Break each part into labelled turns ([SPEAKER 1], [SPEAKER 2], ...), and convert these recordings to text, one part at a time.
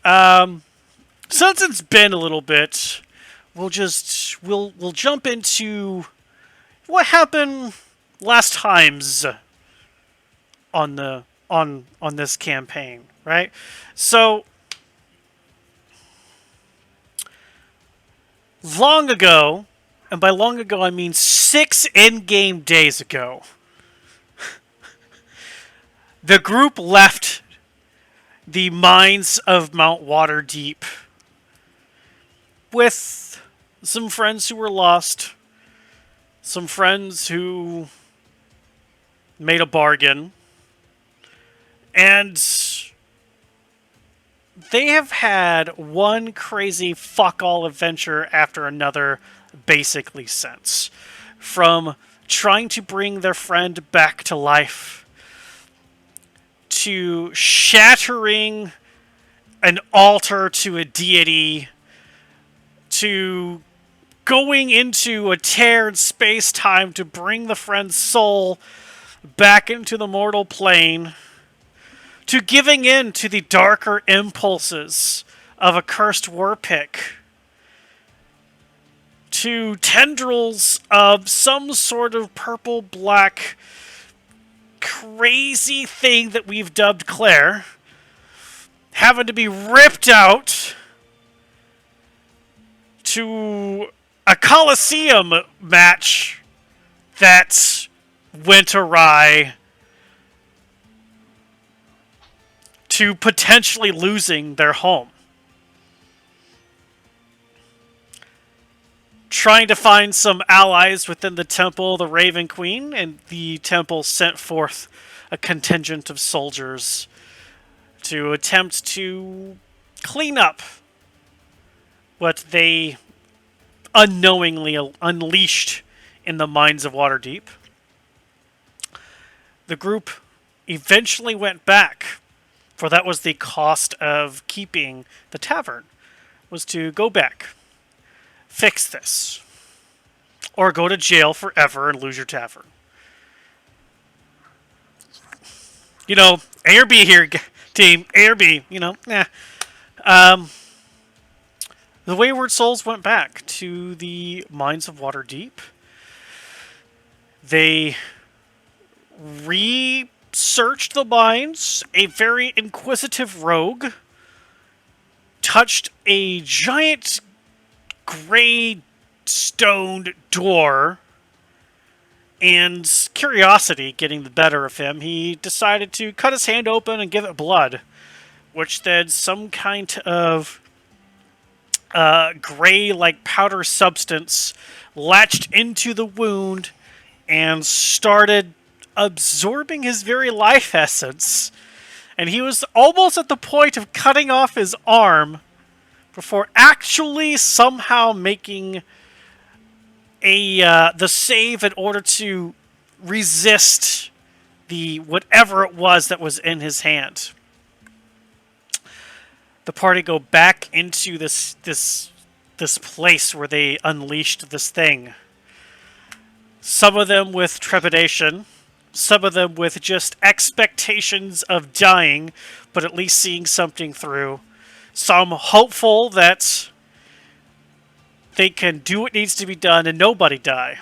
[SPEAKER 1] Since it's been a little bit, we'll jump into what happened last times on the on this campaign, right? So long ago, and by long ago I mean 6 in-game days ago, the group left the mines of Mount Waterdeep with some friends who were lost, some friends who made a bargain, and they have had one crazy fuck-all adventure after another, basically, since. From trying to bring their friend back to life, to shattering an altar to a deity, to going into a tear in space-time to bring the friend's soul back into the mortal plane, to giving in to the darker impulses of a cursed warpick, to tendrils of some sort of purple-black crazy thing that we've dubbed Claire, having to be ripped out to a Colosseum match that went awry, to potentially losing their home. Trying to find some allies within the temple, the Raven Queen, and the temple sent forth a contingent of soldiers to attempt to clean up what they unknowingly unleashed in the mines of Waterdeep. The group eventually went back, for that was the cost of keeping the tavern, was to go back, fix this, or go to jail forever and lose your tavern. You know, A or B here, team. A or B, you know, the Wayward Souls went back to the mines of Waterdeep. They researched the mines. A very inquisitive rogue touched a giant gray stoned door, and curiosity getting the better of him, he decided to cut his hand open and give it blood, which then some kind of gray, like powder substance latched into the wound and started absorbing his very life essence. And he was almost at the point of cutting off his arm before actually somehow making the save in order to resist the whatever it was that was in his hand. The party go back into this place where they unleashed this thing. Some of them with trepidation, some of them with just expectations of dying, but at least seeing something through. Some hopeful that they can do what needs to be done and nobody die.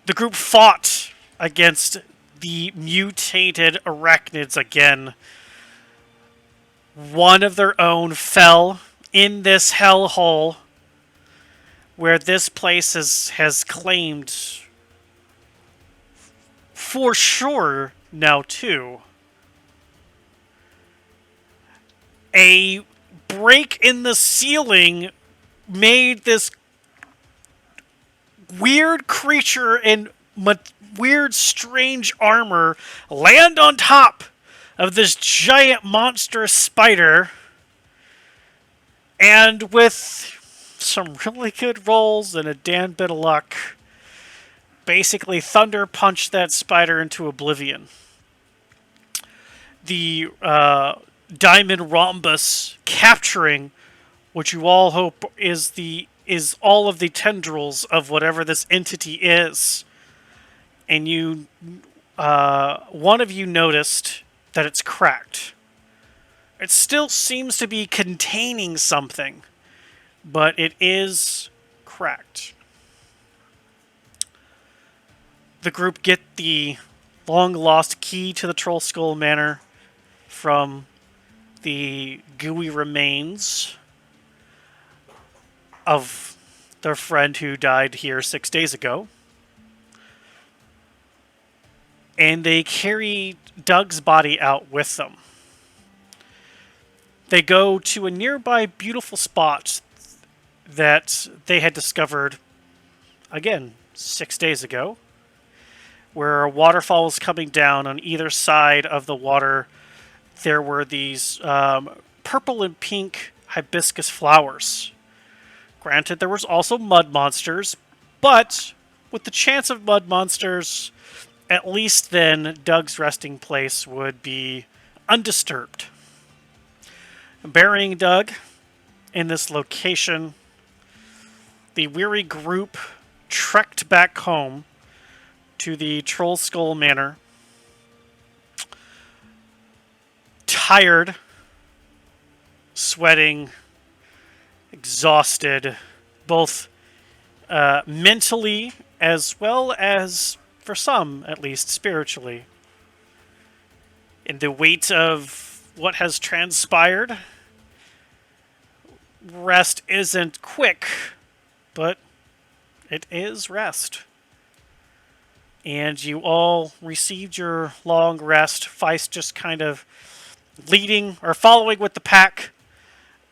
[SPEAKER 1] The group fought against the mutated arachnids again. One of their own fell in this hellhole where this place has claimed for sure now too. A break in the ceiling made this weird creature in weird, strange armor land on top of this giant monstrous spider, and with some really good rolls and a damn bit of luck, basically thunder punched that spider into oblivion. The diamond rhombus capturing what you all hope is all of the tendrils of whatever this entity is, and you one of you noticed that it's cracked. It still seems to be containing something, but it is cracked. The group get the long-lost key to the Troll Skull Manor from the gooey remains of their friend who died here 6 days ago. And they carry Doug's body out with them. They go to a nearby beautiful spot that they had discovered, again, 6 days ago, where a waterfall was coming down. On either side of the water, there were these purple and pink hibiscus flowers. Granted, there was also mud monsters, but with the chance of mud monsters, at least then Doug's resting place would be undisturbed. Burying Doug in this location, the weary group trekked back home to the Troll Skull Manor, tired, sweating, exhausted, both mentally as well as, for some at least, spiritually. In the weight of what has transpired, rest isn't quick, but it is rest. And you all received your long rest. Feist just kind of leading or following with the pack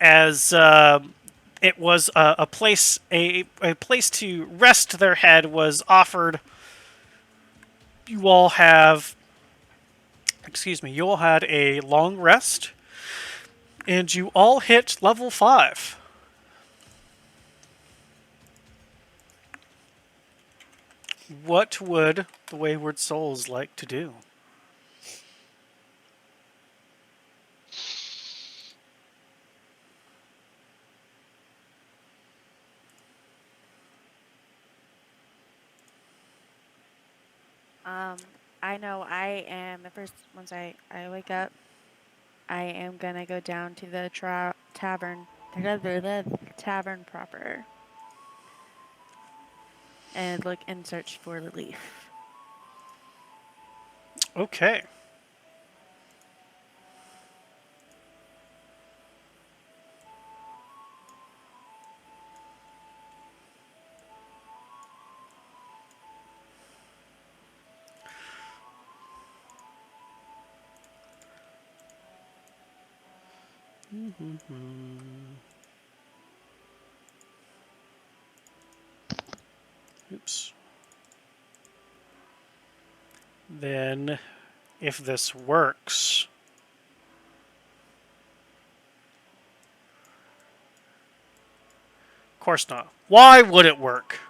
[SPEAKER 1] as it was a place to rest their head was offered. You all had a long rest, and you all hit level 5. What would the Wayward Souls like to do?
[SPEAKER 2] I know I am the first once I wake up, I am gonna go down to the tavern, the tavern proper, and look and search for the leaf.
[SPEAKER 1] Okay. Oops. Then, if this works, of course not. Why would it work?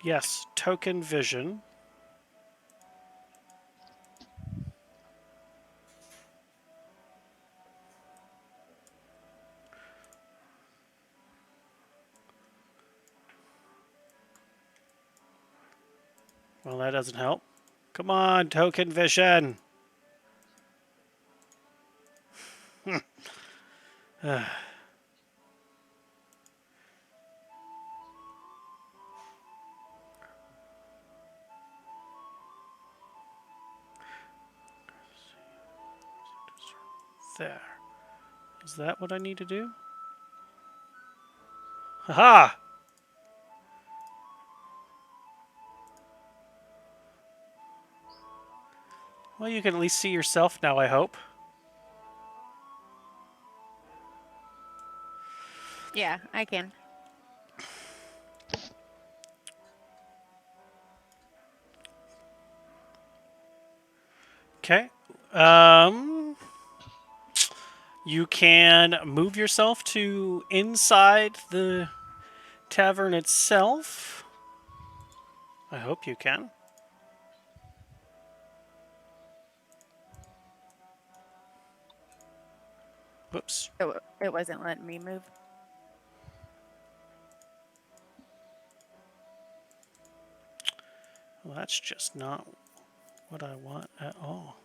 [SPEAKER 1] Yes, token vision. Well, that doesn't help. Come on, token vision. There. Is that what I need to do? Haha! Well, you can at least see yourself now, I hope.
[SPEAKER 2] Yeah, I can.
[SPEAKER 1] Okay. You can move yourself to inside the tavern itself. I hope you can. Whoops.
[SPEAKER 2] It wasn't letting me move.
[SPEAKER 1] Well, that's just not what I want at all.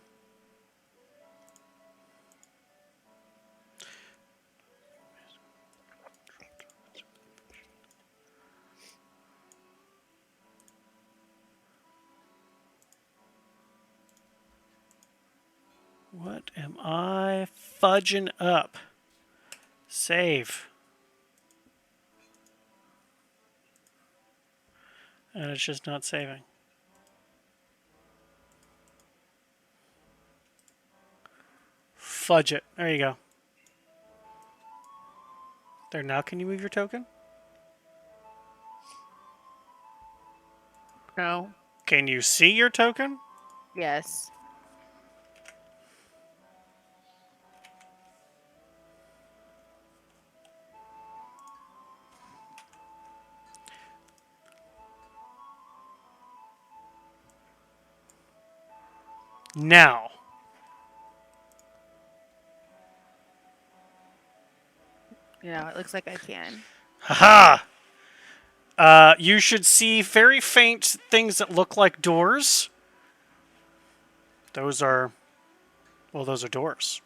[SPEAKER 1] What am I fudging up? Save. And it's just not saving. Fudge it. There you go. There, now can you move your token?
[SPEAKER 2] No.
[SPEAKER 1] Can you see your token?
[SPEAKER 2] Yes.
[SPEAKER 1] Now.
[SPEAKER 2] Yeah, it looks like I can.
[SPEAKER 1] Haha! You should see very faint things that look like doors. Those are... Well, those are doors.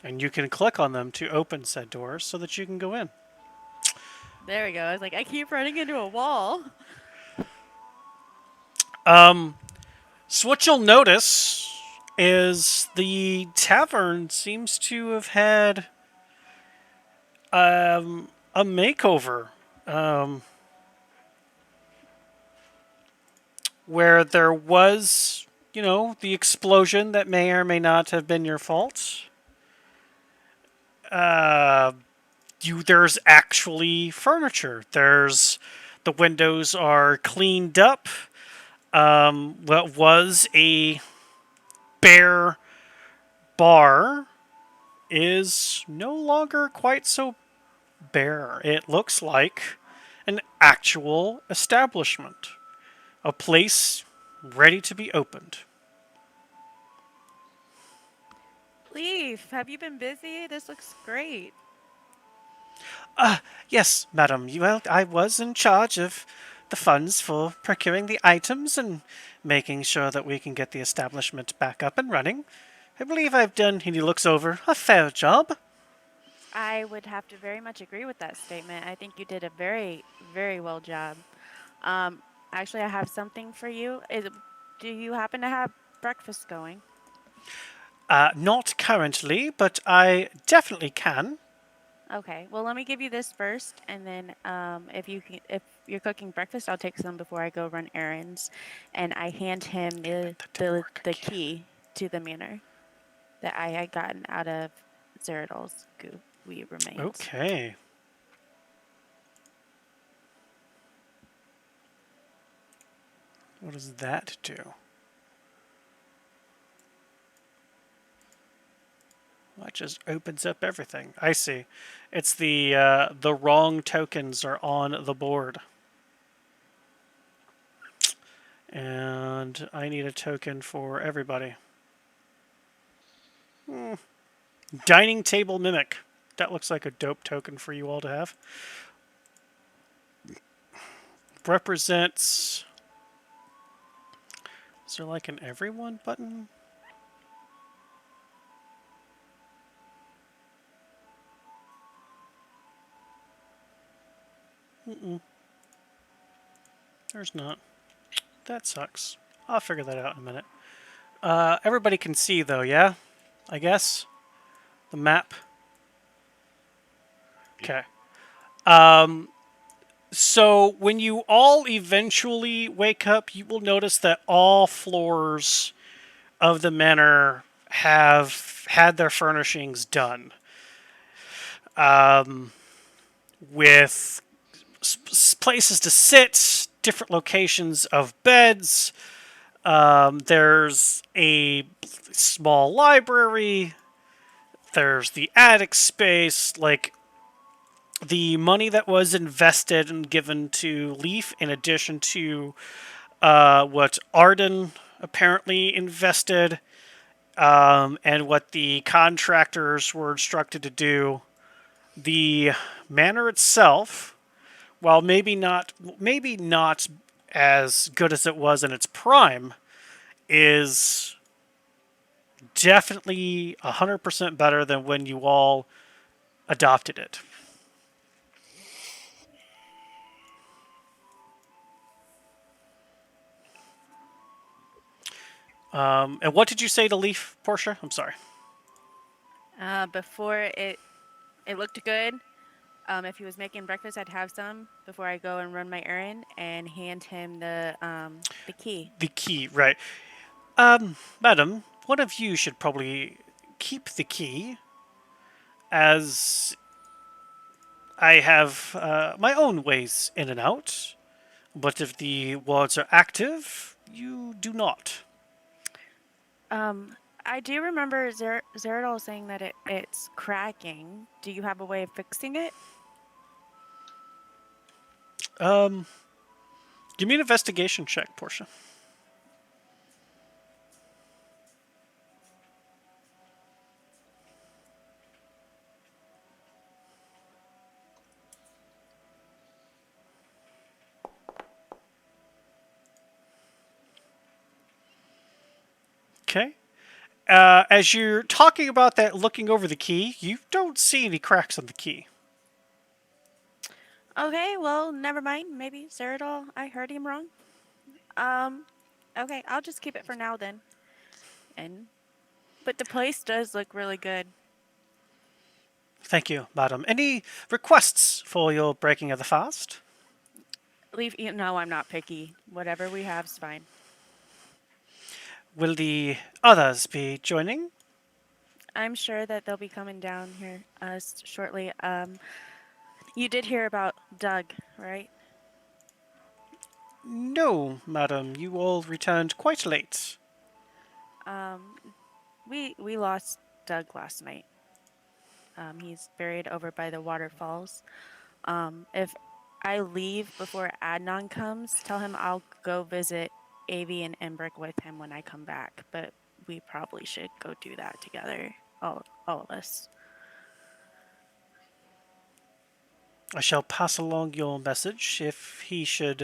[SPEAKER 1] And you can click on them to open said doors so that you can go in.
[SPEAKER 2] There we go. I was like, I keep running into a wall.
[SPEAKER 1] So what you'll notice is the tavern seems to have had a makeover. Where there was, the explosion that may or may not have been your fault. There's actually furniture. The windows are cleaned up. What was a bare bar is no longer quite so bare. It looks like an actual establishment, a place ready to be opened.
[SPEAKER 2] Leaf, have you been busy? This looks great.
[SPEAKER 1] Yes, madam. Well, I was in charge of the funds for procuring the items and making sure that we can get the establishment back up and running. I believe I've done, and he looks over, a fair job.
[SPEAKER 2] I would have to very much agree with that statement. I think you did a very, very well job. Actually, I have something for you. Do you happen to have breakfast going?
[SPEAKER 1] Not currently, but I definitely can.
[SPEAKER 2] Okay. Well, let me give you this first, and then if you're cooking breakfast, I'll take some before I go run errands. And I hand him
[SPEAKER 1] That didn't work
[SPEAKER 2] the
[SPEAKER 1] again.
[SPEAKER 2] key to the manor that I had gotten out of Zeradol's gooey remains.
[SPEAKER 1] Okay. What does that do? That just opens up everything. I see. It's the wrong tokens are on the board. And I need a token for everybody. Dining table mimic. That looks like a dope token for you all to have. Represents... Is there like an everyone button? There's not. That sucks. I'll figure that out in a minute. Everybody can see though, yeah? I guess? The map? Okay. So when you all eventually wake up, you will notice that all floors of the manor have had their furnishings done. With places to sit, different locations of beds. There's a small library. There's the attic space. Like, the money that was invested and given to Leaf, in addition to what Arden apparently invested, and what the contractors were instructed to do, the manor itself while maybe not as good as it was in its prime, is definitely 100% better than when you all adopted it. And what did you say to Leaf, Portia? I'm sorry.
[SPEAKER 2] Before it looked good. If he was making breakfast, I'd have some before I go and run my errand and hand him the key.
[SPEAKER 1] The key, right. Madam, one of you should probably keep the key, as I have my own ways in and out. But if the wards are active, you do not.
[SPEAKER 2] Um, I do remember Zeradol saying that it's cracking. Do you have a way of fixing it?
[SPEAKER 1] Um, Give me an investigation check, Portia. Okay. As you're talking about that, looking over the key, you don't see any cracks on the key.
[SPEAKER 2] Okay, well, never mind. Maybe Zeradol, I heard him wrong. Um, okay, I'll just keep it for now then. And but the place does look really good.
[SPEAKER 1] Thank you, madam. Any requests for your breaking of the fast?
[SPEAKER 2] Leave. No, I'm not picky. Whatever we have's fine.
[SPEAKER 1] Will the others be joining?
[SPEAKER 2] I'm sure that they'll be coming down here shortly. You did hear about Doug, right?
[SPEAKER 1] No, madam. You all returned quite late.
[SPEAKER 2] Um, we lost Doug last night. He's buried over by the waterfalls. If I leave before Adnan comes, tell him I'll go visit Avi and Embrick with him when I come back. But we probably should go do that together, all of us.
[SPEAKER 1] I shall pass along your message if he should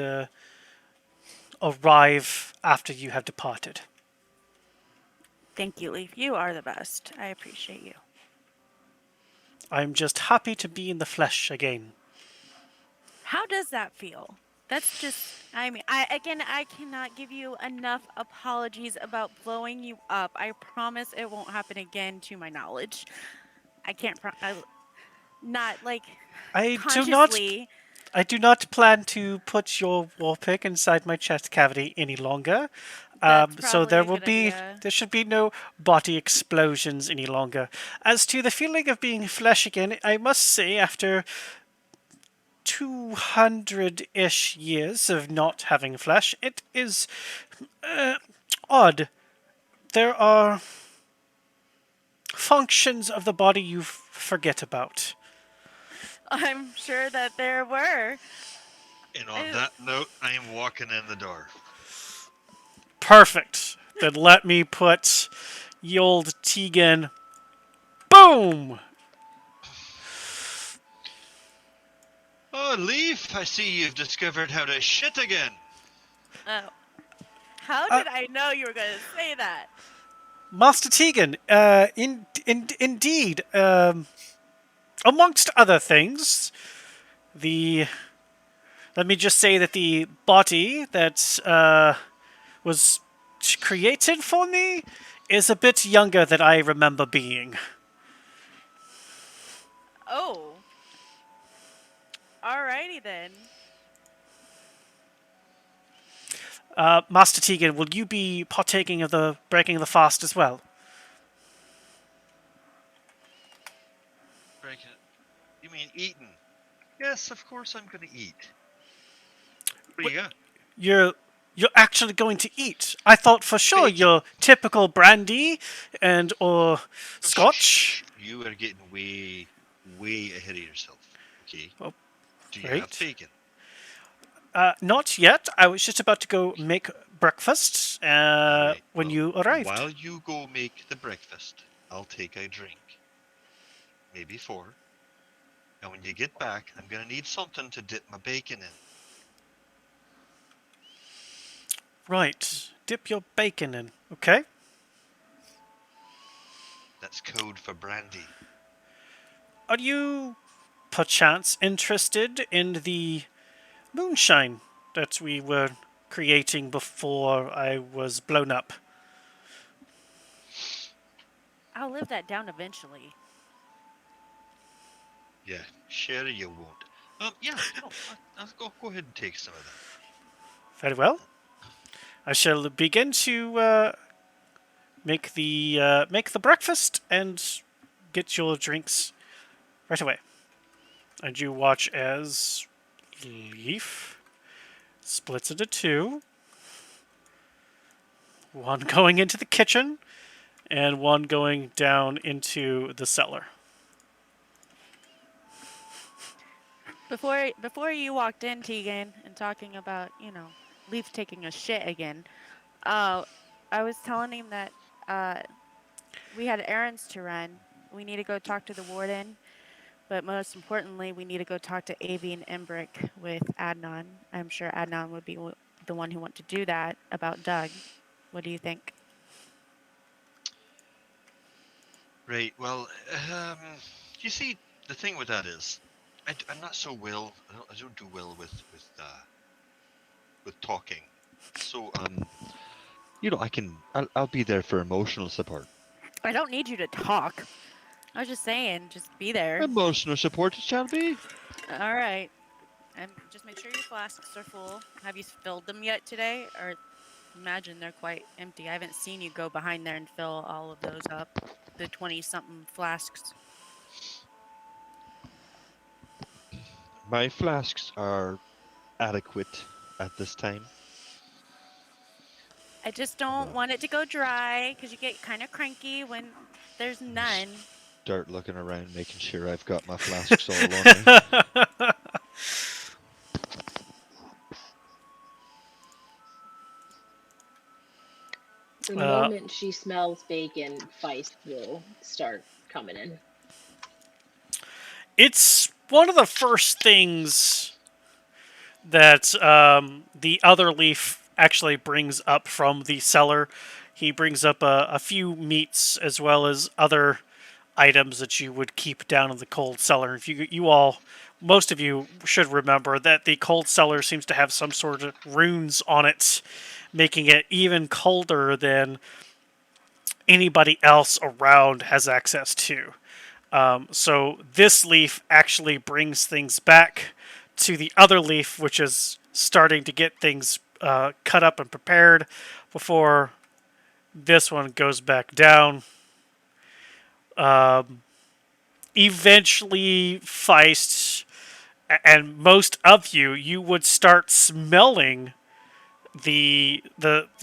[SPEAKER 1] arrive after you have departed.
[SPEAKER 2] Thank you, Leaf. You are the best. I appreciate you.
[SPEAKER 1] I'm just happy to be in the flesh again.
[SPEAKER 2] How does that feel? That's just, I mean, I cannot give you enough apologies about blowing you up. I promise it won't happen again to my knowledge. I can't, not like
[SPEAKER 1] I do not
[SPEAKER 2] consciously.
[SPEAKER 1] I do not plan to put your war pick inside my chest cavity any longer.
[SPEAKER 2] That's
[SPEAKER 1] So
[SPEAKER 2] probably a good
[SPEAKER 1] there
[SPEAKER 2] idea.
[SPEAKER 1] should be no body explosions any longer. As to the feeling of being flesh again, I must say, after 200-ish years of not having flesh, it is odd. There are functions of the body you forget about.
[SPEAKER 2] I'm sure that there were.
[SPEAKER 3] And on that note, I am walking in the door.
[SPEAKER 1] Perfect. Then let me put the old Tegan. Boom!
[SPEAKER 3] Oh, Leaf, I see you've discovered how to shit again.
[SPEAKER 2] Oh, how did I know you were going to say that?
[SPEAKER 1] Master Tegan, indeed, amongst other things, let me just say that the body that was created for me is a bit younger than I remember being.
[SPEAKER 2] Oh, alrighty then.
[SPEAKER 1] Master Tegan, will you be partaking of the breaking of the fast as well?
[SPEAKER 3] Breaking it. You mean eating? Yes, of course I'm going to eat. What do you got?
[SPEAKER 1] You're actually going to eat. I thought for sure
[SPEAKER 3] Bacon.
[SPEAKER 1] your typical brandy and or scotch.
[SPEAKER 3] Shh. You are getting way, way ahead of yourself. Okay.
[SPEAKER 1] Oh,
[SPEAKER 3] Do you
[SPEAKER 1] right.
[SPEAKER 3] have bacon?
[SPEAKER 1] Not yet. I was just about to go make breakfast
[SPEAKER 3] Right,
[SPEAKER 1] when
[SPEAKER 3] well,
[SPEAKER 1] you arrived.
[SPEAKER 3] While you go make the breakfast, I'll take a drink. Maybe 4. And when you get back, I'm gonna need something to dip my bacon in.
[SPEAKER 1] Right. Dip your bacon in. Okay.
[SPEAKER 3] That's code for brandy.
[SPEAKER 1] Are you perchance interested in the moonshine that we were creating before I was blown up?
[SPEAKER 2] I'll live that down eventually.
[SPEAKER 3] Yeah, sure you won't. Yeah, I'll go ahead and take some of that.
[SPEAKER 1] Very well. I shall begin to make the breakfast and get your drinks right away. And you watch as Leaf splits into two. One going into the kitchen, and one going down into the cellar.
[SPEAKER 2] Before you walked in, Tegan, and talking about, Leaf taking a shit again, uh, I was telling him that uh, we had errands to run. We need to go talk to the warden, but most importantly, we need to go talk to Avi and Embrick with Adnan. I'm sure Adnan would be the one who want to do that about Doug. What do you think?
[SPEAKER 3] Right. Well, you see, the thing with that is, I'm not so well. I don't do well with talking. So I'll be there for emotional support.
[SPEAKER 2] I don't need you to talk. I was just saying, just be there.
[SPEAKER 3] Emotional support it shall be.
[SPEAKER 2] All right. And just make sure your flasks are full. Have you filled them yet today? Or imagine they're quite empty. I haven't seen you go behind there and fill all of those up. The 20-something flasks.
[SPEAKER 3] My flasks are adequate at this time.
[SPEAKER 2] I just don't want it to go dry because you get kind of cranky when there's none.
[SPEAKER 3] Start looking around, making sure I've got my flasks all on me.
[SPEAKER 4] The moment she smells bacon, Feist will start coming in.
[SPEAKER 1] It's one of the first things that the other Leaf actually brings up from the cellar. He brings up a few meats as well as other items that you would keep down in the cold cellar. If most of you should remember that the cold cellar seems to have some sort of runes on it, making it even colder than anybody else around has access to. So this leaf actually brings things back to the other leaf, which is starting to get things cut up and prepared before this one goes back down. Eventually, Feist and most of you would start smelling you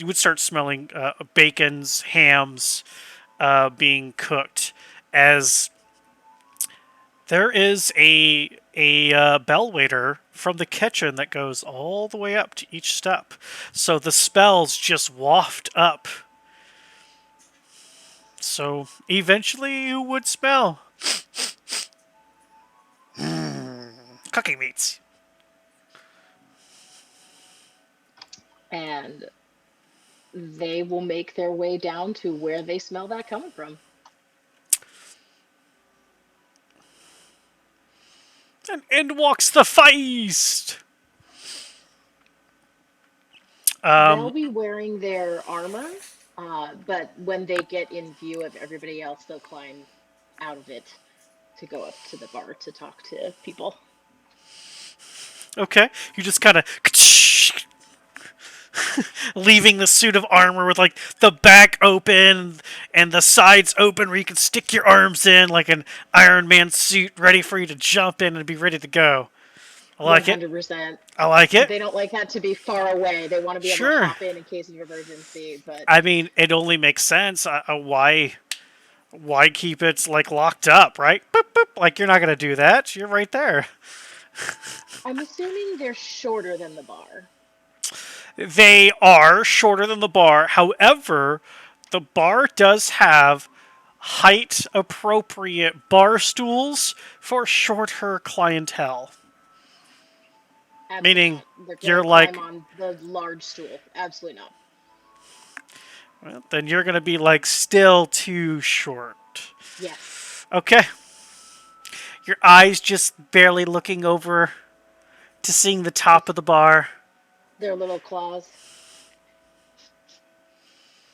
[SPEAKER 1] would start smelling bacons, hams being cooked as there is a bell waiter from the kitchen that goes all the way up to each step. So the spells just waft up. So eventually you would smell cooking meats.
[SPEAKER 4] And they will make their way down to where they smell that coming from.
[SPEAKER 1] And in walks the Feist.
[SPEAKER 4] They'll be wearing their armor, but when they get in view of everybody else, they'll climb out of it to go up to the bar to talk to people.
[SPEAKER 1] Okay, you just kind of leaving the suit of armor with like the back open and the sides open where you can stick your arms in like an Iron Man suit ready for you to jump in and be ready to go. I like
[SPEAKER 4] 100%.
[SPEAKER 1] it. I like it.
[SPEAKER 4] They don't like that to be far away. They want to be able to hop in case of emergency. But
[SPEAKER 1] I mean, it only makes sense. Why keep it like locked up, right? Boop, boop. Like you're not gonna do that. You're right there.
[SPEAKER 4] I'm assuming they're shorter than the bar.
[SPEAKER 1] They are shorter than the bar. However, the bar does have height-appropriate bar stools for shorter clientele.
[SPEAKER 4] Absolutely
[SPEAKER 1] Meaning,
[SPEAKER 4] not. They're
[SPEAKER 1] you're
[SPEAKER 4] gonna climb
[SPEAKER 1] like,
[SPEAKER 4] on the large stool. Absolutely not.
[SPEAKER 1] well, then you're gonna be like still too short.
[SPEAKER 4] Yes.
[SPEAKER 1] Okay. Your eyes just barely looking over to seeing the top
[SPEAKER 4] Just
[SPEAKER 1] of the bar.
[SPEAKER 4] their little claws.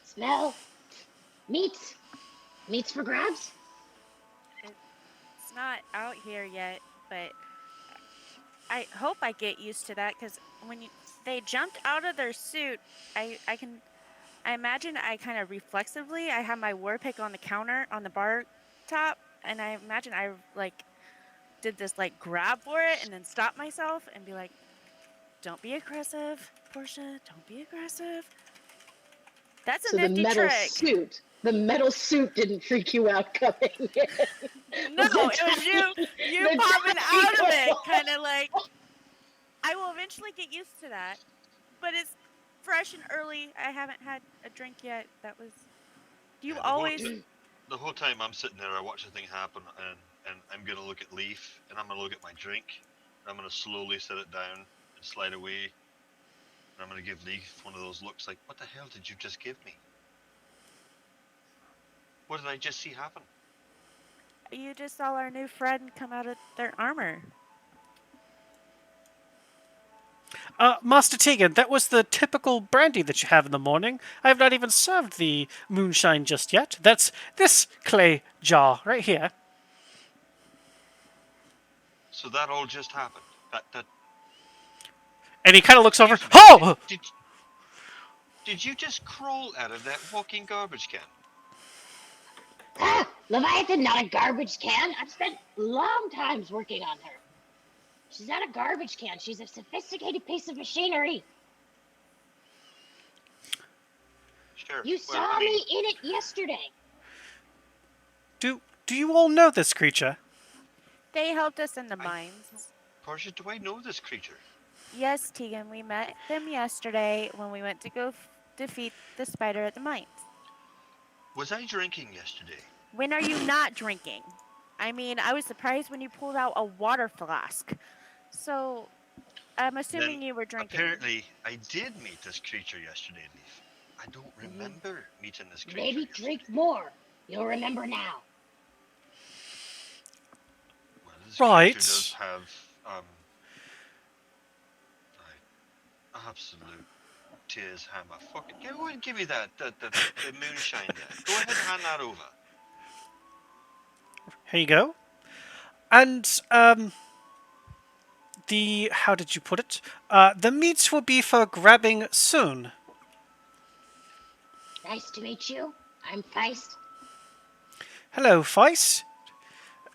[SPEAKER 4] Smell. Meats. Meats for grabs.
[SPEAKER 2] It's not out here yet, but I hope I get used to that because they jumped out of their suit, I can I imagine I kind of reflexively I have my war pick on the counter on the bar top, and I imagine I like did this like grab for it and then stop myself and be like, "Don't be aggressive, Portia. Don't be aggressive." That's a
[SPEAKER 4] So the
[SPEAKER 2] nifty
[SPEAKER 4] metal
[SPEAKER 2] trick.
[SPEAKER 4] suit. The metal suit didn't freak you out coming in.
[SPEAKER 2] No,
[SPEAKER 4] Was the
[SPEAKER 2] it was you
[SPEAKER 4] the
[SPEAKER 2] popping out of it,
[SPEAKER 4] tactical?
[SPEAKER 2] kind of like I will eventually get used to that, but it's fresh and early. I haven't had a drink yet. That was. Do you
[SPEAKER 3] Yeah,
[SPEAKER 2] always?
[SPEAKER 3] the whole time I'm sitting there, I watch the thing happen, and I'm gonna look at Leaf, and I'm gonna look at my drink, and I'm gonna slowly set it down and slide away, and I'm gonna give Leaf one of those looks like, "What the hell did you just give me? What did I just see happen?"
[SPEAKER 2] You just saw our new friend come out of their armor.
[SPEAKER 1] Master Tegan, that was the typical brandy that you have in the morning. I have not even served the moonshine just yet. That's this clay jar right here.
[SPEAKER 3] So that all just happened. That.
[SPEAKER 1] And he kind of looks over.
[SPEAKER 3] Excuse me.
[SPEAKER 1] Oh!
[SPEAKER 3] Did you just crawl out of that walking garbage can?
[SPEAKER 4] Ah, Leviathan, not a garbage can. I've spent long times working on her. She's not a garbage can. She's a sophisticated piece of machinery.
[SPEAKER 3] Sure.
[SPEAKER 4] You
[SPEAKER 3] Well,
[SPEAKER 4] saw
[SPEAKER 3] I mean,
[SPEAKER 4] me in it yesterday.
[SPEAKER 1] Do you all know this creature?
[SPEAKER 2] They helped us in the mines.
[SPEAKER 3] Portia, do I know this creature?
[SPEAKER 2] Yes, Tegan, we met them yesterday when we went to go defeat the spider at the mines.
[SPEAKER 3] Was I drinking yesterday?
[SPEAKER 2] When are you not drinking? I mean, I was surprised when you pulled out a water flask. So, I'm assuming
[SPEAKER 3] Then
[SPEAKER 2] you were drinking.
[SPEAKER 3] apparently I did meet this creature yesterday, Leaf. I don't remember meeting this creature
[SPEAKER 4] Maybe
[SPEAKER 3] yesterday.
[SPEAKER 4] drink more. You'll remember now.
[SPEAKER 3] Well, this
[SPEAKER 1] Right.
[SPEAKER 3] creature does have absolute tears hammer. Fucking go ahead and give me the moonshine there. Go ahead and hand that over.
[SPEAKER 1] Here you go. And, how did you put it? The meats will be for grabbing soon.
[SPEAKER 4] Nice to meet you. I'm Feist.
[SPEAKER 1] Hello, Feist.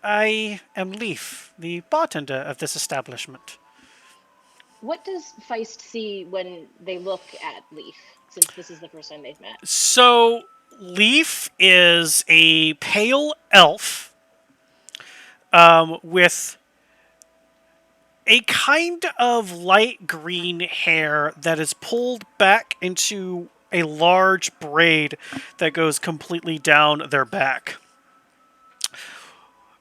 [SPEAKER 1] I am Leaf, the bartender of this establishment.
[SPEAKER 4] What does Feist see when they look at Leaf, since this is the first time they've met?
[SPEAKER 1] So, Leaf is a pale elf with a kind of light green hair that is pulled back into a large braid that goes completely down their back.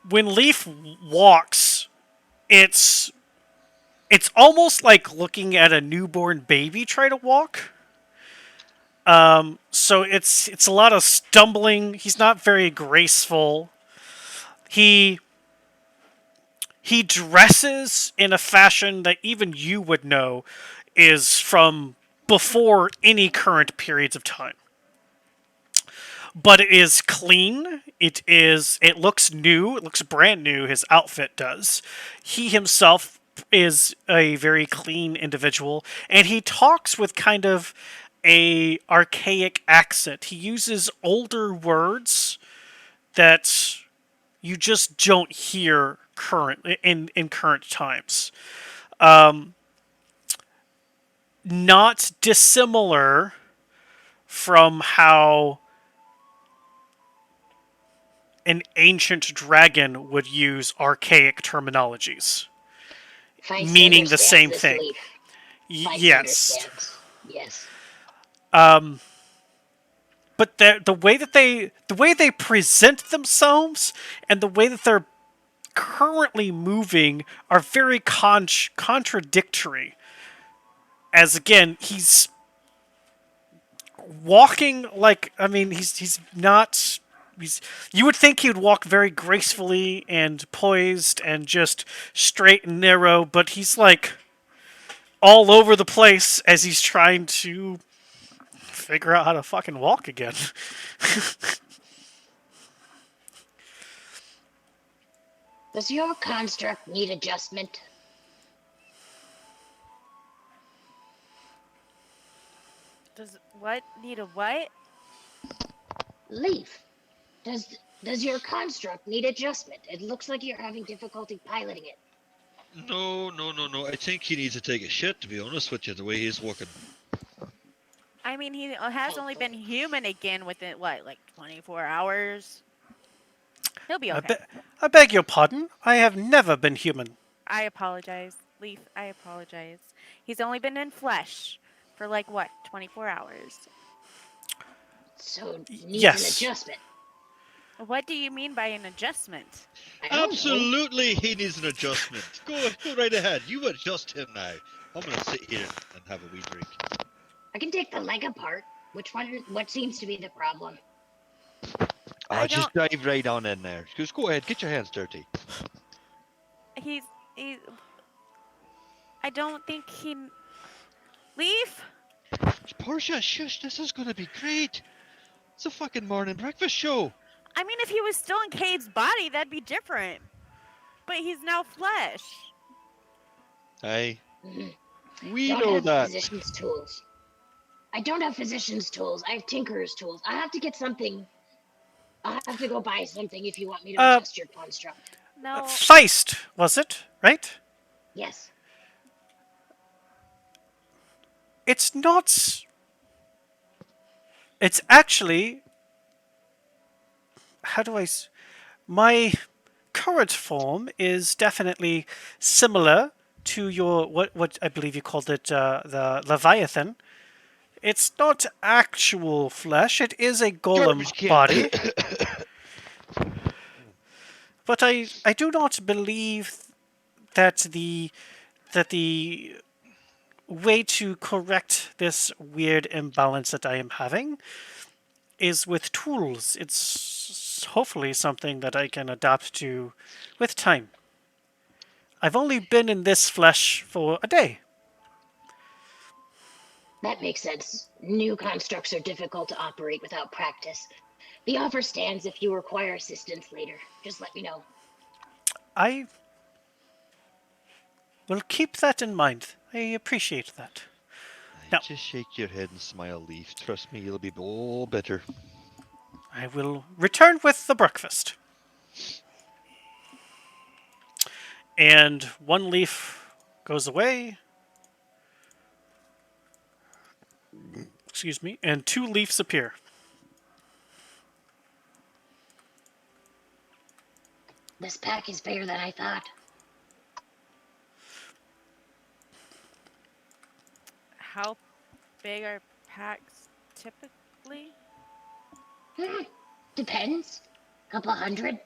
[SPEAKER 1] When Leaf walks, it's almost like looking at a newborn baby try to walk. So it's a lot of stumbling. He's not very graceful. He dresses in a fashion that even you would know is from before any current periods of time. But it is clean. It looks new. It looks brand new, his outfit does. He himself is a very clean individual, and he talks with kind of a archaic accent. He uses older words that you just don't hear in current times. Not dissimilar from how an ancient dragon would use archaic terminologies,
[SPEAKER 4] Feist
[SPEAKER 1] meaning the
[SPEAKER 4] understands
[SPEAKER 1] same
[SPEAKER 4] this,
[SPEAKER 1] thing.
[SPEAKER 4] Leaf. Feist
[SPEAKER 1] Yes.
[SPEAKER 4] understands. Yes.
[SPEAKER 1] But but the way they present themselves and the way that they're currently moving are very contradictory. As again, he's walking like, I mean, he's not. You would think he would walk very gracefully and poised and just straight and narrow, but he's like all over the place as he's trying to figure out how to fucking walk again.
[SPEAKER 4] Does your construct need adjustment?
[SPEAKER 2] Does what need a what?
[SPEAKER 4] Leaf, does your construct need adjustment? It looks like you're having difficulty piloting it.
[SPEAKER 3] No. I think he needs to take a shit, to be honest with you, the way he's walking.
[SPEAKER 2] I mean, he has only been human again within, what, like 24 hours? He'll be okay.
[SPEAKER 1] I beg your pardon. I have never been human.
[SPEAKER 2] I apologize. Leaf, I apologize. He's only been in flesh for like, what, 24 hours?
[SPEAKER 4] So needs
[SPEAKER 1] yes.
[SPEAKER 4] an adjustment.
[SPEAKER 2] What do you mean by an adjustment?
[SPEAKER 3] Absolutely, he needs an adjustment. Go right ahead. You adjust him now. I'm gonna sit here and have a wee drink.
[SPEAKER 4] I can take the leg apart. What seems to be the problem?
[SPEAKER 3] Just dive right on in there. Just go ahead, get your hands dirty.
[SPEAKER 2] He's I don't think he... Leaf?
[SPEAKER 3] Portia, shush, this is gonna be great. It's a fucking morning breakfast show.
[SPEAKER 2] I mean, if he was still in Cade's body, that'd be different. But he's now flesh.
[SPEAKER 3] Hey, we
[SPEAKER 4] don't
[SPEAKER 3] know
[SPEAKER 4] have
[SPEAKER 3] that.
[SPEAKER 4] Physician's tools. I don't have physician's tools. I have tinkerer's tools. I have to get something. I'll have to go buy something if you want me to adjust your construct.
[SPEAKER 2] No.
[SPEAKER 1] Feist, was it? Right?
[SPEAKER 4] Yes.
[SPEAKER 1] It's not... It's actually... How do I... My current form is definitely similar to your... What I believe you called it, the Leviathan. It's not actual flesh. It is a golem body. But I do not believe that the way to correct this weird imbalance that I am having is with tools. It's hopefully something that I can adapt to with time. I've only been in this flesh for a day.
[SPEAKER 4] That makes sense. New constructs are difficult to operate without practice. The offer stands if you require assistance later. Just let me know.
[SPEAKER 1] I will keep that in mind. I appreciate that. Now,
[SPEAKER 3] just shake your head and smile, Leaf. Trust me, you'll be all better.
[SPEAKER 1] I will return with the breakfast. And one leaf goes away. Excuse me. And two leaves appear.
[SPEAKER 4] This pack is bigger than I thought.
[SPEAKER 2] How big are packs typically?
[SPEAKER 4] Depends. Couple hundred.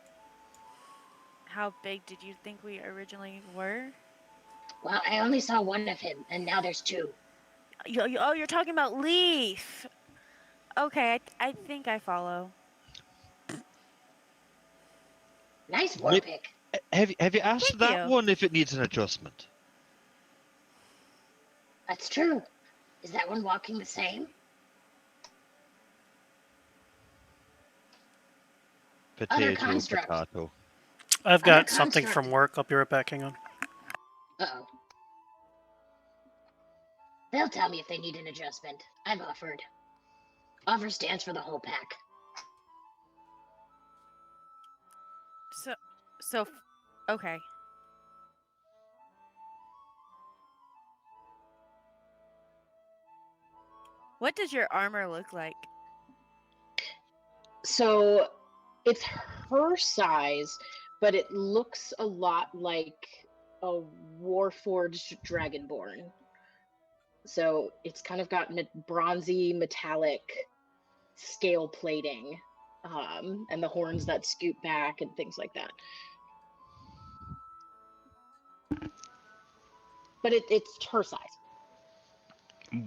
[SPEAKER 2] How big did you think we originally were?
[SPEAKER 4] Well, I only saw one of him, and now there's two.
[SPEAKER 2] Oh, you're talking about Leaf. Okay, I think I follow.
[SPEAKER 4] Nice war pick.
[SPEAKER 3] Have you asked that one if it needs an adjustment?
[SPEAKER 4] That's true. Is that one walking the same?
[SPEAKER 3] Potato.
[SPEAKER 1] I've got something from work. I'll be right back. Hang on.
[SPEAKER 4] Uh-oh. They'll tell me if they need an adjustment. I've offered. Offer stands for the whole pack.
[SPEAKER 2] So, okay. What does your armor look like?
[SPEAKER 4] So, it's her size, but it looks a lot like a Warforged Dragonborn. So, it's kind of got bronzy, metallic scale plating, and the horns that scoot back and things like that. But it's her size.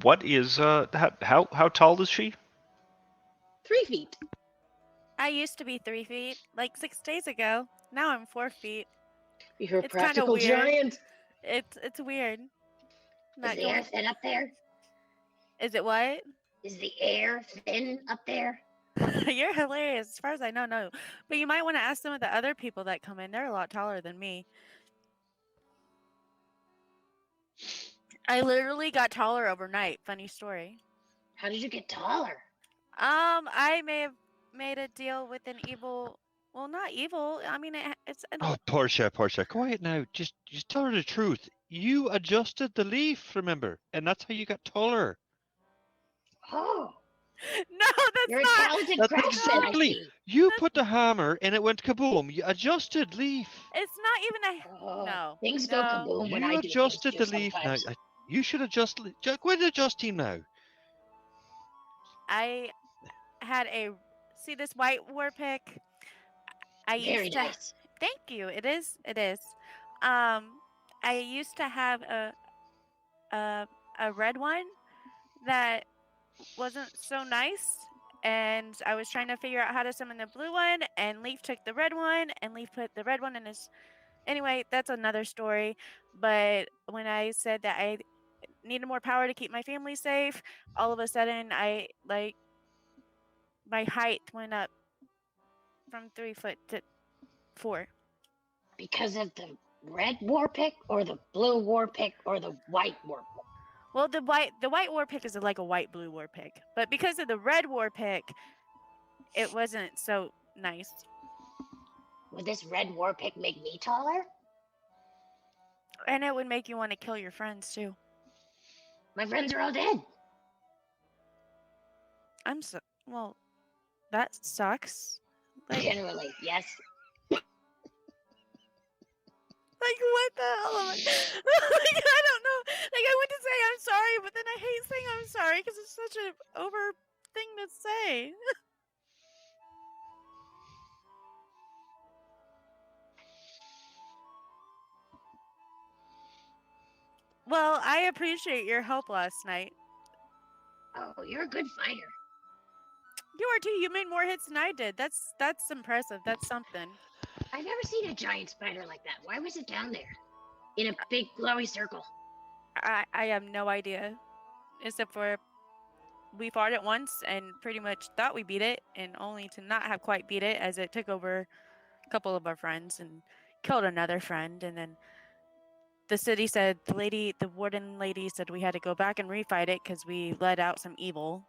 [SPEAKER 5] What is how tall is she?
[SPEAKER 4] 3 feet.
[SPEAKER 2] I used to be 3 feet, like 6 days ago. Now I'm 4 feet.
[SPEAKER 4] You're a
[SPEAKER 2] It's kind of
[SPEAKER 4] practical
[SPEAKER 2] weird.
[SPEAKER 4] giant.
[SPEAKER 2] It's weird.
[SPEAKER 6] Is the air thin up there?
[SPEAKER 2] Is it what?
[SPEAKER 6] Is the air thin up there?
[SPEAKER 2] You're hilarious. As far as I know, no. But you might want to ask some of the other people that come in. They're a lot taller than me. I literally got taller overnight. Funny story.
[SPEAKER 6] How did you get taller?
[SPEAKER 2] I may have made a deal with an evil. Well, not evil. I mean, it's.
[SPEAKER 5] Oh, Portia, quiet now. Just tell her the truth. You adjusted the leaf, remember, and that's how you got taller.
[SPEAKER 6] Oh,
[SPEAKER 2] No, that's
[SPEAKER 6] you're a
[SPEAKER 2] not.
[SPEAKER 6] talented
[SPEAKER 5] That's
[SPEAKER 6] craftsman, I
[SPEAKER 5] exactly.
[SPEAKER 6] see.
[SPEAKER 5] You put the hammer and it went kaboom. You adjusted leaf.
[SPEAKER 2] It's not even a.
[SPEAKER 6] Oh,
[SPEAKER 2] No.
[SPEAKER 6] things go
[SPEAKER 2] no.
[SPEAKER 6] kaboom when
[SPEAKER 5] You
[SPEAKER 6] I do things
[SPEAKER 5] adjusted
[SPEAKER 6] too
[SPEAKER 5] the leaf. Now
[SPEAKER 6] sometimes.
[SPEAKER 5] you should adjust. Quit adjusting now.
[SPEAKER 2] I had a. See this white war pick? I
[SPEAKER 6] Very
[SPEAKER 2] used to.
[SPEAKER 6] nice.
[SPEAKER 2] Thank you. It is. It is. I used to have a red one that wasn't so nice, and I was trying to figure out how to summon the blue one, and Leaf took the red one, and Leaf put the red one in his. Anyway, that's another story. But when I said that I needed more power to keep my family safe, all of a sudden my height went up from 3 foot to 4.
[SPEAKER 6] Because of the red war pick or the blue war pick or the white war pick?
[SPEAKER 2] Well, the white war pick is like a white blue war pick, but because of the red war pick, it wasn't so nice.
[SPEAKER 6] Would this red war pick make me taller?
[SPEAKER 2] And it would make you want to kill your friends too.
[SPEAKER 6] My friends are all dead.
[SPEAKER 2] Well, that sucks. Like,
[SPEAKER 6] Generally, yes.
[SPEAKER 2] what the hell am I? Like, I don't know. Like, I want to say I'm sorry, but then I hate saying I'm sorry because it's such an over thing to say. Well, I appreciate your help last night.
[SPEAKER 6] Oh, you're a good fighter.
[SPEAKER 2] You are too. You made more hits than I did. That's impressive. That's something.
[SPEAKER 6] I've never seen a giant spider like that. Why was it down there? In a big glowy circle.
[SPEAKER 2] I have no idea. Except for we fought it once and pretty much thought we beat it, and only to not have quite beat it as it took over a couple of our friends and killed another friend. And then the city said, the warden lady said we had to go back and refight it because we let out some evil.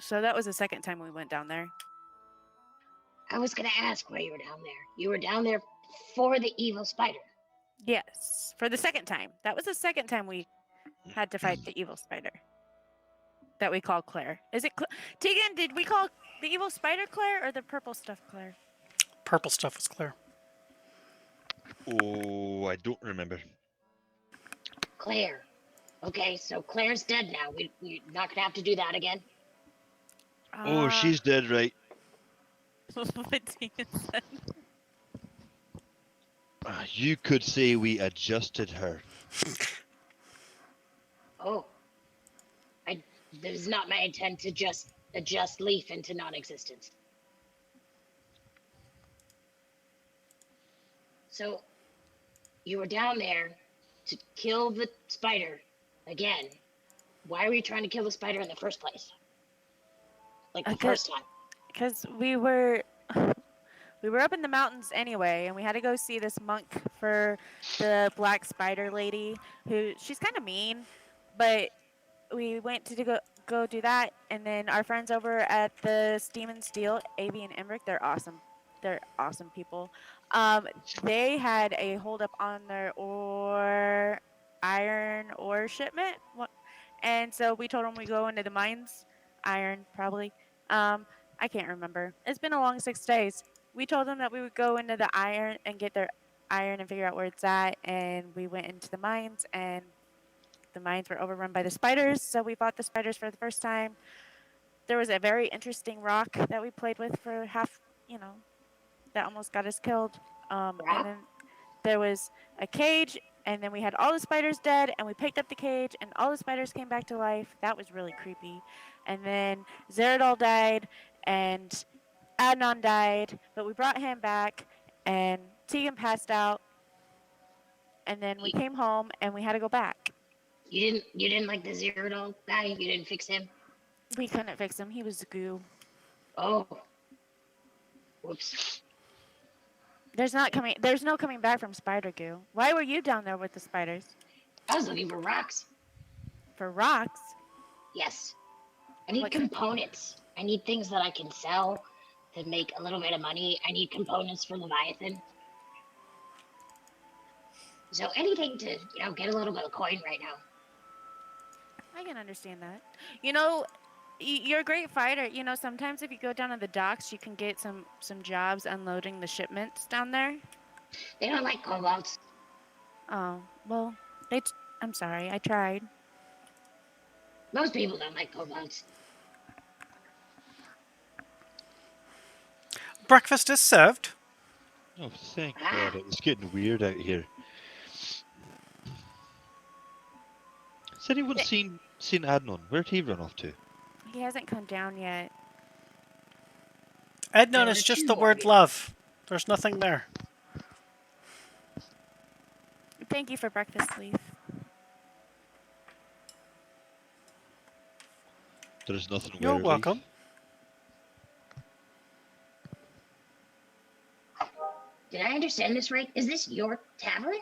[SPEAKER 2] So that was the second time we went down there.
[SPEAKER 6] I was going to ask why you were down there. You were down there for the evil spider.
[SPEAKER 2] Yes, for the second time. That was the second time we had to fight the evil spider that we call Claire. Is it Tegan? Did we call the evil spider Claire or the purple stuff Claire?
[SPEAKER 1] Purple stuff was clear.
[SPEAKER 5] Oh, I don't remember.
[SPEAKER 6] Claire. Okay, so Claire's dead now. We're not going to have to do that again.
[SPEAKER 5] Oh, she's dead, right?
[SPEAKER 2] What Tegan said.
[SPEAKER 5] You could say we adjusted her.
[SPEAKER 6] Oh. That is not my intent to just adjust Leaf into non-existence. So, you were down there to kill the spider again. Why were you trying to kill the spider in the first place? Like the first time?
[SPEAKER 2] Because we were up in the mountains anyway, and we had to go see this monk for the black spider lady, who she's kind of mean, but we went to go do that, and then our friends over at the Steam and Steel, Avi and Emmerich, they're awesome. They're awesome people. They had a holdup on their iron ore shipment, and so we told them we go into the mines, iron probably. I can't remember. It's been a long 6 days. We told them that we would go into the iron and get their iron and figure out where it's at, and we went into the mines, and the mines were overrun by the spiders, so we fought the spiders for the first time. there was a very interesting rock that we played with for half, that almost got us killed. And then there was a cage, and then we had all the spiders dead, and we picked up the cage, and all the spiders came back to life. That was really creepy. And then Zeradol died, and Adnan died, but we brought him back, and Tegan passed out, and then we came home, and we had to go back.
[SPEAKER 6] You didn't like the Zero Doll guy? You didn't fix him?
[SPEAKER 2] We couldn't fix him. He was goo.
[SPEAKER 6] Oh. Whoops.
[SPEAKER 2] There's no coming back from spider goo. Why were you down there with the spiders?
[SPEAKER 6] I was looking for rocks.
[SPEAKER 2] For rocks?
[SPEAKER 6] Yes. I need components. I need things that I can sell to make a little bit of money. I need components for Leviathan. So anything to, get a little bit of coin right now.
[SPEAKER 2] I can understand that. You're a great fighter. Sometimes if you go down to the docks, you can get some jobs unloading the shipments down there.
[SPEAKER 6] They don't like kobolds.
[SPEAKER 2] Oh, well, I'm sorry. I tried.
[SPEAKER 6] Most people don't like kobolds.
[SPEAKER 1] Breakfast is served.
[SPEAKER 5] Oh, thank God. It was getting weird out here. Has anyone seen Adnan? Where'd he run off to?
[SPEAKER 2] He hasn't come down yet.
[SPEAKER 1] Adnan is just the word love. There's nothing there.
[SPEAKER 2] Thank you for breakfast, Leaf.
[SPEAKER 5] There's nothing.
[SPEAKER 1] You're welcome.
[SPEAKER 6] Did I understand this right? Is this your tavern?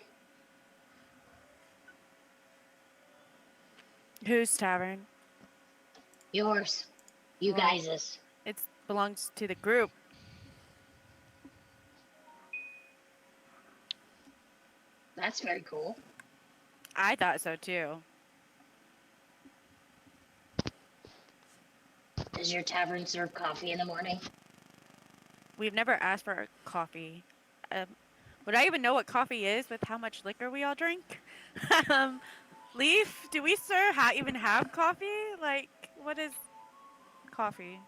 [SPEAKER 2] Whose tavern?
[SPEAKER 6] Yours. You guys's.
[SPEAKER 2] It belongs to the group.
[SPEAKER 6] That's very cool.
[SPEAKER 2] I thought so too.
[SPEAKER 6] Does your tavern serve coffee in the morning?
[SPEAKER 2] We've never asked for coffee. Would I even know what coffee is with how much liquor we all drink? Leaf, do we, sir, even have coffee? Like, what is coffee?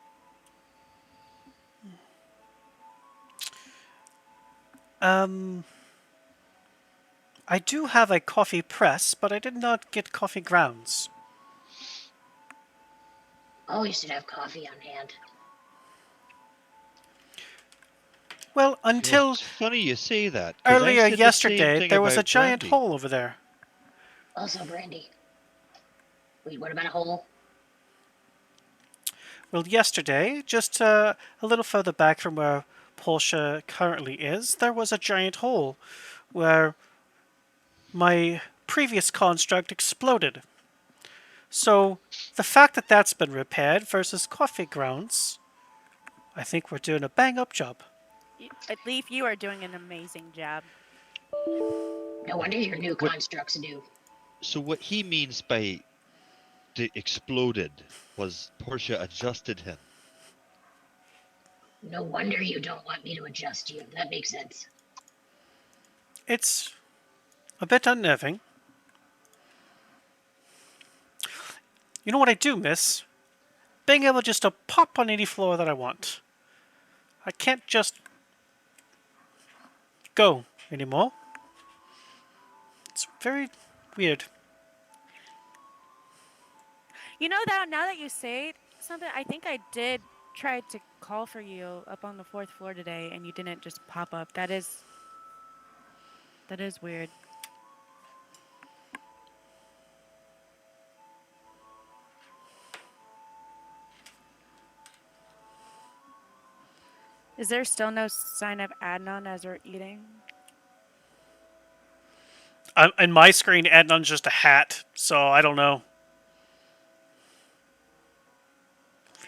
[SPEAKER 1] I do have a coffee press, but I did not get coffee grounds.
[SPEAKER 6] Always should have coffee on hand.
[SPEAKER 1] Well, until
[SPEAKER 5] it's funny you say that. 'Cause
[SPEAKER 1] earlier
[SPEAKER 5] I said the same
[SPEAKER 1] yesterday,
[SPEAKER 5] thing
[SPEAKER 1] there was a
[SPEAKER 5] about
[SPEAKER 1] giant
[SPEAKER 5] brandy.
[SPEAKER 1] hole over there.
[SPEAKER 6] Also brandy. Wait, what about a hole?
[SPEAKER 1] Well, yesterday, just a little further back from where Portia currently is, there was a giant hole where my previous construct exploded. So, the fact that that's been repaired versus coffee grounds, I think we're doing a bang-up job.
[SPEAKER 2] Leaf, you are doing an amazing job.
[SPEAKER 6] No wonder your new constructs do.
[SPEAKER 5] So what he means by the exploded was Portia adjusted him.
[SPEAKER 6] No wonder you don't want me to adjust you. That makes sense.
[SPEAKER 1] It's a bit unnerving. You know what I do miss? Being able just to pop on any floor that I want. I can't just go anymore. It's very weird.
[SPEAKER 2] Now that you say something, I think I did try to call for you up on the 4th floor today, and you didn't just pop up. That is weird. Is there still no sign of Adnan as we're eating?
[SPEAKER 1] In my screen, Adnan's just a hat, so I don't know.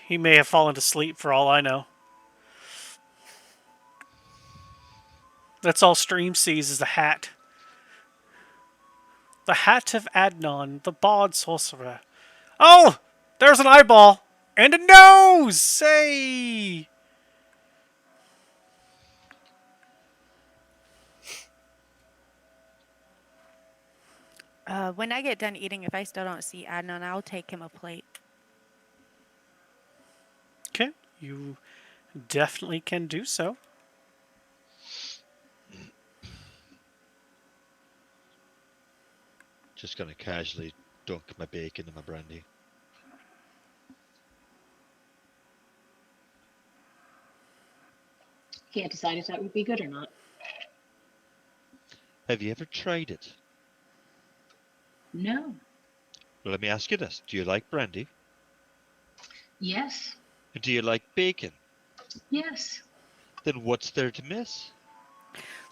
[SPEAKER 1] He may have fallen to sleep for all I know. That's all stream sees is a hat. The hat of Adnan, the Bard Sorcerer. Oh! There's an eyeball! And a nose! Say!
[SPEAKER 2] When I get done eating, if I still don't see Adnan, I'll take him a plate.
[SPEAKER 1] Okay, you definitely can do so.
[SPEAKER 5] Just gonna casually dunk my bacon in my brandy.
[SPEAKER 4] Can't decide if that would be good or not.
[SPEAKER 5] Have you ever tried it?
[SPEAKER 6] No.
[SPEAKER 5] Well, let me ask you this. Do you like brandy?
[SPEAKER 6] Yes.
[SPEAKER 5] Do you like bacon?
[SPEAKER 6] Yes.
[SPEAKER 5] Then what's there to miss?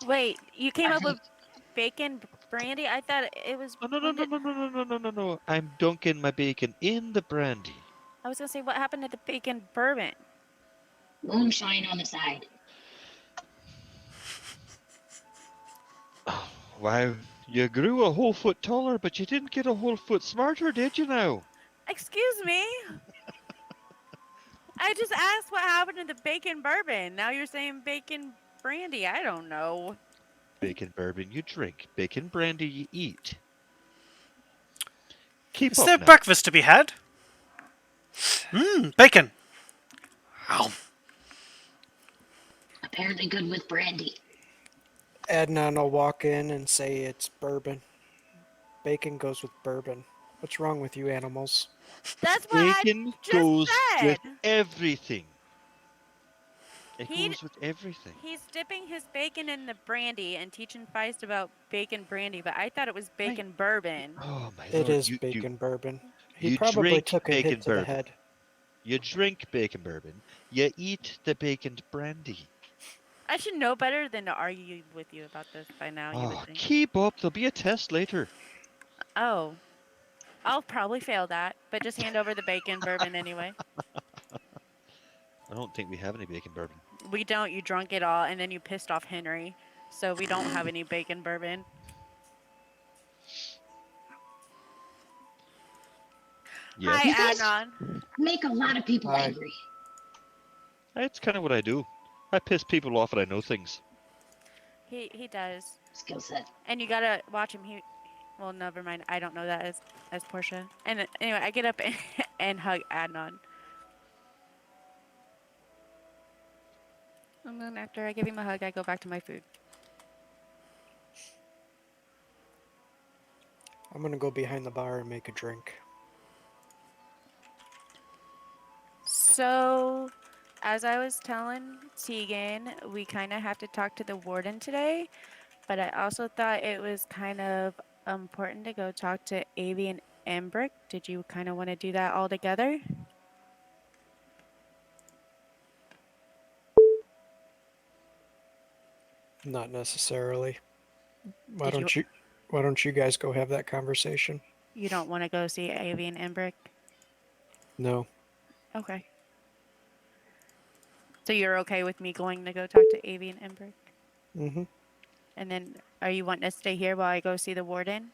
[SPEAKER 2] Wait, you came
[SPEAKER 6] I
[SPEAKER 2] up with
[SPEAKER 6] think
[SPEAKER 2] bacon brandy? I thought it was.
[SPEAKER 5] Oh, no, no,
[SPEAKER 2] When
[SPEAKER 5] no,
[SPEAKER 2] did
[SPEAKER 5] no, no, no, no, no, no, no. I'm dunking my bacon in the brandy.
[SPEAKER 2] I was gonna say what happened to the bacon bourbon?
[SPEAKER 6] moonshine on the side.
[SPEAKER 5] Oh, wow. You grew a whole foot taller, but you didn't get a whole foot smarter, did you now?
[SPEAKER 2] Excuse me. I just asked what happened to the bacon bourbon. Now you're saying bacon brandy. I don't know.
[SPEAKER 5] Bacon bourbon you drink, bacon brandy you eat. Keep
[SPEAKER 1] Is
[SPEAKER 5] up
[SPEAKER 1] there
[SPEAKER 5] now.
[SPEAKER 1] breakfast to be had? Bacon. Ow.
[SPEAKER 6] Apparently good with brandy.
[SPEAKER 7] Adnan will walk in and say it's bourbon. Bacon goes with bourbon. What's wrong with you animals?
[SPEAKER 2] That's what I
[SPEAKER 5] Bacon
[SPEAKER 2] just
[SPEAKER 5] goes
[SPEAKER 2] said.
[SPEAKER 5] with everything. It
[SPEAKER 2] He
[SPEAKER 5] goes with everything.
[SPEAKER 2] he's dipping his bacon in the brandy and teaching Feist about bacon brandy, but I thought it was
[SPEAKER 5] Right.
[SPEAKER 2] bacon bourbon.
[SPEAKER 5] Oh my
[SPEAKER 7] It
[SPEAKER 5] lord!
[SPEAKER 7] is bacon bourbon. He
[SPEAKER 5] you
[SPEAKER 7] probably
[SPEAKER 5] drink
[SPEAKER 7] took a
[SPEAKER 5] bacon
[SPEAKER 7] hit to the
[SPEAKER 5] bourbon.
[SPEAKER 7] head.
[SPEAKER 5] You drink bacon bourbon. You eat the bacon brandy.
[SPEAKER 2] I should know better than to argue with you about this by now, you would
[SPEAKER 5] Oh,
[SPEAKER 2] think.
[SPEAKER 5] keep up. There'll be a test later.
[SPEAKER 2] Oh. I'll probably fail that, but just hand over the bacon bourbon anyway.
[SPEAKER 5] I don't think we have any bacon bourbon.
[SPEAKER 2] We don't, you drunk it all, and then you pissed off Henry. So we don't have any bacon bourbon.
[SPEAKER 5] Yes.
[SPEAKER 6] You
[SPEAKER 2] Hi,
[SPEAKER 6] guys
[SPEAKER 2] Adnan.
[SPEAKER 6] make a lot of people
[SPEAKER 7] Hi.
[SPEAKER 6] angry.
[SPEAKER 5] That's kind of what I do. I piss people off and I know things.
[SPEAKER 2] He does.
[SPEAKER 6] Skill set.
[SPEAKER 2] And you gotta watch him. Well, never mind. I don't know that as Portia. And anyway, I get up and hug Adnan. And then after I give him a hug, I go back to my food.
[SPEAKER 7] I'm gonna go behind the bar and make a drink.
[SPEAKER 2] So, as I was telling Tegan, we kind of have to talk to the warden today, but I also thought it was kind of important to go talk to Avi and Embrick. Did you kind of want to do that all together?
[SPEAKER 7] Not necessarily. Why
[SPEAKER 2] Did you-
[SPEAKER 7] don't you guys go have that conversation?
[SPEAKER 2] You don't want to go see Avi and Embrick?
[SPEAKER 7] No.
[SPEAKER 2] Okay. So you're okay with me going to go talk to Avi and Embrick?
[SPEAKER 7] Mm-hmm.
[SPEAKER 2] And then are you wanting to stay here while I go see the warden?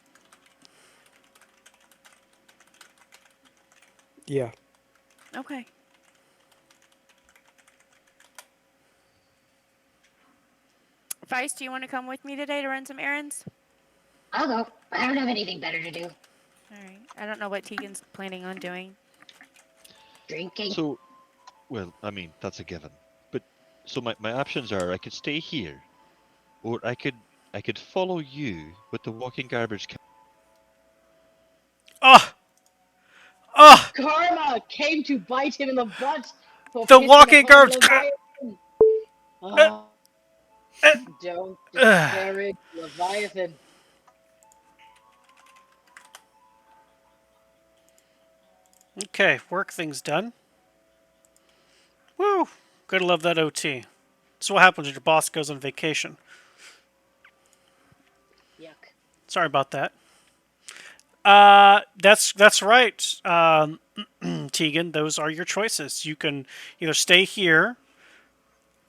[SPEAKER 7] Yeah.
[SPEAKER 2] Okay. Feist, do you want to come with me today to run some errands?
[SPEAKER 6] I'll go. I don't have anything better to do.
[SPEAKER 2] Alright. I don't know what Tegan's planning on doing.
[SPEAKER 6] Drinking.
[SPEAKER 5] So, well, I mean, that's a given. But, so my options are I could stay here, or I could follow you with the walking garbage can.
[SPEAKER 1] Oh! Oh!
[SPEAKER 4] Karma came to bite him in the butt. for
[SPEAKER 1] The
[SPEAKER 4] pissing
[SPEAKER 1] walking
[SPEAKER 4] upon
[SPEAKER 1] garbage.
[SPEAKER 4] Leviathan. Oh, don't disparage Leviathan.
[SPEAKER 1] Okay, work thing's done. Woo! Gotta love that OT. So what happens when your boss goes on vacation?
[SPEAKER 4] Yuck.
[SPEAKER 1] Sorry about that. That's right, Tegan. Those are your choices. You can either stay here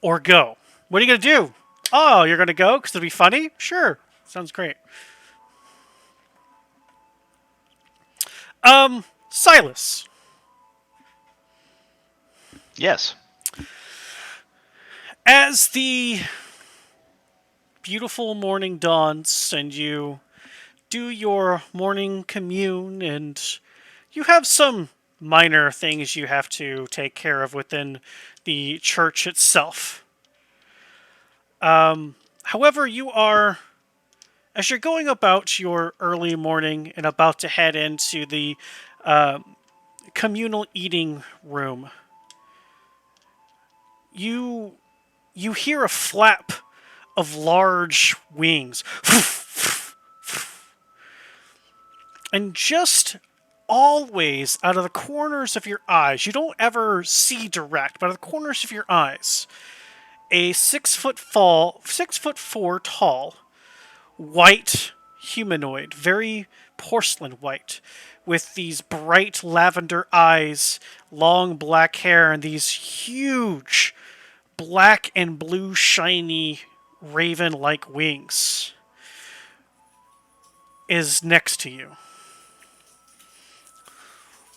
[SPEAKER 1] or go. What are you gonna do? Oh, you're gonna go because it'll be funny? Sure, sounds great. Silas.
[SPEAKER 8] Yes.
[SPEAKER 1] As the beautiful morning dawns and you do your morning commune and you have some minor things you have to take care of within the church itself. However, as you're going about your early morning and about to head into the uh, communal eating room, you you hear a flap of large wings. And just always out of the corners of your eyes, you don't ever see direct, but out of the corners of your eyes, a 6'4" tall, white humanoid, very porcelain white, with these bright lavender eyes, long black hair, and these huge black and blue shiny raven-like wings, is next to you.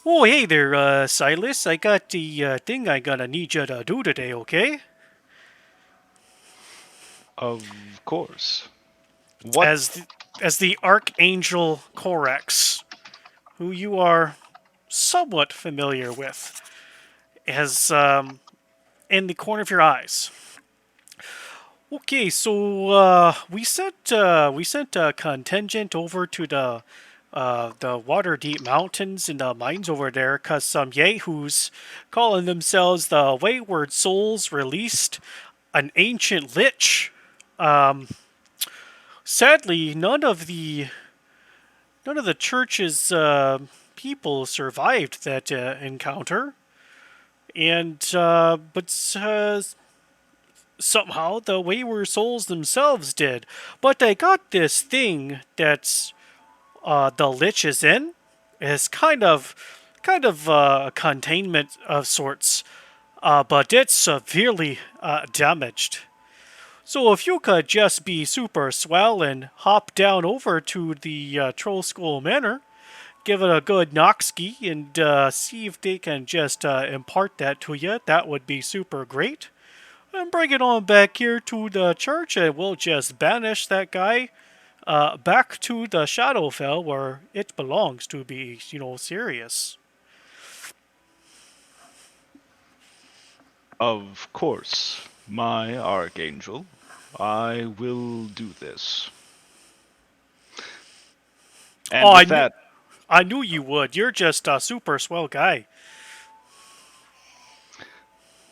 [SPEAKER 1] Oh, hey there, Silas. I got the thing I gotta need you to do today, okay?
[SPEAKER 8] Of course. What?
[SPEAKER 1] As the Archangel Corax, who you are somewhat familiar with, has in the corner of your eyes. Okay, so we sent a contingent over to the Waterdeep Mountains and the mines over there, cause some yahoos calling themselves the Wayward Souls released an ancient lich. Sadly, none of the church's people survived that encounter, and but somehow the Wayward Souls themselves did. But they got this thing that's the Lich is in. It's kind of a containment of sorts, but it's severely damaged. So if you could just be super swell and hop down over to the Troll School Manor, give it a good knock-ski, and see if they can just impart that to you, that would be super great. And bring it on back here to the church, and we'll just banish that guy back to the Shadowfell where it belongs to be, serious.
[SPEAKER 8] Of course, my Archangel. I will do this. And
[SPEAKER 1] Oh,
[SPEAKER 8] with that,
[SPEAKER 1] I knew you would. You're just a super swell guy.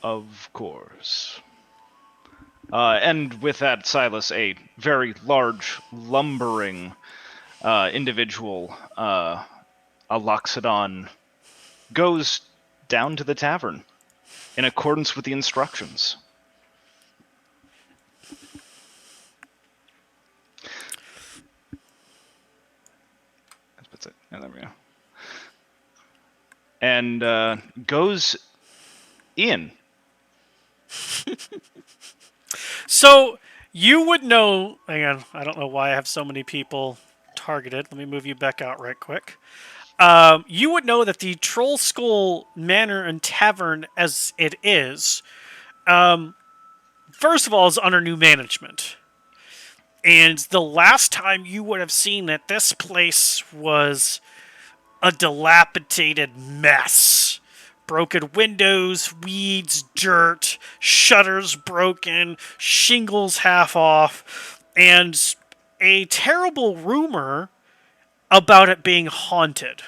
[SPEAKER 8] of course. And with that, Silas, a very large, lumbering individual, a Loxodon, goes down to the tavern in accordance with the instructions. That's it. Yeah, there we go. And goes in.
[SPEAKER 1] So, you would know... Hang on, I don't know why I have so many people targeted. Let me move you back out right quick. You would know that the Troll Skull Manor and Tavern, as it is, first of all, is under new management. And the last time you would have seen that this place was a dilapidated mess. Broken windows, weeds, dirt, shutters broken, shingles half off, and a terrible rumor about it being haunted.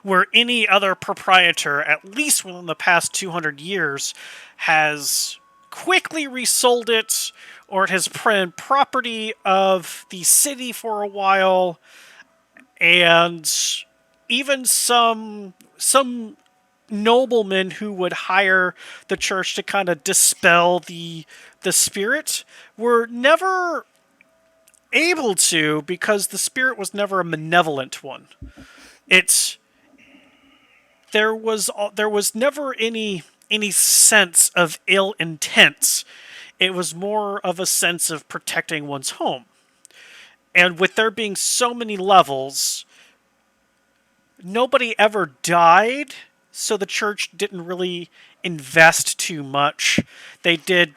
[SPEAKER 1] Where any other proprietor, at least within the past 200 years, has quickly resold it, or it has been property of the city for a while, and even some noblemen who would hire the church to kind of dispel the spirit were never able to, because the spirit was never a malevolent one. There was never any sense of ill intent. It was more of a sense of protecting one's home. And with there being so many levels, nobody ever died, so the church didn't really invest too much. They did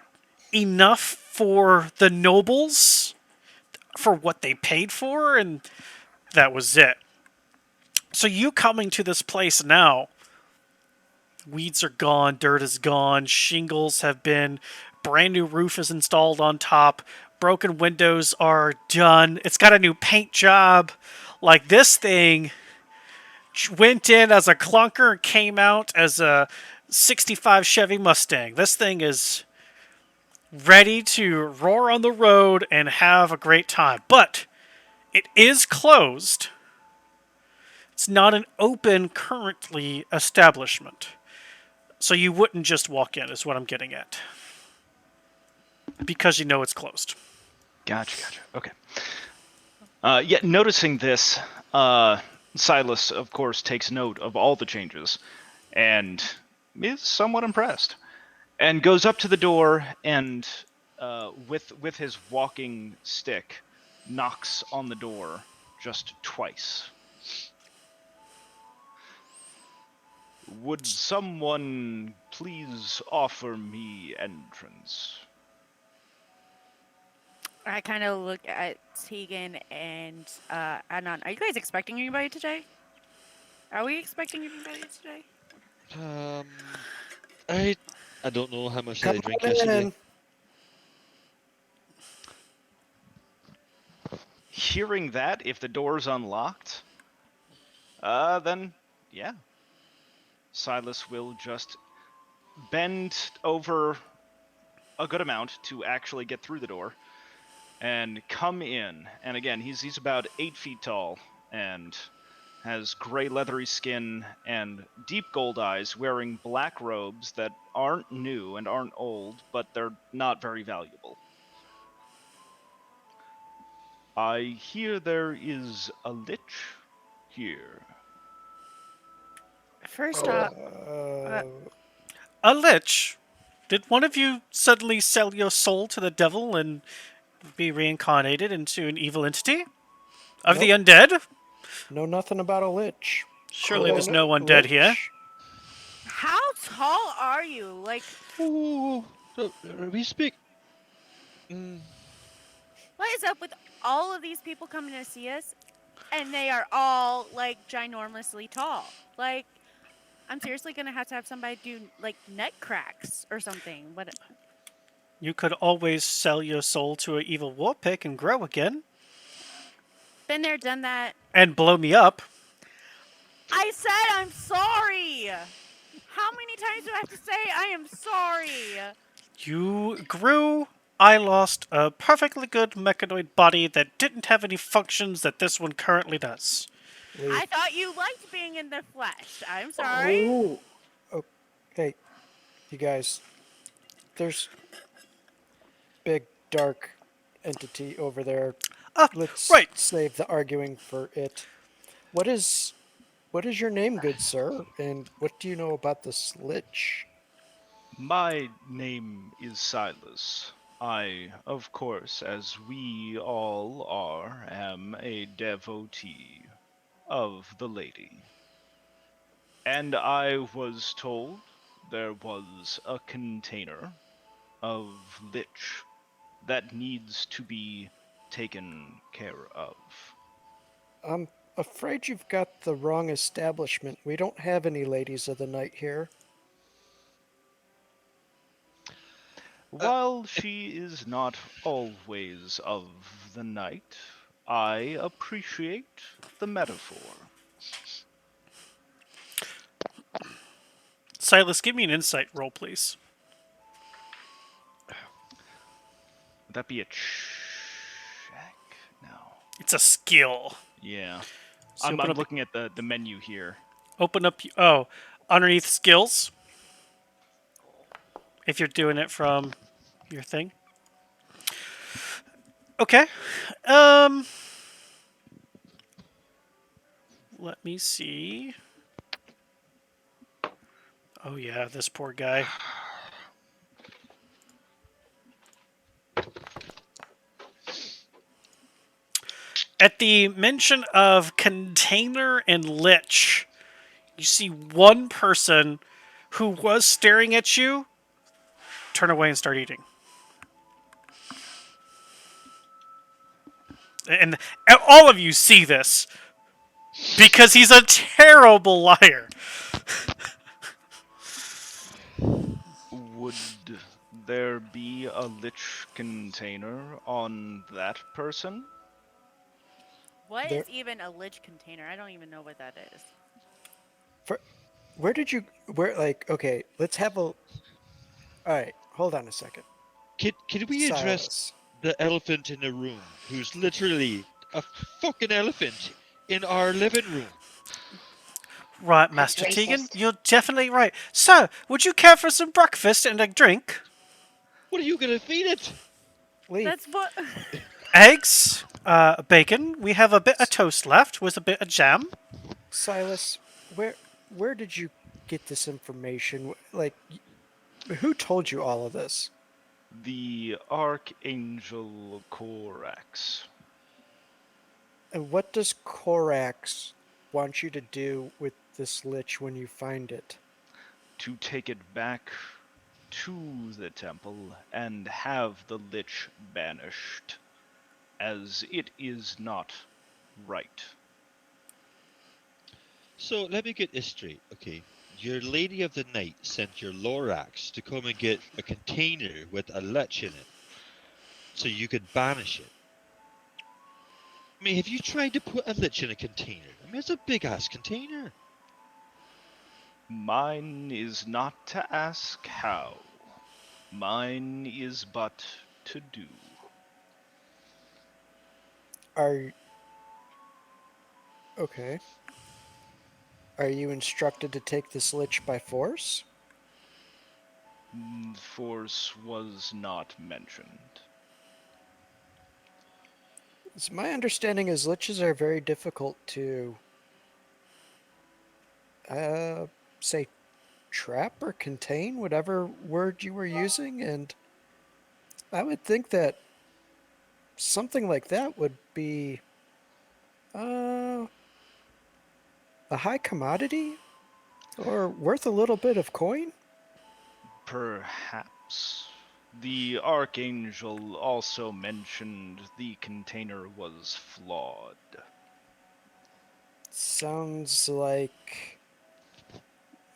[SPEAKER 1] enough for the nobles for what they paid for, and that was it. So you coming to this place now, weeds are gone, dirt is gone, shingles have been, brand new roof is installed on top, broken windows are done, it's got a new paint job. Like, this thing went in as a clunker and came out as a 65 Chevy Mustang. This thing is ready to roar on the road and have a great time. But it is closed. It's not an open, currently establishment. So you wouldn't just walk in, is what I'm getting at. Because you know it's closed.
[SPEAKER 8] Gotcha. Okay. Yeah, noticing this, Silas, of course, takes note of all the changes and is somewhat impressed. And goes up to the door and, with his walking stick, knocks on the door just twice. Would someone please offer me entrance?
[SPEAKER 2] I kind of look at Tegan and Adnan. Are you guys expecting anybody today? Are we expecting anybody today?
[SPEAKER 5] I don't know how much
[SPEAKER 7] Come
[SPEAKER 5] did I drink
[SPEAKER 7] on
[SPEAKER 5] yesterday.
[SPEAKER 7] in.
[SPEAKER 8] Hearing that, if the door's unlocked, then yeah. Silas will just bend over a good amount to actually get through the door and come in. And again, he's about 8 feet tall and has gray leathery skin and deep gold eyes, wearing black robes that aren't new and aren't old, but they're not very valuable. I hear there is a lich here.
[SPEAKER 2] First off,
[SPEAKER 1] A lich? Did one of you suddenly sell your soul to the devil and be reincarnated into an evil entity? Of the undead?
[SPEAKER 7] Know nothing about a lich.
[SPEAKER 1] Surely
[SPEAKER 7] Oh,
[SPEAKER 1] there's no undead
[SPEAKER 7] lich.
[SPEAKER 1] here.
[SPEAKER 2] how tall are you? Like,
[SPEAKER 5] Oh, we speak.
[SPEAKER 2] what is up with all of these people coming to see us, and they are all like ginormously tall? Like, I'm seriously gonna have to have somebody do like neck cracks or something. What?
[SPEAKER 1] You could always sell your soul to an evil war pick and grow again.
[SPEAKER 2] Been there, done that.
[SPEAKER 1] And blow me up.
[SPEAKER 2] I said I'm sorry. How many times do I have to say I am sorry?
[SPEAKER 1] You grew. I lost a perfectly good mechanoid body that didn't have any functions that this one currently does.
[SPEAKER 2] I thought you liked being in the flesh. I'm sorry.
[SPEAKER 4] Oh,
[SPEAKER 7] Hey, you guys. There's big dark entity over there. Let's
[SPEAKER 1] right.
[SPEAKER 7] save the arguing for it. What is your name, good sir? And what do you know about this lich?
[SPEAKER 8] My name is Silas. I, of course, as we all are, am a devotee of the lady. And I was told there was a container of lich that needs to be taken care of.
[SPEAKER 7] I'm afraid you've got the wrong establishment. We don't have any ladies of the night here.
[SPEAKER 8] While she is not always of the night, I appreciate the metaphor.
[SPEAKER 1] Silas, give me an insight roll, please.
[SPEAKER 8] Would that be a check? No.
[SPEAKER 1] It's a skill.
[SPEAKER 8] Yeah.
[SPEAKER 1] So
[SPEAKER 8] I'm
[SPEAKER 1] open up-
[SPEAKER 8] looking at the menu here.
[SPEAKER 1] Open up. Oh, underneath skills. If you're doing it from your thing. Okay. Let me see. Oh yeah, this poor guy. At the mention of container and lich, you see one person who was staring at you turn away and start eating. And all of you see this. Because he's a terrible liar.
[SPEAKER 8] Would there be a lich container on that person?
[SPEAKER 2] What
[SPEAKER 7] There,
[SPEAKER 2] is even a lich container? I don't even know what that is.
[SPEAKER 7] for, where did you, where, like, okay, let's have a, alright, hold on a second.
[SPEAKER 5] Can we address
[SPEAKER 7] Silas.
[SPEAKER 5] the elephant in the room, who's literally a fucking elephant in our living room?
[SPEAKER 1] Right,
[SPEAKER 6] That's
[SPEAKER 1] Master Tegan,
[SPEAKER 6] racist.
[SPEAKER 1] you're definitely right. So, would you care for some breakfast and a drink?
[SPEAKER 5] What are you gonna feed it?
[SPEAKER 7] Leaf.
[SPEAKER 2] That's what.
[SPEAKER 1] Eggs, bacon. We have a bit of toast left with a bit of jam.
[SPEAKER 7] Silas, where did you get this information? Like, who told you all of this?
[SPEAKER 8] The Archangel Corax.
[SPEAKER 7] And what does Korax want you to do with this lich when you find it?
[SPEAKER 8] To take it back to the temple and have the lich banished, as it is not right.
[SPEAKER 5] So let me get this straight, okay? Your Lady of the Night sent your Lorax to come and get a container with a lich in it, so you could banish it. I mean, have you tried to put a lich in a container? I mean, it's a big ass container.
[SPEAKER 8] Mine is not to ask how. Mine is but to do.
[SPEAKER 7] Are okay. Are you instructed to take this lich by force?
[SPEAKER 8] Force was not mentioned.
[SPEAKER 7] It's my understanding is liches are very difficult to say trap or contain, whatever word you were using, and I would think that something like that would be uh, a high commodity or worth a little bit of coin.
[SPEAKER 8] Perhaps. The Archangel also mentioned the container was flawed.
[SPEAKER 7] Sounds like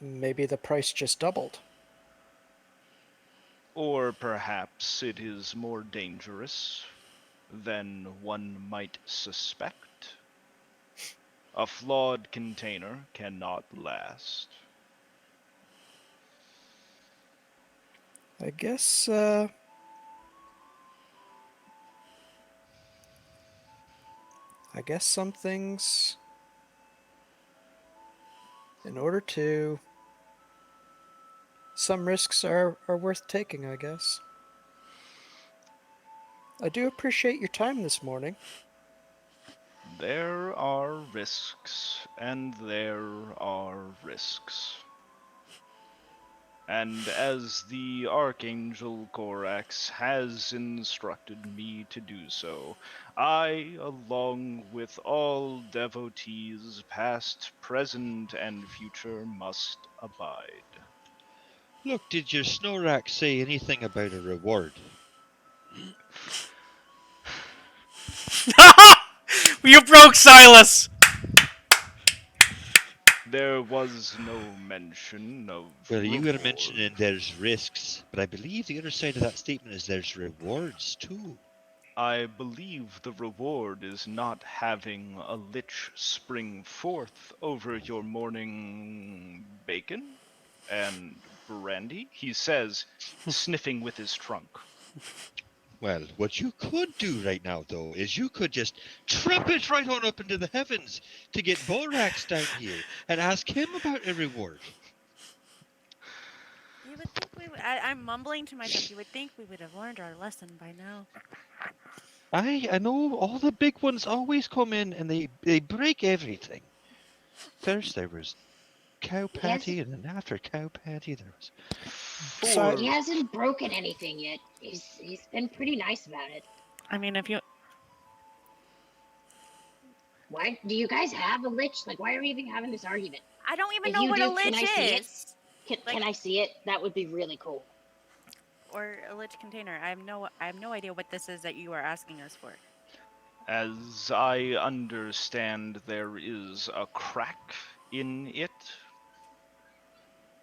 [SPEAKER 7] maybe the price just doubled.
[SPEAKER 8] Or perhaps it is more dangerous than one might suspect. A flawed container cannot last.
[SPEAKER 7] I guess some things, in order to, some risks are worth taking, I guess. I do appreciate your time this morning.
[SPEAKER 8] There are risks, and there are risks. And as the Archangel Corax has instructed me to do so, I, along with all devotees, past, present, and future, must abide.
[SPEAKER 5] Look, did your Snorax say anything about a reward?
[SPEAKER 1] You broke Silas!
[SPEAKER 8] There was no mention of
[SPEAKER 5] Well, you were
[SPEAKER 8] reward.
[SPEAKER 5] mentioning there's risks, but I believe the other side of that statement is there's rewards too.
[SPEAKER 8] I believe the reward is not having a lich spring forth over your morning bacon and brandy, he says, sniffing with his trunk.
[SPEAKER 5] Well, what you could do right now, though, is you could just trumpet right on up into the heavens to get Borax down here and ask him about a reward.
[SPEAKER 2] You would think we would. I'm mumbling to myself. You would think we would have learned our lesson by now.
[SPEAKER 5] I know all the big ones always come in and they break everything. First there was cow patty, and then after cow patty there was.
[SPEAKER 8] For
[SPEAKER 6] He hasn't broken anything yet. He's been pretty nice about it.
[SPEAKER 2] I mean, if you.
[SPEAKER 6] Why do you guys have a lich? Like, why are we even having this argument?
[SPEAKER 2] I don't even
[SPEAKER 6] If
[SPEAKER 2] know
[SPEAKER 6] you
[SPEAKER 2] what
[SPEAKER 6] do,
[SPEAKER 2] a lich
[SPEAKER 6] can I see it?
[SPEAKER 2] is.
[SPEAKER 6] Can I see it? That would be really cool.
[SPEAKER 2] Or a lich container. I have no idea what this is that you are asking us for.
[SPEAKER 8] As I understand, there is a crack in it.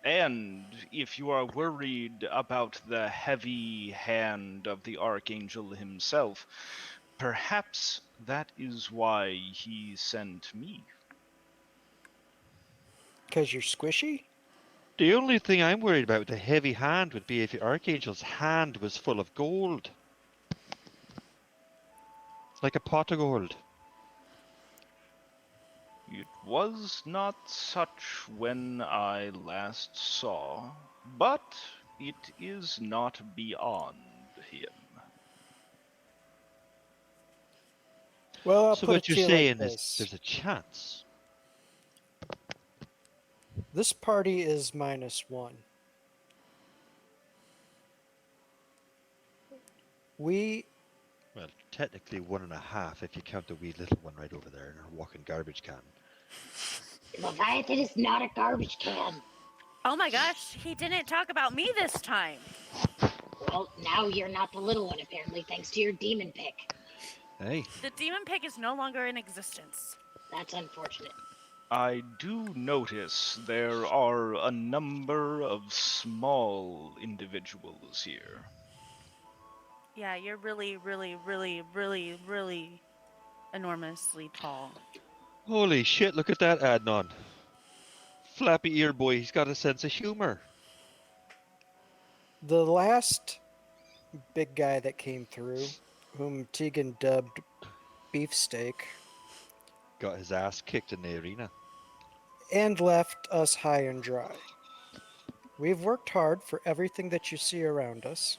[SPEAKER 8] And if you are worried about the heavy hand of the Archangel himself, perhaps that is why he sent me.
[SPEAKER 7] Because you're squishy?
[SPEAKER 5] The only thing I'm worried about with the heavy hand would be if the Archangel's hand was full of gold. It's like a pot of gold.
[SPEAKER 8] It was not such when I last saw, but it is not beyond him.
[SPEAKER 7] Well, I'll
[SPEAKER 5] So
[SPEAKER 7] put it
[SPEAKER 5] what you're
[SPEAKER 7] to you like
[SPEAKER 5] saying is
[SPEAKER 7] this.
[SPEAKER 5] there's a chance.
[SPEAKER 7] This party is -1. We
[SPEAKER 5] Well, technically 1.5 if you count the wee little one right over there in her walking garbage can.
[SPEAKER 6] Leviathan is not a garbage can.
[SPEAKER 2] Oh my gosh, he didn't talk about me this time.
[SPEAKER 6] Well, now you're not the little one, apparently, thanks to your demon pick.
[SPEAKER 5] Hey.
[SPEAKER 2] The demon pig is no longer in existence.
[SPEAKER 6] That's unfortunate.
[SPEAKER 8] I do notice there are a number of small individuals here.
[SPEAKER 2] Yeah, you're really, really, really, really, really enormously tall.
[SPEAKER 5] Holy shit, look at that Adnan. Flappy ear boy, he's got a sense of humor.
[SPEAKER 7] The last big guy that came through, whom Tegan dubbed Beefsteak,
[SPEAKER 5] Got his ass kicked in the arena.
[SPEAKER 7] and left us high and dry. We've worked hard for everything that you see around us.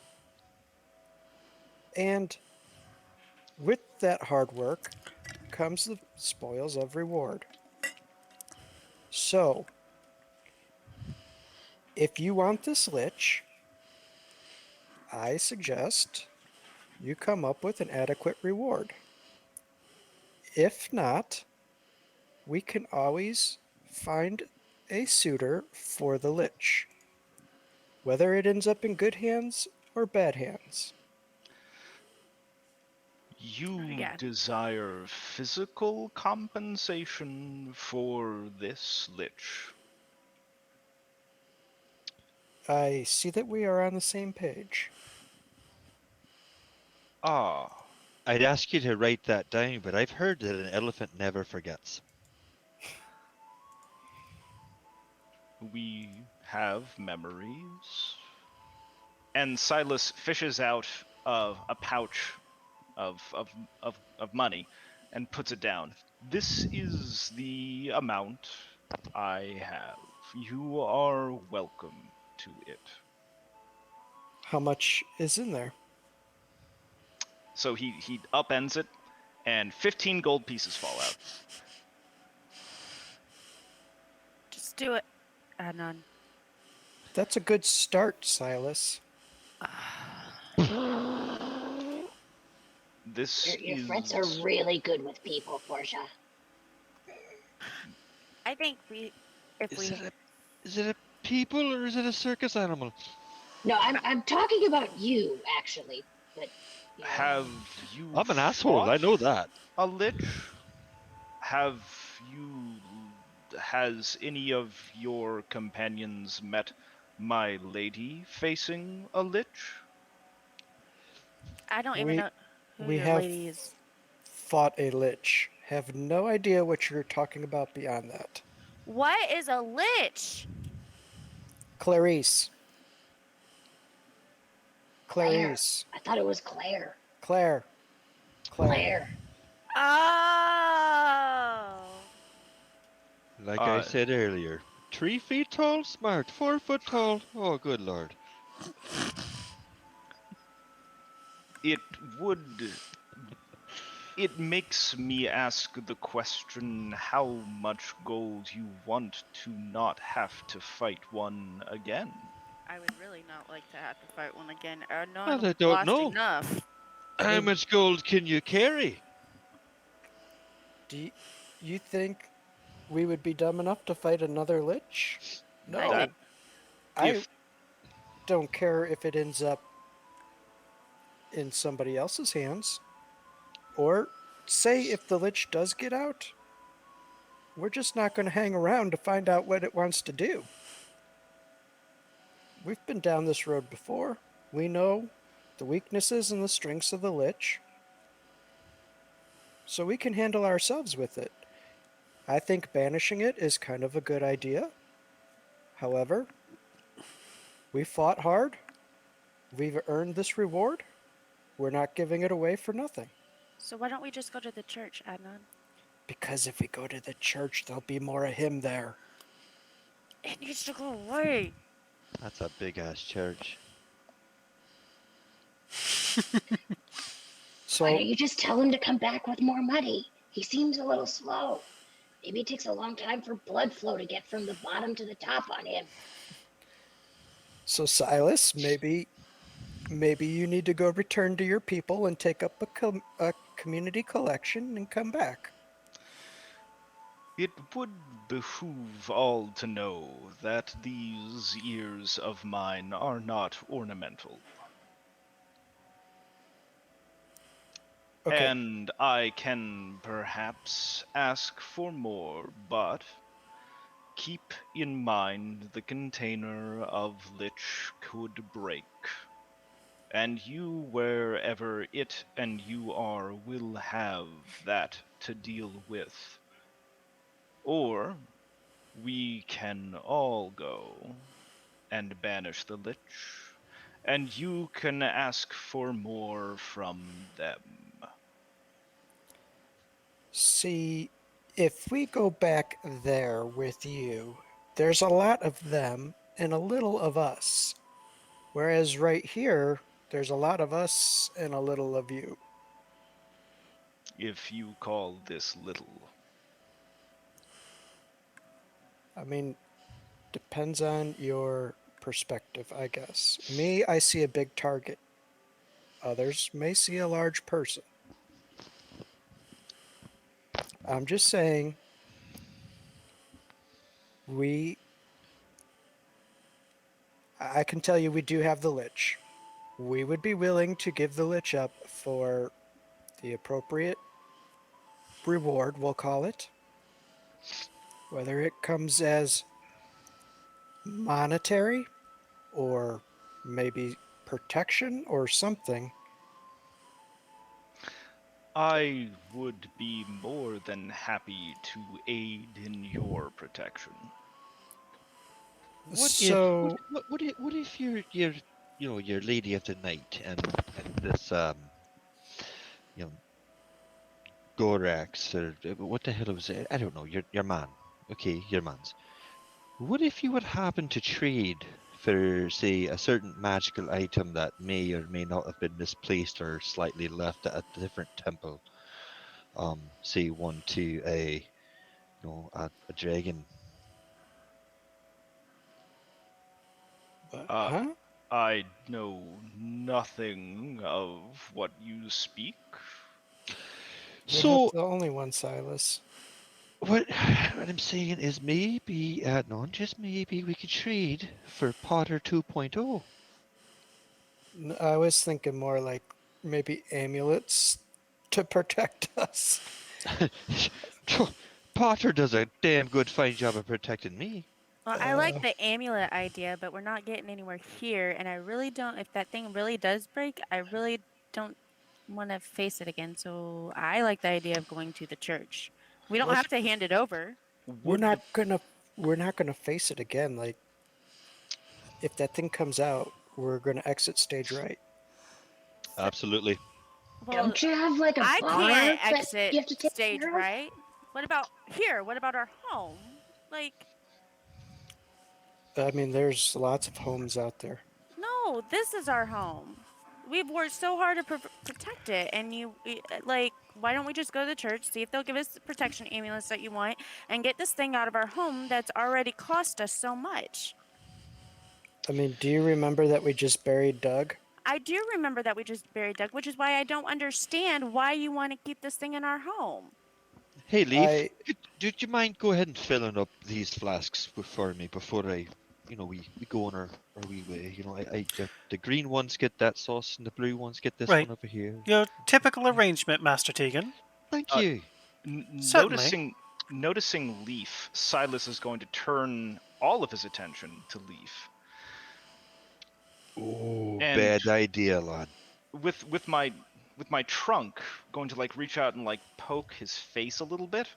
[SPEAKER 7] And with that hard work comes the spoils of reward. So, if you want this lich, I suggest you come up with an adequate reward. If not, we can always find a suitor for the lich, whether it ends up in good hands or bad hands.
[SPEAKER 8] You
[SPEAKER 2] Yeah.
[SPEAKER 8] desire physical compensation for this lich.
[SPEAKER 7] I see that we are on the same page.
[SPEAKER 8] Ah,
[SPEAKER 5] I'd ask you to write that down, but I've heard that an elephant never forgets.
[SPEAKER 8] we have memories. And Silas fishes out a pouch of money and puts it down. This is the amount I have. You are welcome to it.
[SPEAKER 7] How much is in there?
[SPEAKER 8] So he upends it, and 15 gold pieces fall out.
[SPEAKER 2] Just do it, Adnan.
[SPEAKER 7] That's a good start, Silas.
[SPEAKER 8] This
[SPEAKER 6] Your
[SPEAKER 8] is
[SPEAKER 6] friends are really good with people, Portia.
[SPEAKER 2] I think
[SPEAKER 5] Is it a people or is it a circus animal?
[SPEAKER 6] No, I'm talking about you, actually. But you know,
[SPEAKER 8] Have you
[SPEAKER 5] I'm an asshole, I
[SPEAKER 8] fought
[SPEAKER 5] know that.
[SPEAKER 8] a lich? Has any of your companions met my lady facing a lich?
[SPEAKER 2] I don't even
[SPEAKER 7] We-
[SPEAKER 2] know who
[SPEAKER 7] we
[SPEAKER 2] your
[SPEAKER 7] have
[SPEAKER 2] lady is.
[SPEAKER 7] fought a lich. Have no idea what you're talking about beyond that.
[SPEAKER 2] What is a lich?
[SPEAKER 7] Clarice.
[SPEAKER 6] Claire.
[SPEAKER 7] Clarice.
[SPEAKER 6] I thought it was Claire.
[SPEAKER 7] Claire.
[SPEAKER 6] Claire.
[SPEAKER 2] Oh.
[SPEAKER 5] Like I said earlier, 3 feet tall, smart, 4 foot tall. Oh, good lord.
[SPEAKER 8] It makes me ask the question how much gold you want to not have to fight one again.
[SPEAKER 2] I would really not like to have to fight one again. No,
[SPEAKER 5] Well, I
[SPEAKER 2] I've
[SPEAKER 5] don't
[SPEAKER 2] lost
[SPEAKER 5] know.
[SPEAKER 2] enough.
[SPEAKER 5] How much gold can you carry?
[SPEAKER 7] Do you think we would be dumb enough to fight another lich? No.
[SPEAKER 8] That-
[SPEAKER 7] I
[SPEAKER 8] if-
[SPEAKER 7] don't care if it ends up in somebody else's hands or say if the Lich does get out, we're just not going to hang around to find out what it wants to do. We've been down this road before. We know the weaknesses and the strengths of the Lich, so we can handle ourselves with it. I think banishing it is kind of a good idea. However, we fought hard. We've earned this reward. We're not giving it away for nothing.
[SPEAKER 2] So why don't we just go to the church, Adnan?
[SPEAKER 7] Because if we go to the church, there'll be more of him there.
[SPEAKER 2] It needs to go away.
[SPEAKER 5] That's a big ass church.
[SPEAKER 6] Why don't
[SPEAKER 7] So,
[SPEAKER 6] you just tell him to come back with more money? He seems a little slow. Maybe it takes a long time for blood flow to get from the bottom to the top on him.
[SPEAKER 7] so Silas, maybe you need to go return to your people and take up a community collection and come back.
[SPEAKER 8] It would behoove all to know that these ears of mine are not ornamental.
[SPEAKER 7] Okay.
[SPEAKER 8] And I can perhaps ask for more, but keep in mind the container of Lich could break. And you, wherever it and you are, will have that to deal with. Or we can all go and banish the Lich, and you can ask for more from them.
[SPEAKER 7] See, if we go back there with you, there's a lot of them and a little of us. Whereas right here, there's a lot of us and a little of you.
[SPEAKER 8] If you call this little.
[SPEAKER 7] I mean, depends on your perspective, I guess. Me, I see a big target. Others may see a large person. I'm just saying, I can tell you we do have the Lich. We would be willing to give the Lich up for the appropriate reward, we'll call it. Whether it comes as monetary or maybe protection or something.
[SPEAKER 8] I would be more than happy to aid in your protection.
[SPEAKER 5] What if you're lady of the night and this you know Gorax or what the hell was it? I don't know. Your man. Okay, your man's. What if you would happen to trade for, say, a certain magical item that may or may not have been misplaced or slightly left at a different temple? Say one to a dragon.
[SPEAKER 7] Huh?
[SPEAKER 8] I know nothing of what you speak.
[SPEAKER 7] You're
[SPEAKER 5] So
[SPEAKER 7] not the only one, Silas.
[SPEAKER 5] what I'm saying is maybe, just maybe we could trade for Potter 2.0.
[SPEAKER 7] I was thinking more like maybe amulets to protect us.
[SPEAKER 5] Potter does a damn good fine job of protecting me.
[SPEAKER 2] Well, I like the amulet idea, but we're not getting anywhere here, and I really don't. If that thing really does break, I really don't want to face it again. So I like the idea of going to the church. We don't have to hand it over.
[SPEAKER 7] We're not gonna face it again. Like, if that thing comes out, we're gonna exit stage right.
[SPEAKER 5] Absolutely.
[SPEAKER 2] Well,
[SPEAKER 6] Don't you have like a
[SPEAKER 2] I
[SPEAKER 6] bar
[SPEAKER 2] can't
[SPEAKER 6] that
[SPEAKER 2] exit
[SPEAKER 6] you have to take
[SPEAKER 2] stage
[SPEAKER 6] care of?
[SPEAKER 2] right. What about here? What about our home? Like,
[SPEAKER 7] I mean, there's lots of homes out there.
[SPEAKER 2] no, this is our home. We've worked so hard to protect it, and like, why don't we just go to the church, see if they'll give us the protection amulets that you want, and get this thing out of our home that's already cost us so much?
[SPEAKER 7] I mean, do you remember that we just buried Doug?
[SPEAKER 2] I do remember that we just buried Doug, which is why I don't understand why you want to keep this thing in our home.
[SPEAKER 5] Hey, Leaf, would you mind go ahead and filling up these flasks for me before we go on our wee way. The green ones get that sauce and the blue ones get this
[SPEAKER 1] Right.
[SPEAKER 5] one over here.
[SPEAKER 1] Your typical arrangement, Master Tegan.
[SPEAKER 5] Thank
[SPEAKER 8] Uh,
[SPEAKER 5] you.
[SPEAKER 1] Certainly.
[SPEAKER 8] Noticing Leaf, Silas is going to turn all of his attention to Leaf,
[SPEAKER 5] Oh,
[SPEAKER 8] and
[SPEAKER 5] bad idea, lad.
[SPEAKER 8] with my trunk, going to like reach out and like poke his face a little bit,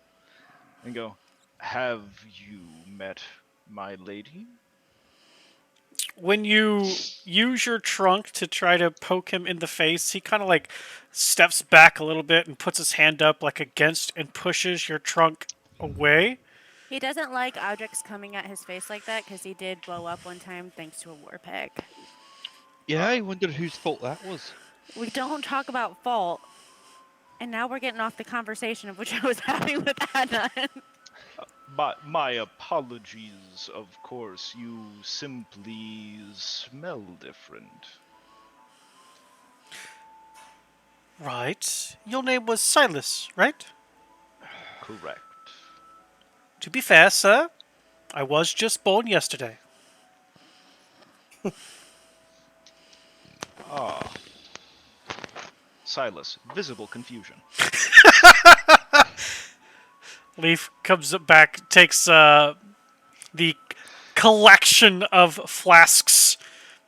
[SPEAKER 8] and go, "Have you met my lady?"
[SPEAKER 1] When you use your trunk to try to poke him in the face, he kind of like steps back a little bit and puts his hand up like against and pushes your trunk away.
[SPEAKER 2] He doesn't like objects coming at his face like that because he did blow up one time thanks to a war pig.
[SPEAKER 5] Yeah, I wonder whose fault that was.
[SPEAKER 2] We don't talk about fault. And now we're getting off the conversation of which I was having with Anna.
[SPEAKER 8] My apologies, of course. You simply smell different.
[SPEAKER 1] Right. Your name was Silas, right?
[SPEAKER 8] Correct.
[SPEAKER 1] To be fair, sir, I was just born yesterday.
[SPEAKER 8] Ah. Silas, visible confusion.
[SPEAKER 1] Leaf comes back, takes the collection of flasks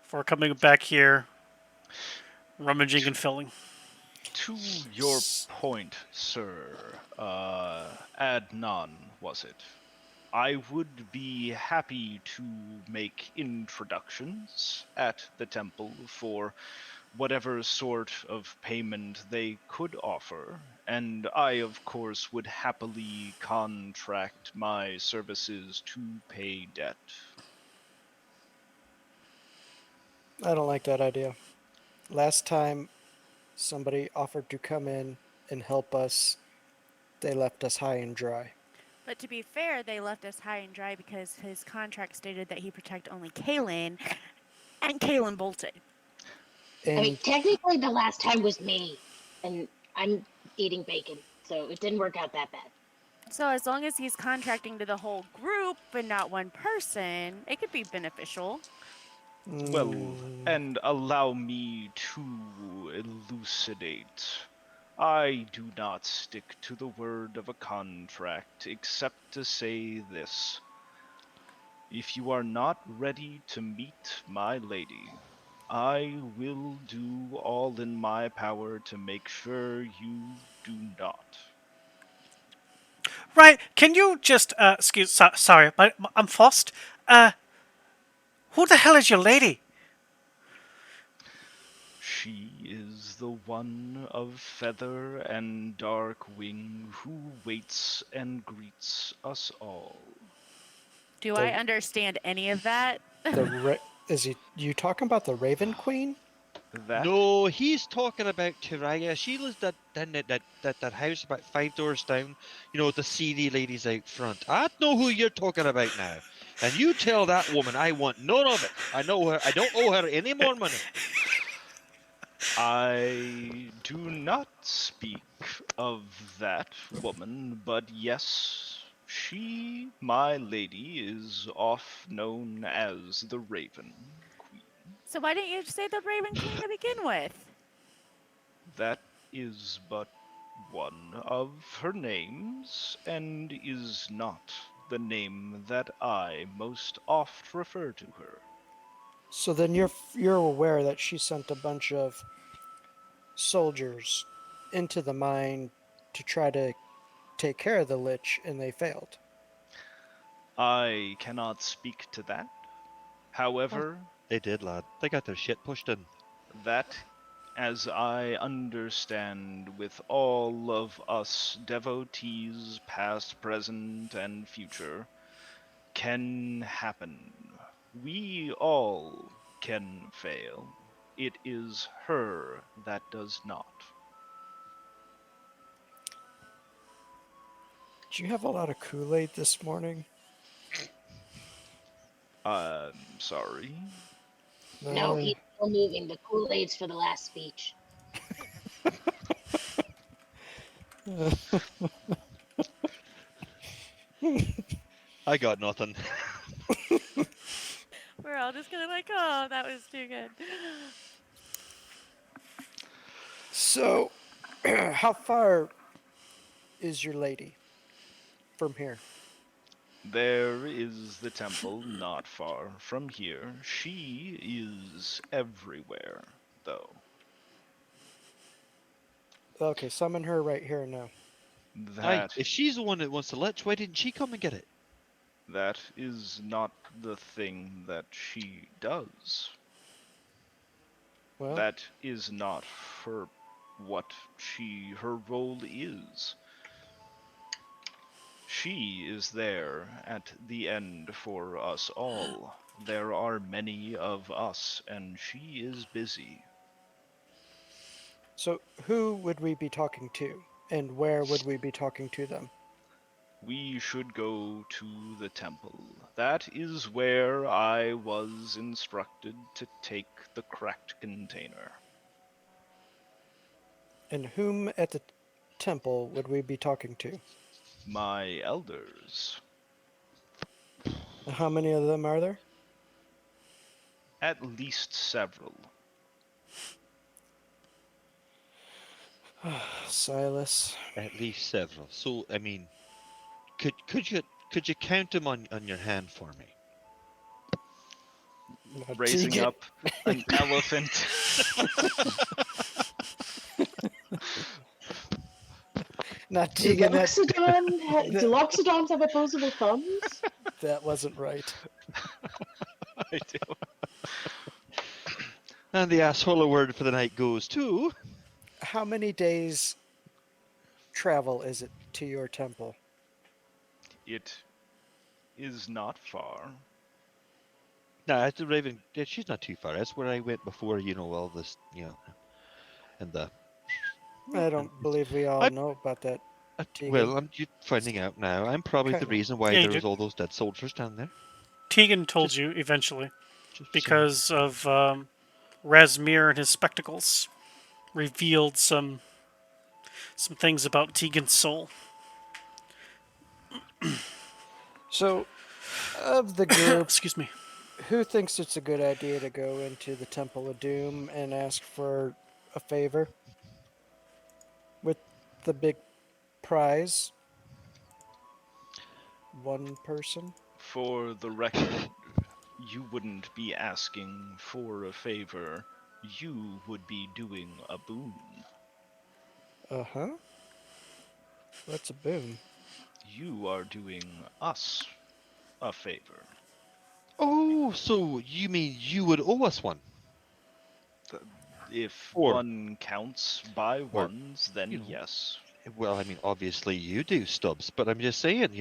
[SPEAKER 1] for coming back here, rummaging and filling.
[SPEAKER 8] To your point, sir, Adnan, was it? I would be happy to make introductions at the temple for whatever sort of payment they could offer, and I, of course, would happily contract my services to pay debt.
[SPEAKER 7] I don't like that idea. Last time somebody offered to come in and help us, they left us high and dry.
[SPEAKER 2] But to be fair, they left us high and dry because his contract stated that he protect only Kaylin, and Kaylin bolted.
[SPEAKER 6] I mean,
[SPEAKER 7] And
[SPEAKER 6] technically, the last time was me, and I'm eating bacon, so it didn't work out that bad.
[SPEAKER 2] So as long as he's contracting to the whole group and not one person, it could be beneficial.
[SPEAKER 8] Well, and allow me to elucidate. I do not stick to the word of a contract except to say this. If you are not ready to meet my lady, I will do all in my power to make sure you do not.
[SPEAKER 1] Right, can you just, sorry, I'm Fost. Who the hell is your lady?
[SPEAKER 8] She is the one of feather and dark wing who waits and greets us all.
[SPEAKER 2] Do
[SPEAKER 7] The-
[SPEAKER 2] I understand any of that?
[SPEAKER 7] is you talking about the Raven Queen?
[SPEAKER 8] That
[SPEAKER 5] No, he's talking about Turaya. She lives down that house about 5 doors down. You know, the seedy ladies out front. I know who you're talking about now. And you tell that woman I want none of it. I know her. I don't owe her any more money.
[SPEAKER 8] I do not speak of that woman, but yes, she, my lady, is oft known as the Raven Queen.
[SPEAKER 2] So why didn't you say the Raven Queen to begin with?
[SPEAKER 8] That is but one of her names, and is not the name that I most oft refer to her.
[SPEAKER 7] So then you're aware that she sent a bunch of soldiers into the mine to try to take care of the Lich, and they failed.
[SPEAKER 8] I cannot speak to that. However,
[SPEAKER 5] They did, lad. They got their shit pushed in.
[SPEAKER 8] that, as I understand, with all of us devotees, past, present, and future, can happen. We all can fail. It is her that does not.
[SPEAKER 7] Did you have a lot of Kool-Aid this morning?
[SPEAKER 8] I'm sorry.
[SPEAKER 6] No, he's still moving. The Kool-Aid's for the last speech.
[SPEAKER 5] I got nothing.
[SPEAKER 2] We're all just gonna like, oh, that was too good.
[SPEAKER 7] So, how far is your lady from here?
[SPEAKER 8] There is the temple not far from here. She is everywhere, though.
[SPEAKER 7] Okay, summon her right here now.
[SPEAKER 5] Aye,
[SPEAKER 8] That
[SPEAKER 5] if she's the one that wants the lich, why didn't she come and get it?
[SPEAKER 8] that is not the thing that she does.
[SPEAKER 7] Well,
[SPEAKER 8] That is not what her role is. She is there at the end for us all. There are many of us, and she is busy.
[SPEAKER 7] so who would we be talking to? And where would we be talking to them?
[SPEAKER 8] We should go to the temple. That is where I was instructed to take the cracked container.
[SPEAKER 7] And whom at the temple would we be talking to?
[SPEAKER 8] My elders.
[SPEAKER 7] How many of them are there?
[SPEAKER 8] At least several.
[SPEAKER 7] Silas.
[SPEAKER 5] At least several. So, I mean, could you count them on your hand for me?
[SPEAKER 7] Now,
[SPEAKER 8] Raising
[SPEAKER 7] Tegan-
[SPEAKER 8] up an elephant.
[SPEAKER 7] Not
[SPEAKER 4] Do
[SPEAKER 7] Tegan. That,
[SPEAKER 4] do Loxodons have opposable thumbs?
[SPEAKER 7] that wasn't right.
[SPEAKER 8] I do.
[SPEAKER 5] And the asshole word for the night goes to...
[SPEAKER 7] How many days travel is it to your temple?
[SPEAKER 8] It is not far.
[SPEAKER 5] Nah, that's the Raven. Yeah, she's not too far. That's where I went before, all this, and the...
[SPEAKER 7] I don't believe we all
[SPEAKER 5] I-
[SPEAKER 7] know about that. Tegan.
[SPEAKER 5] Well, I'm just finding out now. I'm probably the
[SPEAKER 7] Kinda.
[SPEAKER 5] reason why
[SPEAKER 1] Yeah, you
[SPEAKER 5] there was
[SPEAKER 1] do.
[SPEAKER 5] all those dead soldiers down there.
[SPEAKER 1] Tegan told
[SPEAKER 5] Just-
[SPEAKER 1] you eventually
[SPEAKER 5] Just saying.
[SPEAKER 1] because of Razmir and his spectacles revealed some things about Tegan's soul.
[SPEAKER 7] So, of the group,
[SPEAKER 1] Excuse me.
[SPEAKER 7] who thinks it's a good idea to go into the Temple of Doom and ask for a favor? With the big prize? One person?
[SPEAKER 8] For the record, you wouldn't be asking for a favor. You would be doing a boon.
[SPEAKER 7] Uh-huh. What's a boon?
[SPEAKER 8] You are doing us a favor.
[SPEAKER 5] Oh, so you mean you would owe us one?
[SPEAKER 8] If
[SPEAKER 5] Or-
[SPEAKER 8] one counts by ones, then
[SPEAKER 5] you know.
[SPEAKER 8] yes.
[SPEAKER 5] Well, I mean, obviously you do, Stubbs, but I'm just saying,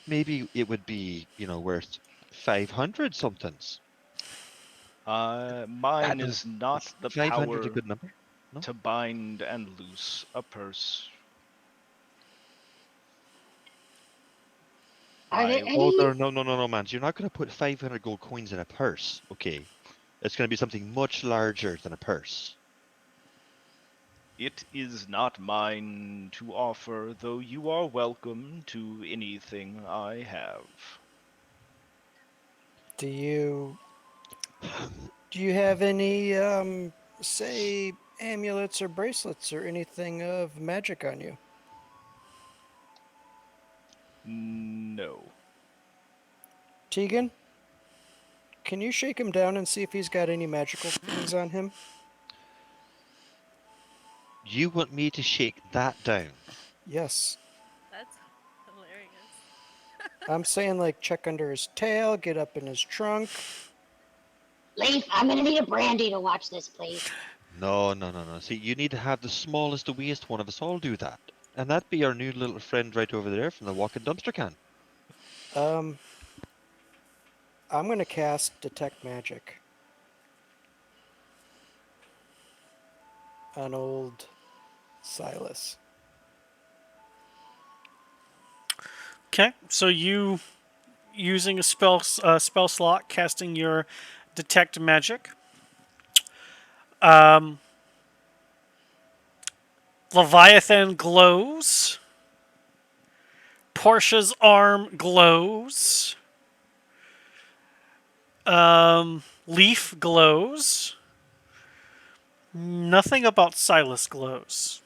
[SPEAKER 5] maybe it would be, worth 500 somethings.
[SPEAKER 8] Mine is not the
[SPEAKER 5] 500
[SPEAKER 8] power
[SPEAKER 5] a good number? No?
[SPEAKER 8] to bind and loose a purse.
[SPEAKER 6] Are there
[SPEAKER 8] I-
[SPEAKER 6] any?
[SPEAKER 5] Oh, no, man. You're not going to put 500 gold coins in a purse, okay? It's going to be something much larger than a purse.
[SPEAKER 8] It is not mine to offer, though you are welcome to anything I have.
[SPEAKER 7] Do you have any, say, amulets or bracelets or anything of magic on you?
[SPEAKER 8] No.
[SPEAKER 7] Tegan? Can you shake him down and see if he's got any magical things on him?
[SPEAKER 5] You want me to shake that down?
[SPEAKER 7] Yes.
[SPEAKER 2] That's hilarious.
[SPEAKER 7] I'm saying, like, check under his tail, get up in his trunk.
[SPEAKER 6] Leaf, I'm gonna need a brandy to watch this, please.
[SPEAKER 5] No. See, you need to have the smallest, the weakest one of us all do that. And that'd be our new little friend right over there from the walking dumpster can.
[SPEAKER 7] I'm gonna cast Detect Magic on old Silas.
[SPEAKER 1] Okay, so you using a spell slot, casting your detect magic. Leviathan glows. Portia's arm glows. Leaf glows. Nothing about Silas glows.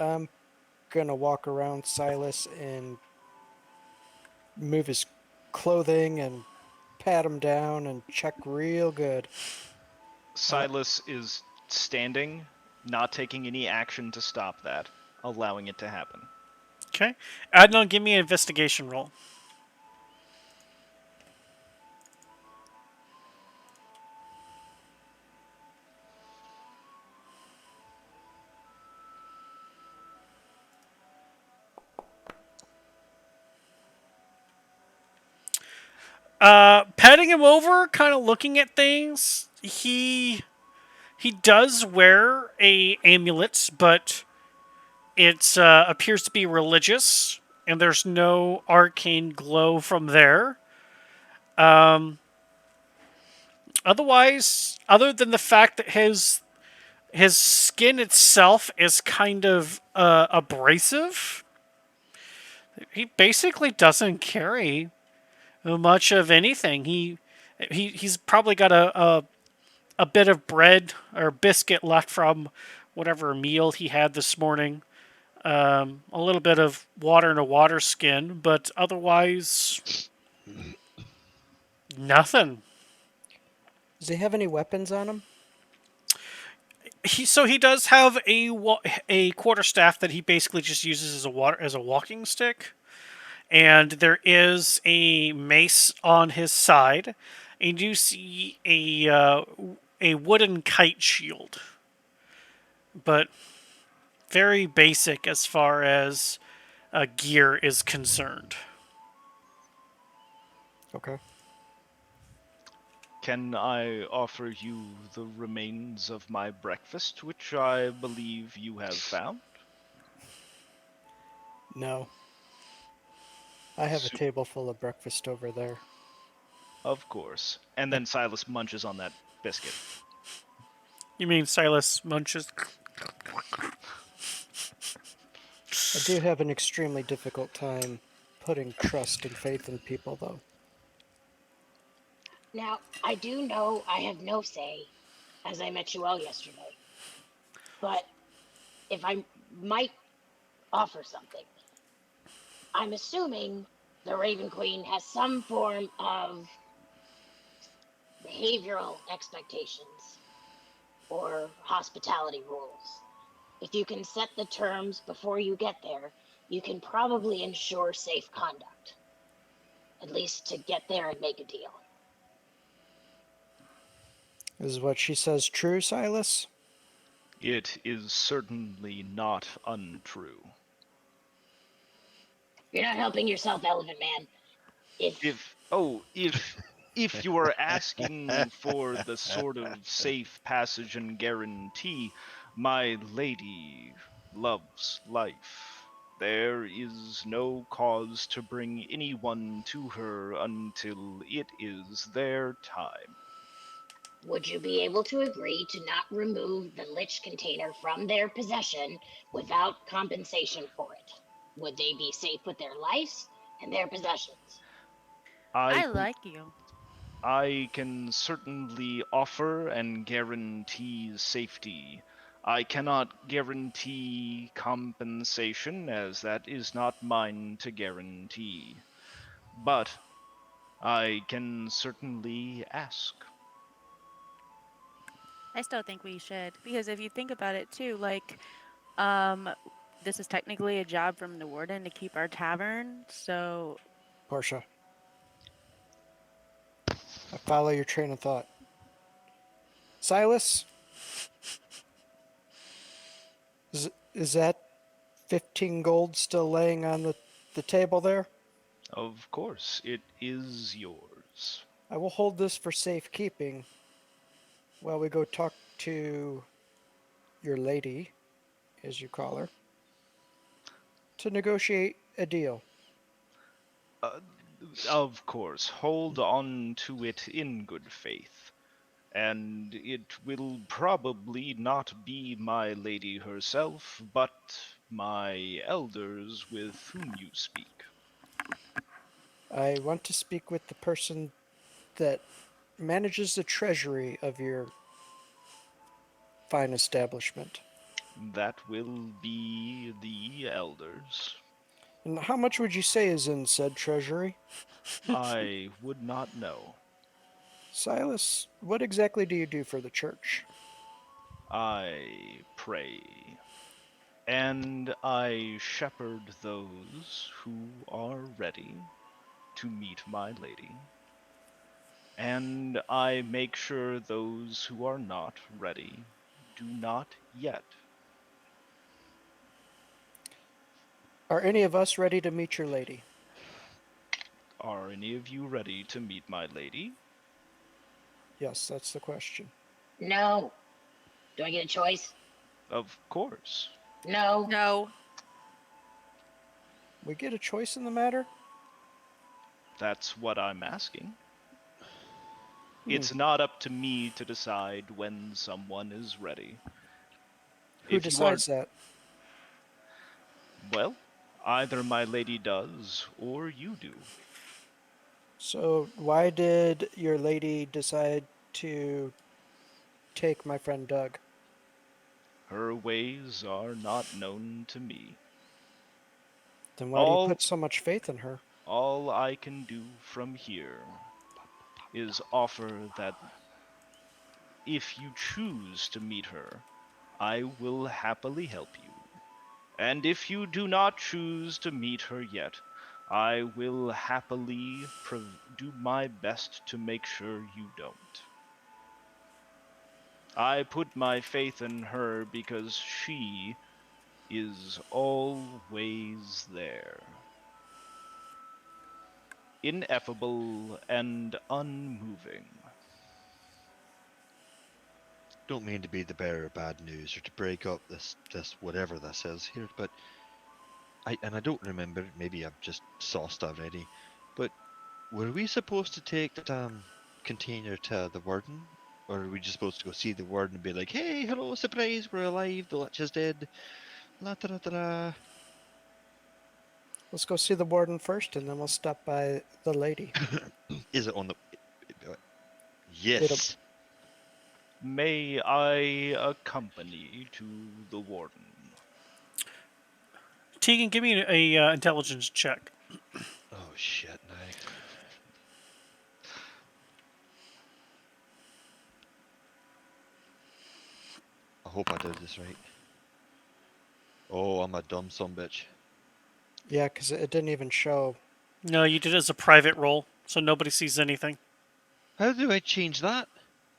[SPEAKER 7] I'm gonna walk around Silas and move his clothing and pat him down and check real good.
[SPEAKER 8] Silas is standing, not taking any action to stop that, allowing it to happen.
[SPEAKER 1] Okay. Adnan, give me an investigation roll. Petting him over, kind of looking at things. He does wear a amulet, but it appears to be religious, and there's no arcane glow from there. Um, Otherwise, other than the fact that his skin itself is kind of abrasive, he basically doesn't carry much of anything. He's probably got a bit of bread or biscuit left from whatever meal he had this morning. A little bit of water in a water skin, but otherwise nothing.
[SPEAKER 7] Does he have any weapons on him?
[SPEAKER 1] He does have a quarterstaff that he basically just uses as a walking stick, and there is a mace on his side. And you see a wooden kite shield, but very basic as far as gear is concerned.
[SPEAKER 7] Okay.
[SPEAKER 8] Can I offer you the remains of my breakfast, which I believe you have found?
[SPEAKER 7] No. I have a
[SPEAKER 8] Su-
[SPEAKER 7] table full of breakfast over there.
[SPEAKER 8] Of course. And then Silas munches on that biscuit.
[SPEAKER 1] You mean Silas munches?
[SPEAKER 7] I do have an extremely difficult time putting trust and faith in people, though.
[SPEAKER 6] Now, I do know I have no say, as I met you all yesterday. But if I might offer something, I'm assuming the Raven Queen has some form of behavioral expectations or hospitality rules. If you can set the terms before you get there, you can probably ensure safe conduct. At least to get there and make a deal.
[SPEAKER 7] Is what she says true, Silas?
[SPEAKER 8] It is certainly not untrue.
[SPEAKER 6] You're not helping yourself, Elephant Man.
[SPEAKER 8] If you are asking for the sort of safe passage and guarantee, my lady loves life. There is no cause to bring anyone to her until it is their time.
[SPEAKER 6] Would you be able to agree to not remove the Lich container from their possession without compensation for it? Would they be safe with their lives and their possessions?
[SPEAKER 8] I
[SPEAKER 2] I like you.
[SPEAKER 8] I can certainly offer and guarantee safety. I cannot guarantee compensation, as that is not mine to guarantee. But I can certainly ask.
[SPEAKER 2] I still think we should, because if you think about it too, like, um, this is technically a job from the warden to keep our tavern. So
[SPEAKER 7] Portia, I follow your train of thought. Silas? Is that 15 gold still laying on the table there?
[SPEAKER 8] Of course, it is yours.
[SPEAKER 7] I will hold this for safekeeping while we go talk to your lady, as you call her, to negotiate a deal.
[SPEAKER 8] Uh, of course, hold on to it in good faith. And it will probably not be my lady herself, but my elders with whom you speak.
[SPEAKER 7] I want to speak with the person that manages the treasury of your fine establishment.
[SPEAKER 8] That will be the elders.
[SPEAKER 7] And how much would you say is in said treasury?
[SPEAKER 8] I would not know.
[SPEAKER 7] Silas, what exactly do you do for the church?
[SPEAKER 8] I pray, and I shepherd those who are ready to meet my lady, and I make sure those who are not ready do not yet.
[SPEAKER 7] Are any of us ready to meet your lady?
[SPEAKER 8] Are any of you ready to meet my lady?
[SPEAKER 7] Yes, that's the question.
[SPEAKER 6] No. Do I get a choice?
[SPEAKER 8] Of course.
[SPEAKER 6] No.
[SPEAKER 2] No.
[SPEAKER 7] We get a choice in the matter?
[SPEAKER 8] That's what I'm asking.
[SPEAKER 7] Hmm.
[SPEAKER 8] It's not up to me to decide when someone is ready.
[SPEAKER 7] Who
[SPEAKER 8] If you are,
[SPEAKER 7] decides that?
[SPEAKER 8] well, either my lady does or you do.
[SPEAKER 7] So, why did your lady decide to take my friend Doug?
[SPEAKER 8] Her ways are not known to me.
[SPEAKER 7] Then why do you
[SPEAKER 8] All
[SPEAKER 7] put so much faith in her?
[SPEAKER 8] all I can do from here is offer that if you choose to meet her, I will happily help you. And if you do not choose to meet her yet, I will happily do my best to make sure you don't. I put my faith in her because she is always there. Ineffable and unmoving.
[SPEAKER 5] Don't mean to be the bearer of bad news or to break up this whatever this is here, but I don't remember. Maybe I've just sauced already. But were we supposed to take that container to the warden, or are we just supposed to go see the warden and be like, "Hey, hello, surprise, we're alive. The lich is dead." La da da da da.
[SPEAKER 7] Let's go see the warden first, and then we'll stop by the lady.
[SPEAKER 5] Is it on the?
[SPEAKER 7] It'll,
[SPEAKER 5] Yes.
[SPEAKER 8] May I accompany to the warden?
[SPEAKER 1] Tegan, give me a intelligence check.
[SPEAKER 5] Oh shit! Now. I hope I did this right. Oh, I'm a dumb sumbitch.
[SPEAKER 7] yeah, because it didn't even show.
[SPEAKER 1] No, you did it as a private roll, so nobody sees anything.
[SPEAKER 5] How do I change that?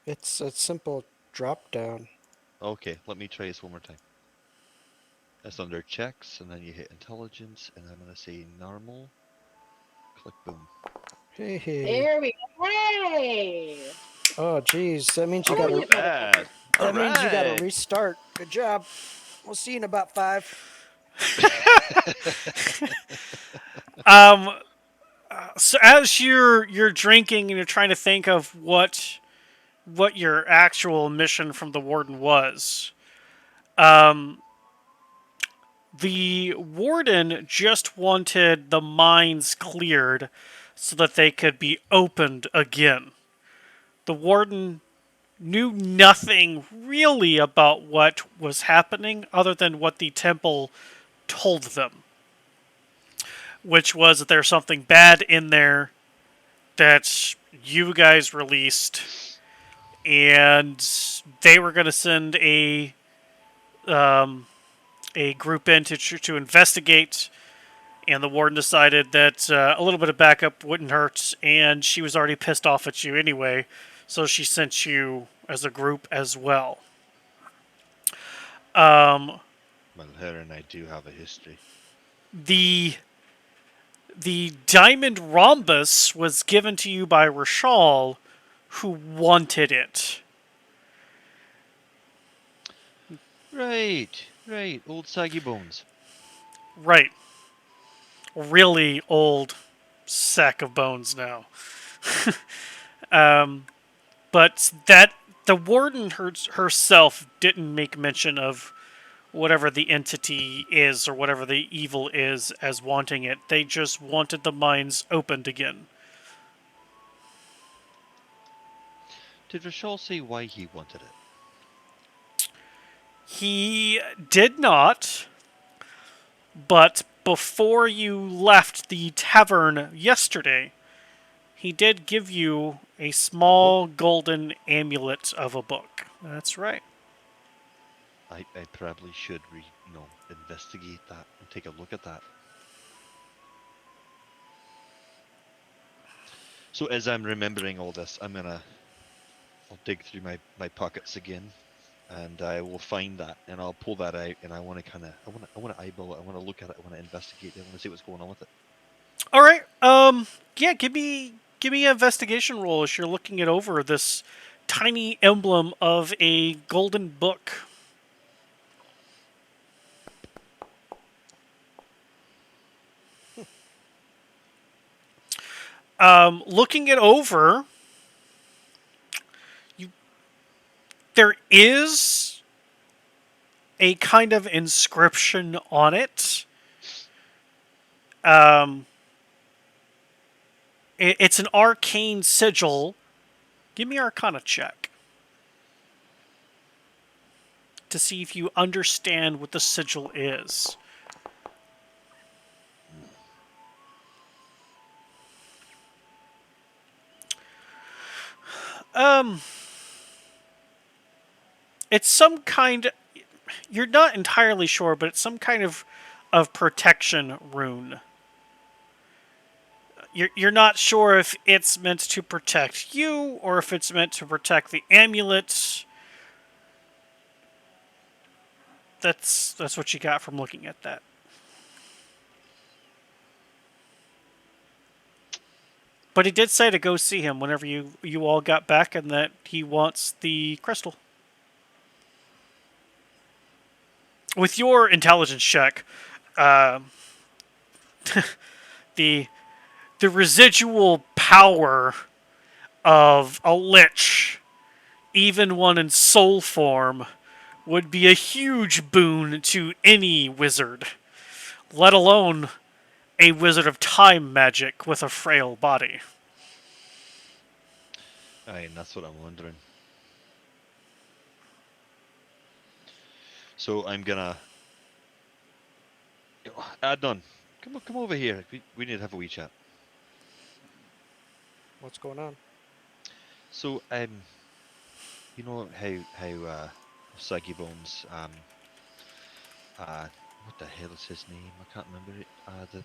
[SPEAKER 7] It's a simple drop down.
[SPEAKER 5] Okay, let me try this one more time. It's under checks, and then you hit intelligence, and I'm gonna say normal. Click boom.
[SPEAKER 7] Hey, hey.
[SPEAKER 4] There we go. Hey!
[SPEAKER 7] Oh, geez, that means you
[SPEAKER 4] Oh,
[SPEAKER 7] gotta.
[SPEAKER 4] you
[SPEAKER 8] Bad.
[SPEAKER 7] That means you gotta
[SPEAKER 8] Alright.
[SPEAKER 7] restart. Good job. We'll see you in about 5.
[SPEAKER 1] Um, so as you're drinking and you're trying to think of what your actual mission from the warden was, the warden just wanted the mines cleared so that they could be opened again. The warden knew nothing really about what was happening other than what the temple told them, which was that there's something bad in there that you guys released, and they were going to send a group in to investigate. And the warden decided that a little bit of backup wouldn't hurt, and she was already pissed off at you anyway, so she sent you as a group as well. Um,
[SPEAKER 5] Well, her and I do have a history.
[SPEAKER 1] the the diamond rhombus was given to you by Rashal, who wanted it.
[SPEAKER 5] Right, right. Old saggy bones.
[SPEAKER 1] Right. Really old sack of bones now. But that the warden herself didn't make mention of whatever the entity is or whatever the evil is as wanting it. They just wanted the mines opened again.
[SPEAKER 5] Did Rashal say why he wanted it?
[SPEAKER 1] He did not, but before you left the tavern yesterday, he did give you a small golden amulet of a book. That's right.
[SPEAKER 5] I probably should investigate that and take a look at that. So as I'm remembering all this, I'll dig through my pockets again, and I will find that, and I'll pull that out, and I want to eyeball it. I want to look at it. I want to investigate it. I want to see what's going on with it.
[SPEAKER 1] All right. Yeah. Give me an investigation roll as you're looking it over. This tiny emblem of a golden book. Looking it over, there is a kind of inscription on it. It's an arcane sigil. Give me Arcana check to see if you understand what the sigil is. It's some kind. You're not entirely sure, but it's some kind of protection rune. You're not sure if it's meant to protect you or if it's meant to protect the amulet. That's what you got from looking at that. But he did say to go see him whenever you all got back, and that he wants the crystal. With your intelligence check, the residual power of a lich, even one in soul form, would be a huge boon to any wizard, let alone a wizard of time magic with a frail body.
[SPEAKER 5] Aye, and that's what I'm wondering. So I'm gonna... Adnan, come over here. We need to have a wee chat.
[SPEAKER 7] What's going on?
[SPEAKER 5] So, you know how Saggy Bones, what the hell is his name? I can't remember it.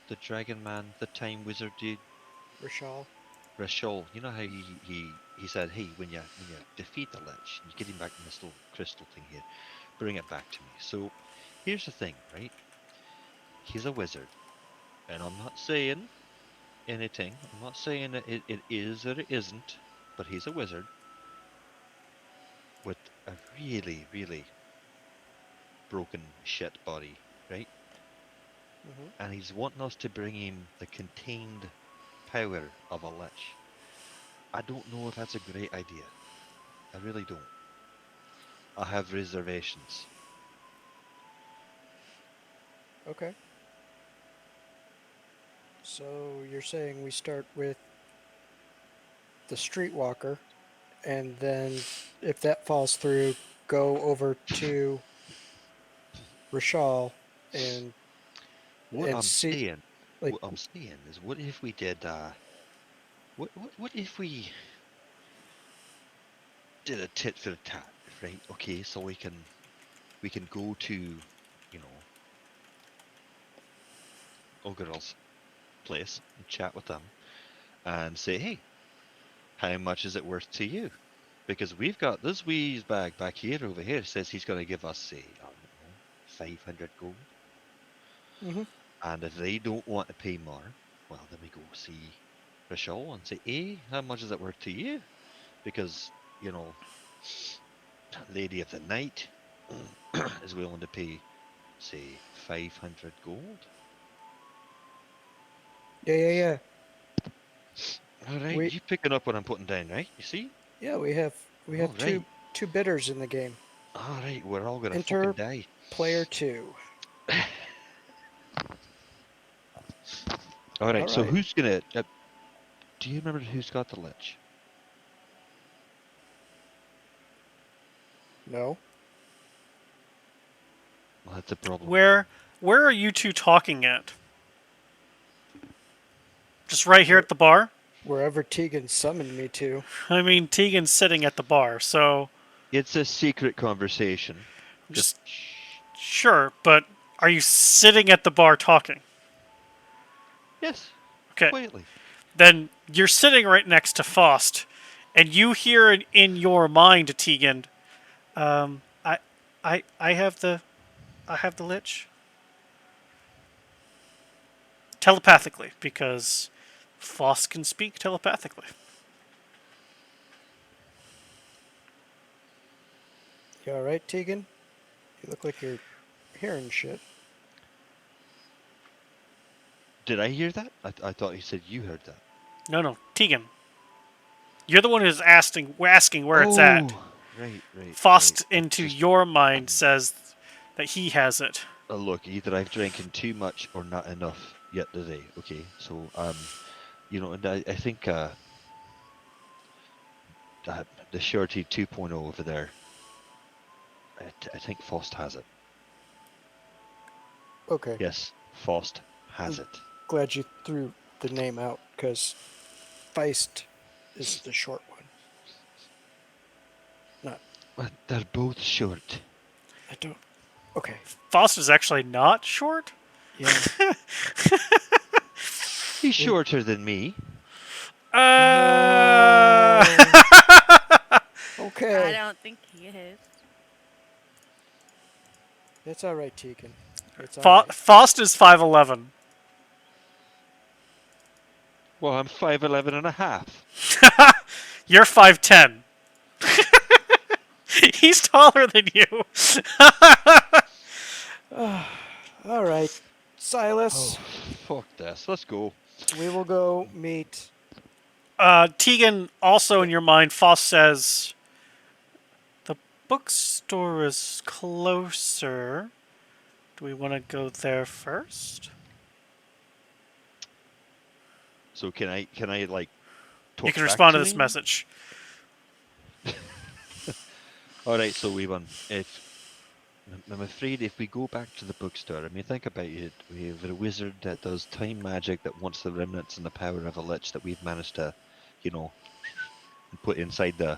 [SPEAKER 5] The Dragon Man, the Time Wizard dude. Rashal. You know how he said, hey, when you defeat the Lich, you get him back in this little crystal thing here, bring it back to me. So, here's the thing, right? He's a wizard, and I'm not saying anything. I'm not saying that it is or it isn't, but he's a wizard with a really, really broken shit body, right? And he's wanting us to bring him the contained power of a lich. I don't know if that's a great idea. I really don't. I have reservations.
[SPEAKER 7] Okay. So you're saying we start with the streetwalker, and then if that falls through, go over to Rashal and
[SPEAKER 5] What I'm
[SPEAKER 7] see,
[SPEAKER 5] saying,
[SPEAKER 7] like,
[SPEAKER 5] what I'm saying is, what if we did? What if we did a tit for tat, right? Okay, so we can go to, you know, Ogre's place and chat with them and say, hey, how much is it worth to you? Because we've got this wee bag back here over here says he's going to give us, say, I don't know, 500 gold. And if they don't want to pay more, well, then we go see Rachel and say, hey, how much is it worth to you? Because, you know, Lady of the Night is willing to pay, say, 500 gold.
[SPEAKER 7] Yeah.
[SPEAKER 5] All right, you picking up what I'm putting down, right? You see?
[SPEAKER 7] Yeah, we have
[SPEAKER 5] right.
[SPEAKER 7] two bidders in the game.
[SPEAKER 5] All right, we're all gonna
[SPEAKER 7] Enter
[SPEAKER 5] fucking die.
[SPEAKER 7] player 2.
[SPEAKER 5] All right, so
[SPEAKER 7] right.
[SPEAKER 5] who's gonna? Do you remember who's got the lich?
[SPEAKER 7] No.
[SPEAKER 5] Well, that's a problem.
[SPEAKER 1] Where are you two talking at? Just right here at the bar?
[SPEAKER 7] Wherever Tegan summoned me to.
[SPEAKER 1] I mean, Tegan's sitting at the bar, so
[SPEAKER 5] It's a secret conversation.
[SPEAKER 1] just sure, but are you sitting at the bar talking?
[SPEAKER 5] Yes.
[SPEAKER 1] Okay.
[SPEAKER 5] Quietly.
[SPEAKER 1] Then you're sitting right next to Faust, and you hear in your mind, Tegan, I have the Lich. Telepathically, because Faust can speak telepathically.
[SPEAKER 7] You alright, Tegan? You look like you're hearing shit.
[SPEAKER 5] Did I hear that? I thought you said you heard that.
[SPEAKER 1] No, Tegan. You're the one who's asking where it's at.
[SPEAKER 5] Right.
[SPEAKER 1] Faust,
[SPEAKER 5] right.
[SPEAKER 1] into your mind, says that he has it.
[SPEAKER 5] Look, either I've drinking too much or not enough yet today. Okay, so and I think the Shorty 2.0 over there. I think Faust has it.
[SPEAKER 7] Okay.
[SPEAKER 5] Yes, Faust has it.
[SPEAKER 7] Glad you threw the name out, because Feist is the short one. Not.
[SPEAKER 5] But they're both short.
[SPEAKER 7] I don't. Okay.
[SPEAKER 1] Faust is actually not short.
[SPEAKER 7] Yeah.
[SPEAKER 5] He's shorter than me.
[SPEAKER 7] Okay.
[SPEAKER 2] I don't think he is.
[SPEAKER 7] It's alright, Tegan. It's alright.
[SPEAKER 1] Faust is 5'11".
[SPEAKER 5] Well, I'm 5'11 and a half.
[SPEAKER 1] You're 5'10". He's taller than you.
[SPEAKER 7] Alright. Silas,
[SPEAKER 5] Fuck this. Let's go.
[SPEAKER 7] we will go meet.
[SPEAKER 1] Tegan, also in your mind, Faust says, the bookstore is closer. Do we want to go there first?
[SPEAKER 5] So can I like talk
[SPEAKER 1] You can
[SPEAKER 5] back
[SPEAKER 1] respond to
[SPEAKER 5] to
[SPEAKER 1] this
[SPEAKER 5] him?
[SPEAKER 1] message.
[SPEAKER 5] All right, so I'm afraid if we go back to the bookstore, I mean, think about it. We have a wizard that does time magic that wants the remnants and the power of a lich that we've managed to, put inside the.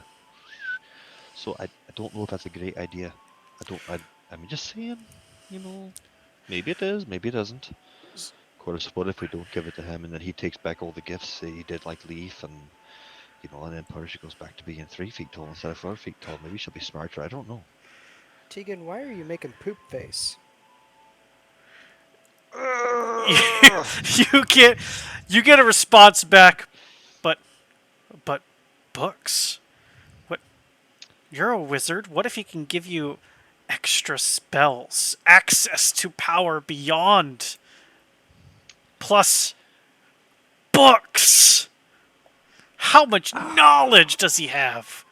[SPEAKER 5] So I don't know if that's a great idea. I'm just saying, maybe it is, maybe it isn't. Of course, what if we don't give it to him and then he takes back all the gifts that he did, like Leaf, and then Persia goes back to being 3 feet tall instead of 4 feet tall. Maybe she'll be smarter. I don't know.
[SPEAKER 7] Tegan, why are you making poop face?
[SPEAKER 1] you get a response back, but books. What? You're a wizard. What if he can give you extra spells, access to power beyond, plus books? How much knowledge does he have?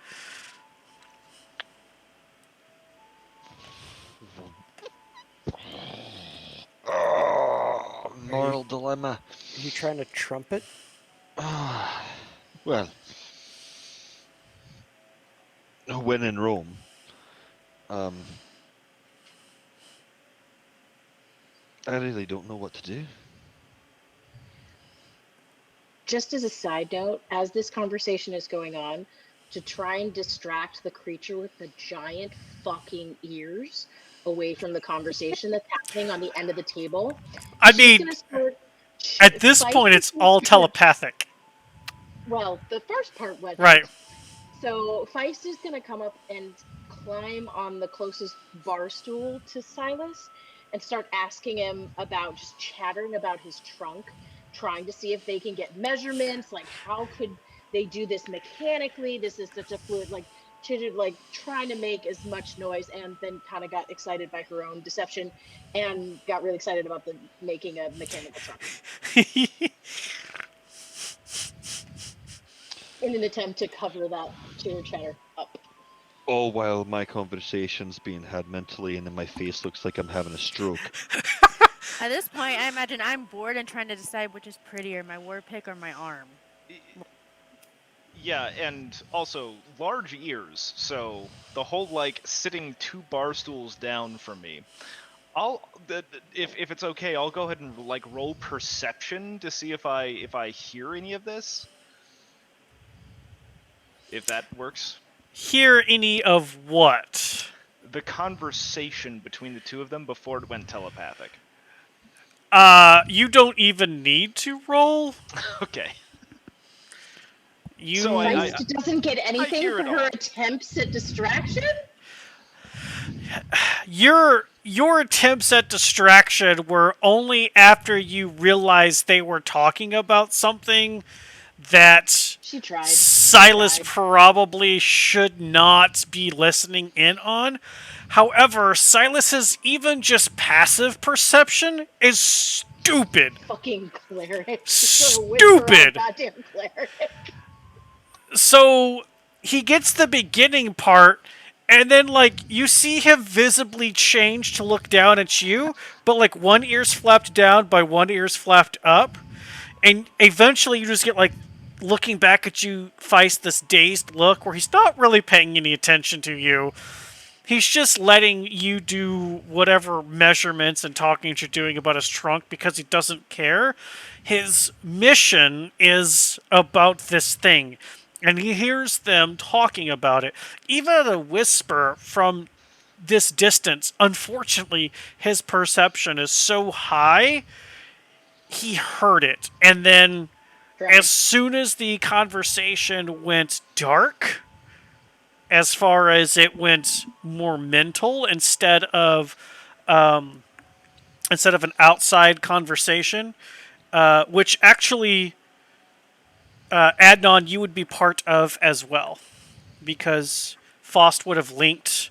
[SPEAKER 5] Moral dilemma.
[SPEAKER 7] Are you trying to trumpet?
[SPEAKER 5] Well, when in Rome, I really don't know what to do.
[SPEAKER 4] Just as a side note, as this conversation is going on, to try and distract the creature with the giant fucking ears away from the conversation that's happening on the end of the table.
[SPEAKER 1] I mean, at this point, it's all telepathic.
[SPEAKER 4] Well, the first part was
[SPEAKER 1] right.
[SPEAKER 4] So Feist is going to come up and climb on the closest bar stool to Silas and start asking him about, just chattering about his trunk, trying to see if they can get measurements, like how could they do this mechanically? This is such a fluid, like trying to make as much noise, and then kind of got excited by her own deception and got really excited about making a mechanical trunk. In an attempt to cover that chitter chatter up.
[SPEAKER 5] All while my conversation's being had mentally, and then my face looks like I'm having a stroke.
[SPEAKER 2] At this point, I imagine I'm bored and trying to decide which is prettier, my war pick or my arm.
[SPEAKER 8] Yeah, and also large ears, so the whole sitting 2 bar stools down from me. if it's okay, I'll go ahead and like roll perception to see if I hear any of this. If that works.
[SPEAKER 1] Hear any of what?
[SPEAKER 8] The conversation between the two of them before it went telepathic.
[SPEAKER 1] You don't even need to roll.
[SPEAKER 8] Okay.
[SPEAKER 1] You
[SPEAKER 8] So
[SPEAKER 4] Feist doesn't get anything
[SPEAKER 8] hear
[SPEAKER 4] for
[SPEAKER 8] it
[SPEAKER 4] her
[SPEAKER 8] all.
[SPEAKER 4] attempts at distraction?
[SPEAKER 1] your attempts at distraction were only after you realized they were talking about something that
[SPEAKER 4] She tried.
[SPEAKER 1] Silas
[SPEAKER 4] She tried.
[SPEAKER 1] probably should not be listening in on. However, Silas's even just passive perception is stupid.
[SPEAKER 4] Fucking cleric.
[SPEAKER 1] Stupid.
[SPEAKER 4] Goddamn cleric.
[SPEAKER 1] So he gets the beginning part, and then like you see him visibly change to look down at you, but like one ear's flapped down by one ear's flapped up, and eventually you just get like looking back at you, Feist, this dazed look where he's not really paying any attention to you. He's just letting you do whatever measurements and talking you're doing about his trunk because he doesn't care. His mission is about this thing, and he hears them talking about it. Even at a whisper from this distance, unfortunately, his perception is so high, he heard it. And then, as soon as the conversation went dark, as far as it went more mental instead of an outside conversation, which actually Adnan, you would be part of as well, because Faust would have linked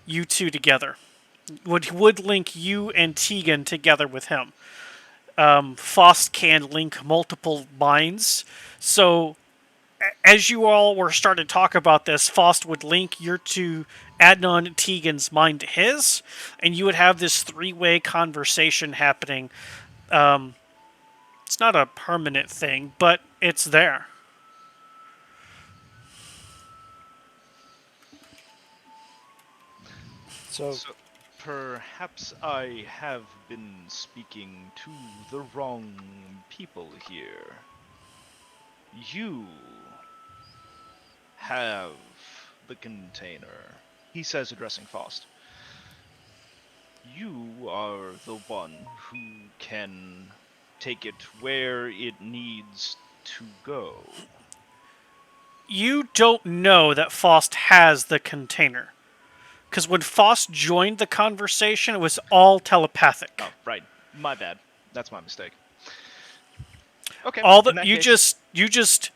[SPEAKER 1] you two together. Would link you and Tegan together with him. Faust can link multiple minds, so as you all were starting to talk about this, Faust would link your two Adnan Tegan's mind to his, and you would have this three-way conversation happening. It's not a permanent thing, but it's there.
[SPEAKER 7] So
[SPEAKER 8] perhaps I have been speaking to the wrong people here. You have the container, he says, addressing Faust. You are the one who can take it where it needs to go.
[SPEAKER 1] You don't know that Faust has the container. Because when Faust joined the conversation, it was all telepathic.
[SPEAKER 8] Oh, right. My bad. That's my mistake. Okay.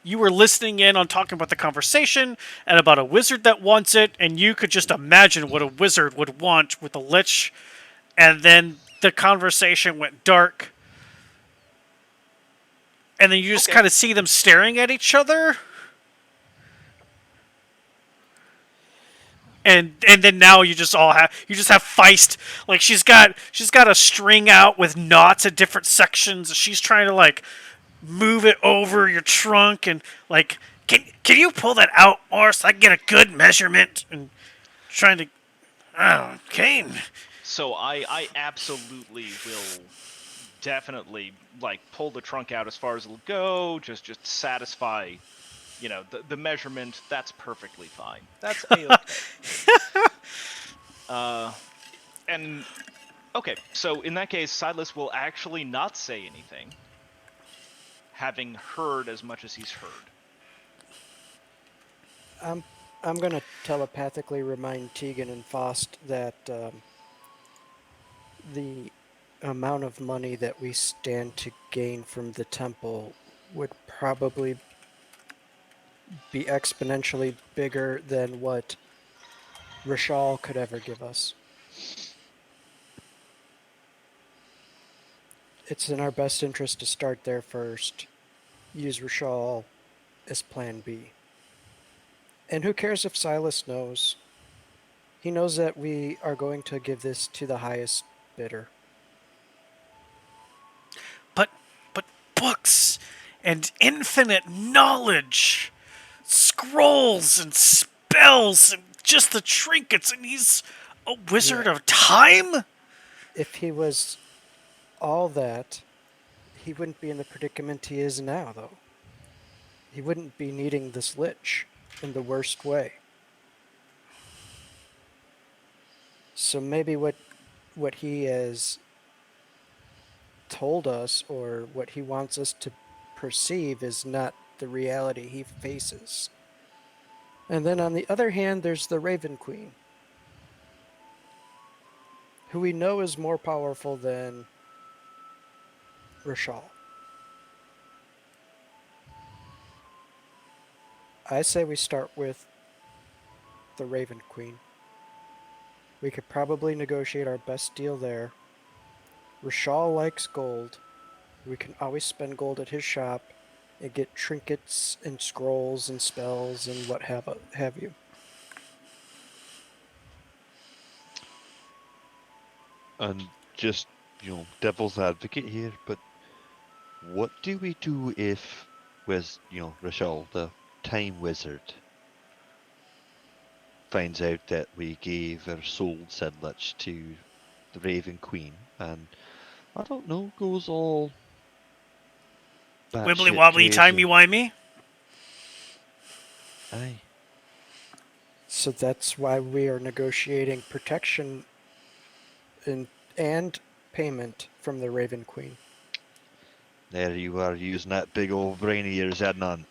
[SPEAKER 1] You were listening in on talking about the conversation and about a wizard that wants it, and you could just imagine what a wizard would want with a lich, and then the conversation went dark, and then you just kind of see them staring at each other. And then now you just have Feist, like she's got a string out with knots at different sections. She's trying to like move it over your trunk and like can you pull that out more so I can get a good measurement, and trying to Kane.
[SPEAKER 8] So I absolutely will definitely like pull the trunk out as far as it'll go, just satisfy the measurement. That's perfectly fine. That's A-okay. And okay, so in that case, Silas will actually not say anything, having heard as much as he's heard.
[SPEAKER 7] I'm gonna telepathically remind Tegan and Faust that the amount of money that we stand to gain from the temple would probably be exponentially bigger than what Rishal could ever give us. It's in our best interest to start there first. Use Rishal as plan B. And who cares if Silas knows? He knows that we are going to give this to the highest bidder.
[SPEAKER 1] But books and infinite knowledge, scrolls and spells and just the trinkets, and he's a wizard of time?
[SPEAKER 7] If he was all that, he wouldn't be in the predicament he is now, though. He wouldn't be needing this lich in the worst way. So maybe what he has told us, or what he wants us to perceive, is not the reality he faces. And then on the other hand, there's the Raven Queen, who we know is more powerful than Rashal. I say we start with the Raven Queen. We could probably negotiate our best deal there. Rashal likes gold. We can always spend gold at his shop and get trinkets and scrolls and spells and what have you.
[SPEAKER 5] And just, devil's advocate here, but what do we do if, with, Rachel, the time wizard, finds out that we gave our soul Lich to the Raven Queen, and, I don't know, goes all
[SPEAKER 1] Wibbly
[SPEAKER 5] batshit
[SPEAKER 1] wobbly,
[SPEAKER 5] crazy?
[SPEAKER 1] timey-wimey.
[SPEAKER 5] Aye.
[SPEAKER 7] So that's why we are negotiating protection and payment from the Raven Queen.
[SPEAKER 5] There you are, using that big old brain of yours, Adnan.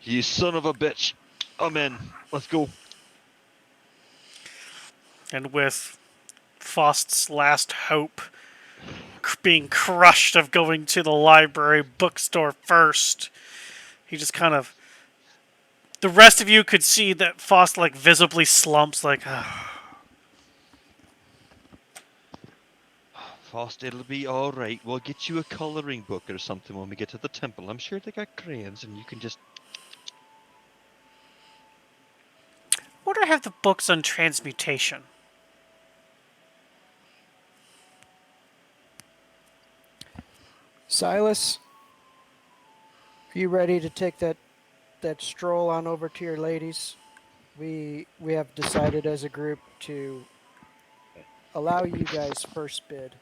[SPEAKER 5] You son of a bitch. I'm in. Let's go.
[SPEAKER 1] And with Faust's last hope being crushed of going to the library bookstore first, he just kind of... The rest of you could see that Faust visibly slumps
[SPEAKER 5] Faust, it'll be alright. We'll get you a colouring book or something when we get to the temple. I'm sure they got crayons and you can just...
[SPEAKER 1] What do I have the books on transmutation?
[SPEAKER 7] Silas, are you ready to take that stroll on over to your ladies? We have decided as a group to allow you guys first bid.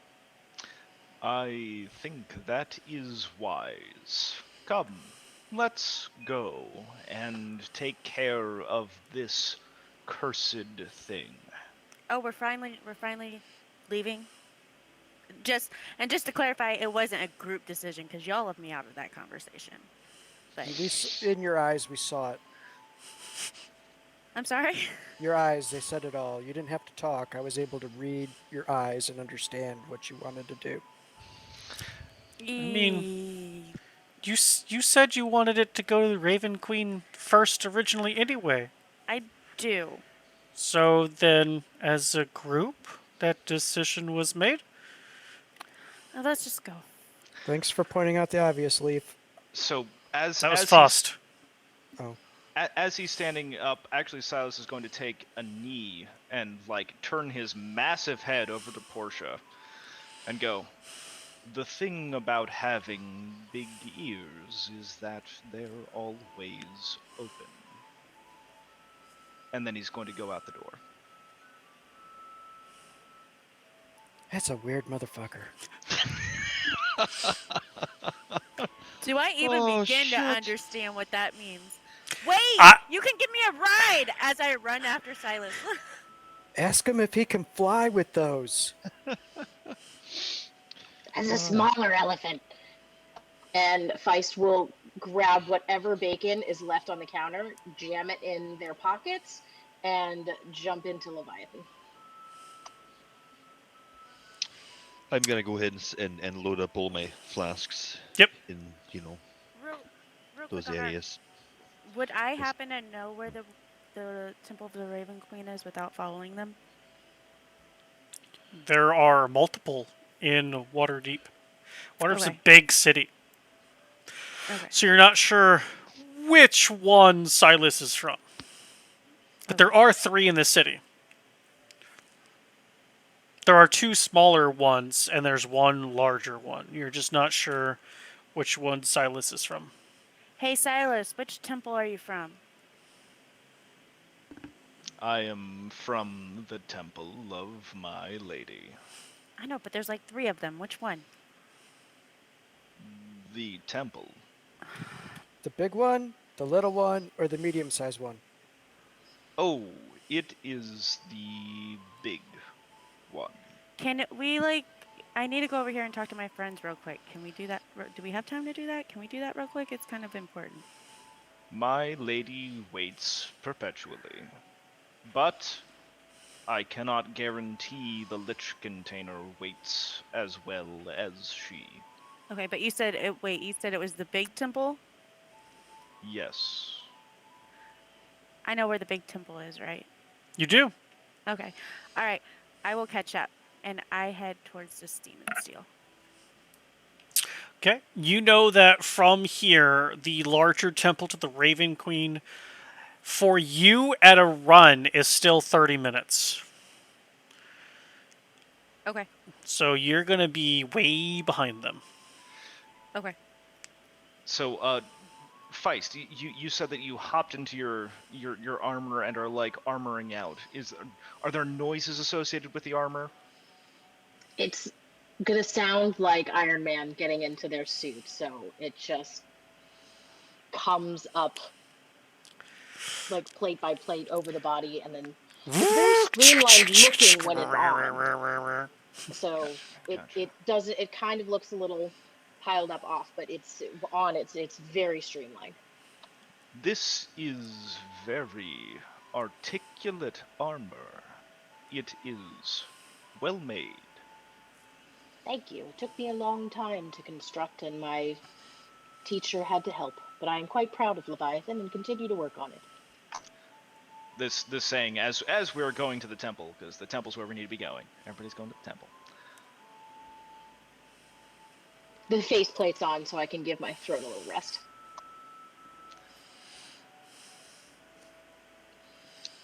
[SPEAKER 8] I think that is wise. Come, let's go and take care of this cursed thing.
[SPEAKER 2] Oh, we're finally leaving. Just to clarify, it wasn't a group decision because y'all left me out of that conversation. But
[SPEAKER 7] In your eyes, we saw it.
[SPEAKER 2] I'm sorry.
[SPEAKER 7] Your eyes, they said it all. You didn't have to talk. I was able to read your eyes and understand what you wanted to do.
[SPEAKER 1] I mean, you said you wanted it to go to the Raven Queen first originally anyway.
[SPEAKER 2] I do.
[SPEAKER 1] So then, as a group, that decision was made?
[SPEAKER 2] Now let's just go.
[SPEAKER 7] Thanks for pointing out the obvious, Leaf.
[SPEAKER 8] So
[SPEAKER 1] That was Faust.
[SPEAKER 8] As he's standing up, actually Silas is going to take a knee and turn his massive head over to Portia and go, "The thing about having big ears is that they're always open." And then he's going to go out the door.
[SPEAKER 7] That's a weird motherfucker.
[SPEAKER 2] Do I even begin to understand what that means? Wait! You can give me a ride as I run after Silas.
[SPEAKER 7] Ask him if he can fly with those.
[SPEAKER 6] As a smaller elephant.
[SPEAKER 4] And Feist will grab whatever bacon is left on the counter, jam it in their pockets, and jump into Leviathan.
[SPEAKER 5] I'm gonna go ahead and load up all my flasks.
[SPEAKER 1] Yep.
[SPEAKER 5] In,
[SPEAKER 2] Real
[SPEAKER 5] those
[SPEAKER 2] quick on that.
[SPEAKER 5] areas.
[SPEAKER 2] Would I happen to know where the Temple of the Raven Queen is without following them?
[SPEAKER 1] There are multiple in Waterdeep. Waterdeep's a
[SPEAKER 2] Okay.
[SPEAKER 1] big city.
[SPEAKER 2] Okay.
[SPEAKER 1] So you're not sure which one Silas is from. But there are 3 in the city. There are 2 smaller ones, and there's 1 larger one. You're just not sure which one Silas is from.
[SPEAKER 2] Hey Silas, which temple are you from?
[SPEAKER 8] I am from the Temple of My Lady.
[SPEAKER 2] I know, but there's like 3 of them. Which one?
[SPEAKER 8] The temple.
[SPEAKER 7] The big one, the little one, or the medium-sized one?
[SPEAKER 8] Oh, it is the big one.
[SPEAKER 2] Can we like? I need to go over here and talk to my friends real quick. Can we do that? Do we have time to do that? Can we do that real quick? It's kind of important.
[SPEAKER 8] My lady waits perpetually. But I cannot guarantee the Lich container waits as well as she.
[SPEAKER 2] Okay, but you said it. Wait, you said it was the big temple.
[SPEAKER 8] Yes.
[SPEAKER 2] I know where the big temple is, right?
[SPEAKER 1] You do.
[SPEAKER 2] Okay. All right. I will catch up, and I head towards the Steam and Steel.
[SPEAKER 1] Okay. You know that from here, the larger temple to the Raven Queen, for you at a run, is still 30 minutes.
[SPEAKER 2] Okay.
[SPEAKER 1] So you're going to be way behind them.
[SPEAKER 2] Okay.
[SPEAKER 8] So, Feist, you said that you hopped into your armor and are like armoring out. Are there noises associated with the armor?
[SPEAKER 4] It's gonna sound like Iron Man getting into their suit, so it just comes up like plate by plate over the body, and then it's very streamlined looking when it's on. So
[SPEAKER 8] Gotcha.
[SPEAKER 4] it doesn't, it kind of looks a little piled up off, but it's on, it's very streamlined.
[SPEAKER 8] This is very articulate armor. It is well made.
[SPEAKER 4] Thank you. It took me a long time to construct, and my teacher had to help, but I am quite proud of Leviathan and continue to work on it.
[SPEAKER 8] This saying as we're going to the temple, because the temple's where we need to be going. Everybody's going to the temple.
[SPEAKER 4] The faceplate's on, so I can give my throat a little rest.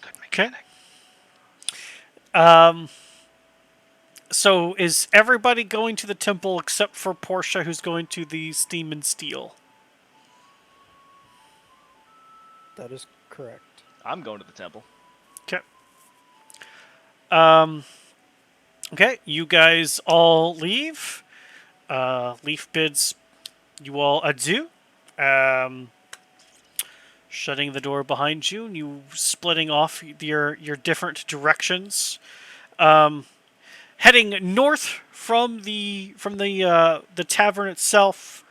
[SPEAKER 8] Good
[SPEAKER 1] Okay.
[SPEAKER 8] mechanic.
[SPEAKER 1] So is everybody going to the temple except for Portia, who's going to the Steam and Steel?
[SPEAKER 7] That is correct.
[SPEAKER 8] I'm going to the temple.
[SPEAKER 1] Okay. Okay, you guys all leave. Leaf bids you all adieu. Shutting the door behind you, and you splitting off your different directions. Heading north from the tavern itself.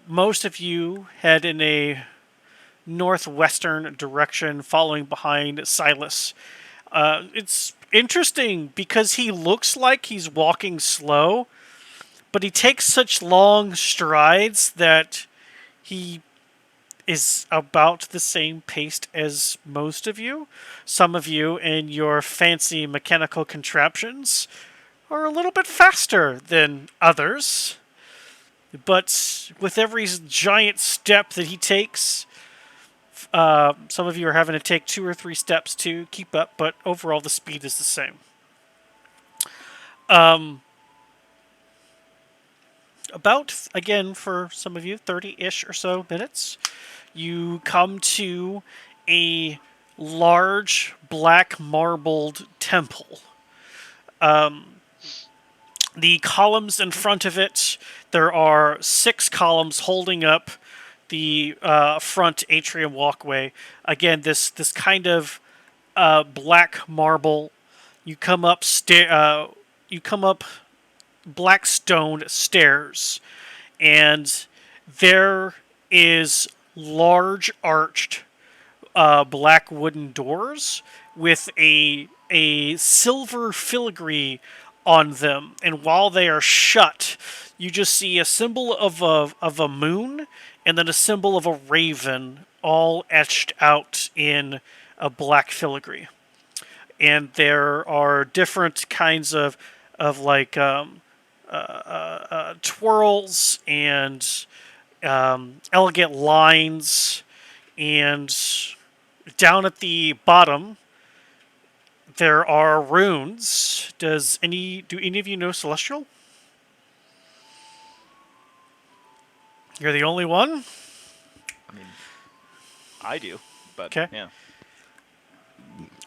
[SPEAKER 1] Most of you head in a northwestern direction, following behind Silas. It's interesting because he looks like he's walking slow, but he takes such long strides that he is about the same pace as most of you. Some of you in your fancy mechanical contraptions are a little bit faster than others. But with every giant step that he takes, some of you are having to take 2 or 3 steps to keep up, but overall the speed is the same. About, again, for some of you, 30-ish or so minutes, you come to a large black marbled temple. The columns in front of it, there are 6 columns holding up the front atrium walkway. Again, this kind of black marble. You come up black stone stairs, and there is large arched black wooden doors with a silver filigree on them, and while they are shut, you just see a symbol of a moon and then a symbol of a raven, all etched out in a black filigree. And there are different kinds of like twirls and elegant lines, and down at the bottom there are runes. Do any of you know Celestial? You're the only one?
[SPEAKER 8] I mean, I do, but
[SPEAKER 1] Okay.
[SPEAKER 8] yeah.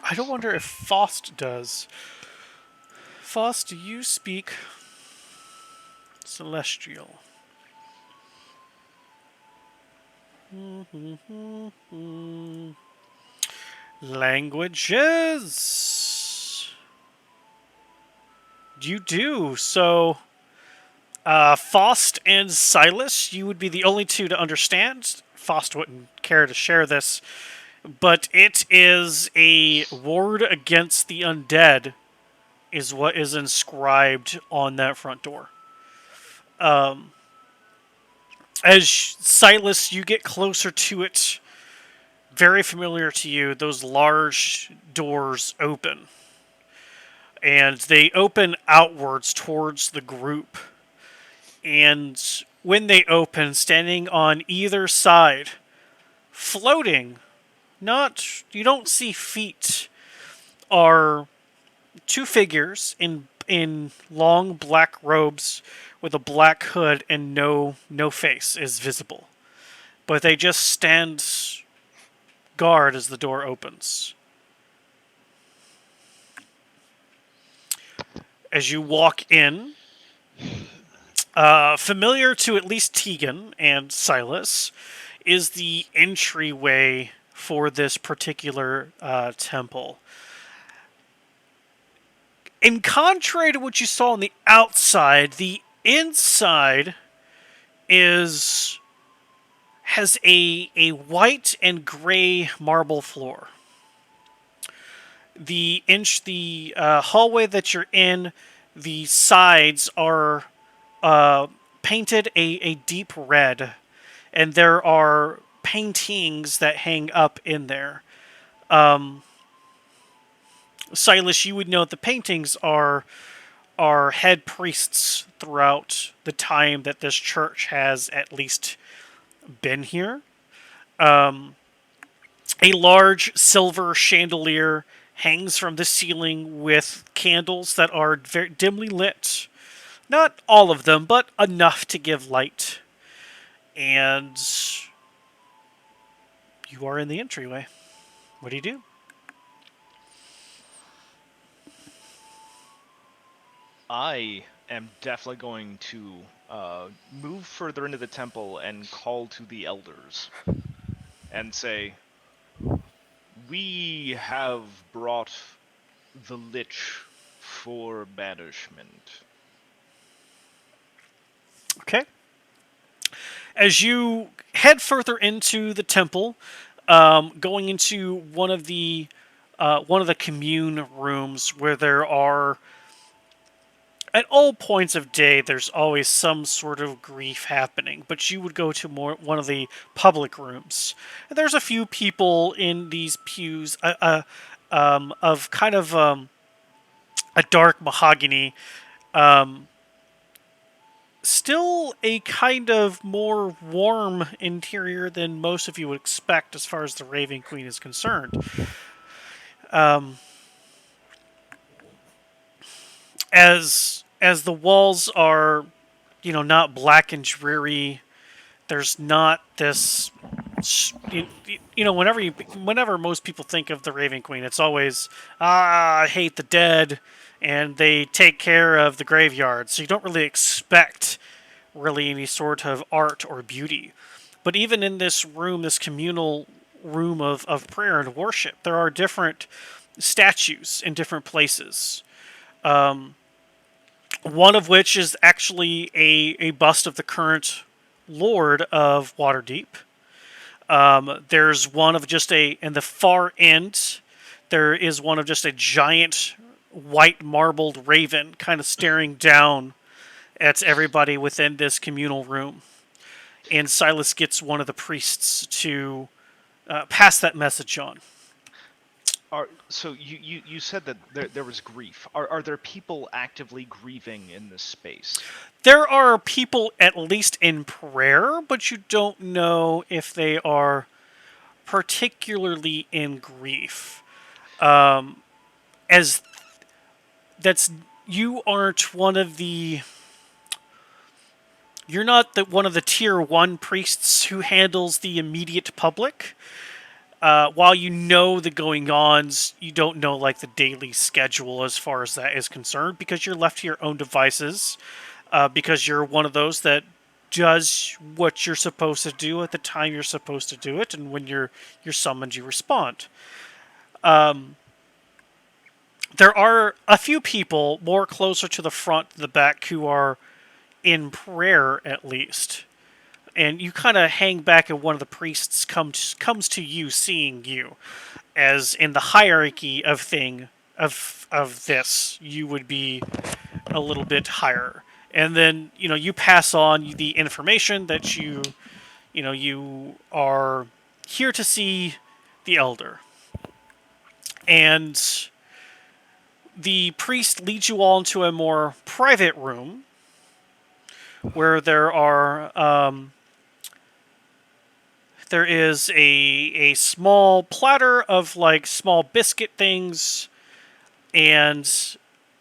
[SPEAKER 1] I don't wonder if Faust does. Foss, do you speak Celestial? Languages. You do. So, Faust and Silas, you would be the only two to understand. Faust wouldn't care to share this, but it is a ward against the undead, is what is inscribed on that front door. As Silas, you get closer to it, very familiar to you, those large doors open. And they open outwards towards the group. And when they open, standing on either side, floating, you don't see feet, are two figures in long black robes with a black hood, and no face is visible. But they just stand guard as the door opens. As you walk in, familiar to at least Tegan and Silas, is the entryway for this particular temple. In contrary to what you saw on the outside, the inside has a white and gray marble floor. The hallway that you're in, the sides are painted a deep red, and there are paintings that hang up in there. Silas, you would know the paintings are head priests throughout the time that this church has at least been here. A large silver chandelier hangs from the ceiling with candles that are very dimly lit. Not all of them, but enough to give light. And you are in the entryway. What do you do?
[SPEAKER 8] I am definitely going to move further into the temple and call to the elders and say, "We have brought the Lich for banishment."
[SPEAKER 1] Okay. As you head further into the temple, going into one of the commune rooms where there are, at all points of day, there's always some sort of grief happening. But you would go to one of the public rooms. And there's a few people in these pews of kind of a dark mahogany. Still a kind of more warm interior than most of you would expect as far as the Raven Queen is concerned. As the walls are, not black and dreary, there's not this. Whenever most people think of the Raven Queen, it's always, I hate the dead, and they take care of the graveyard. So you don't really expect really any sort of art or beauty. But even in this room, this communal room of prayer and worship, there are different statues in different places. One of which is actually a bust of the current Lord of Waterdeep. There's one of just in the far end, there is one of just a giant white marbled raven kind of staring down at everybody within this communal room. And Silas gets one of the priests to pass that message on.
[SPEAKER 8] So you said that there was grief. Are there people actively grieving in this space?
[SPEAKER 1] There are people at least in prayer, but you don't know if they are particularly in grief. As that's you aren't one of the. You're not one of the tier 1 priests who handles the immediate public. while you know the going-ons, you don't know like the daily schedule as far as that is concerned because you're left to your own devices. Because you're one of those that does what you're supposed to do at the time you're supposed to do it, and when you're summoned, you respond. There are a few people more closer to the front than the back who are in prayer at least. And you kind of hang back, and one of the priests comes to you, seeing you, as in the hierarchy of this, you would be a little bit higher. And then you pass on the information that you are here to see the elder, and the priest leads you all into a more private room where there is a small platter of like small biscuit things and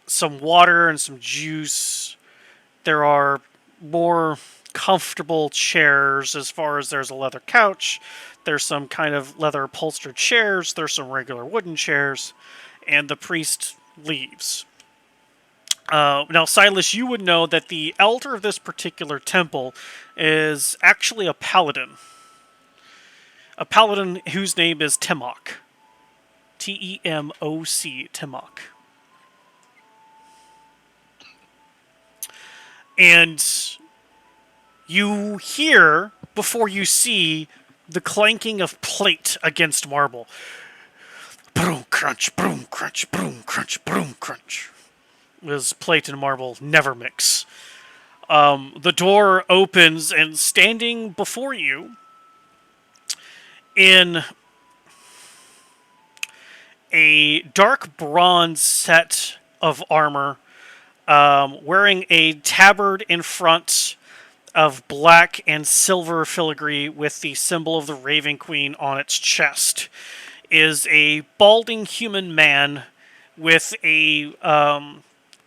[SPEAKER 1] some water and some juice. There are more comfortable chairs as far as there's a leather couch. There's some kind of leather upholstered chairs. There's some regular wooden chairs. And the priest leaves. Now, Silas, you would know that the elder of this particular temple is actually a paladin. A paladin whose name is Timok. Temoc, Timok. And you hear, before you see, the clanking of plate against marble. Broom crunch, broom crunch, broom crunch, broom crunch. As plate and marble never mix. The door opens, and standing before you, in a dark bronze set of armor, wearing a tabard in front of black and silver filigree with the symbol of the Raven Queen on its chest, is a balding human man with a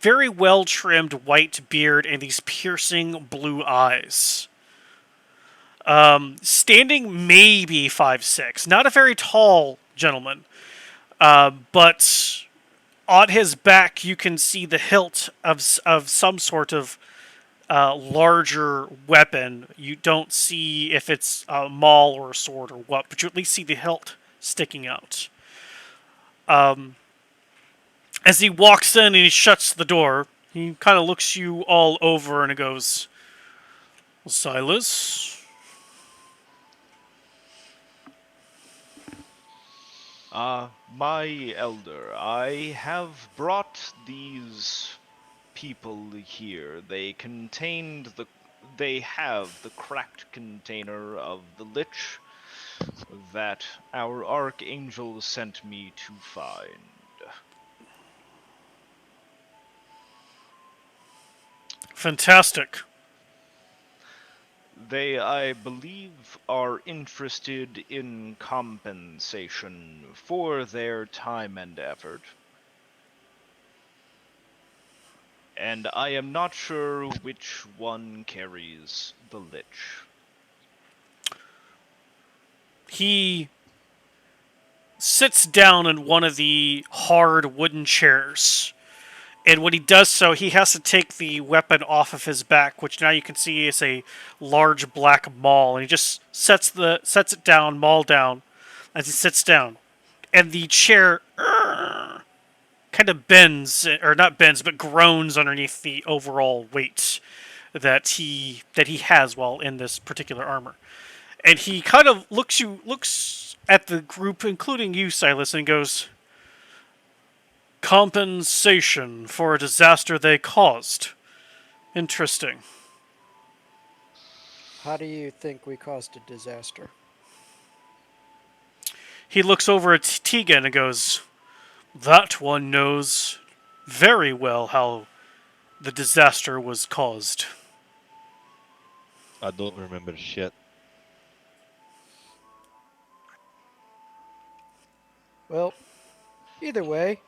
[SPEAKER 1] very well-trimmed white beard and these piercing blue eyes. Standing maybe 5'6", not a very tall gentleman, but on his back you can see the hilt of some sort of larger weapon. You don't see if it's a maul or a sword or what, but you at least see the hilt sticking out. As he walks in and he shuts the door, he kind of looks you all over and he goes, Silas?
[SPEAKER 8] My elder, I have brought these people here. They have the cracked container of the Lich that our Archangel sent me to find.
[SPEAKER 1] Fantastic.
[SPEAKER 8] They, I believe, are interested in compensation for their time and effort. And I am not sure which one carries the Lich.
[SPEAKER 1] He sits down in one of the hard wooden chairs. And when he does so, he has to take the weapon off of his back, which now you can see is a large black maul. And he just sets it down, maul down, as he sits down. And the chair kind of bends, or not bends, but groans underneath the overall weight that he has while in this particular armor. And he kind of looks at the group, including you, Silas, and goes, compensation for a disaster they caused. Interesting.
[SPEAKER 7] How do you think we caused a disaster?
[SPEAKER 1] He looks over at Tegan and goes, that one knows very well how the disaster was caused.
[SPEAKER 5] I don't remember shit.
[SPEAKER 7] Well, either way,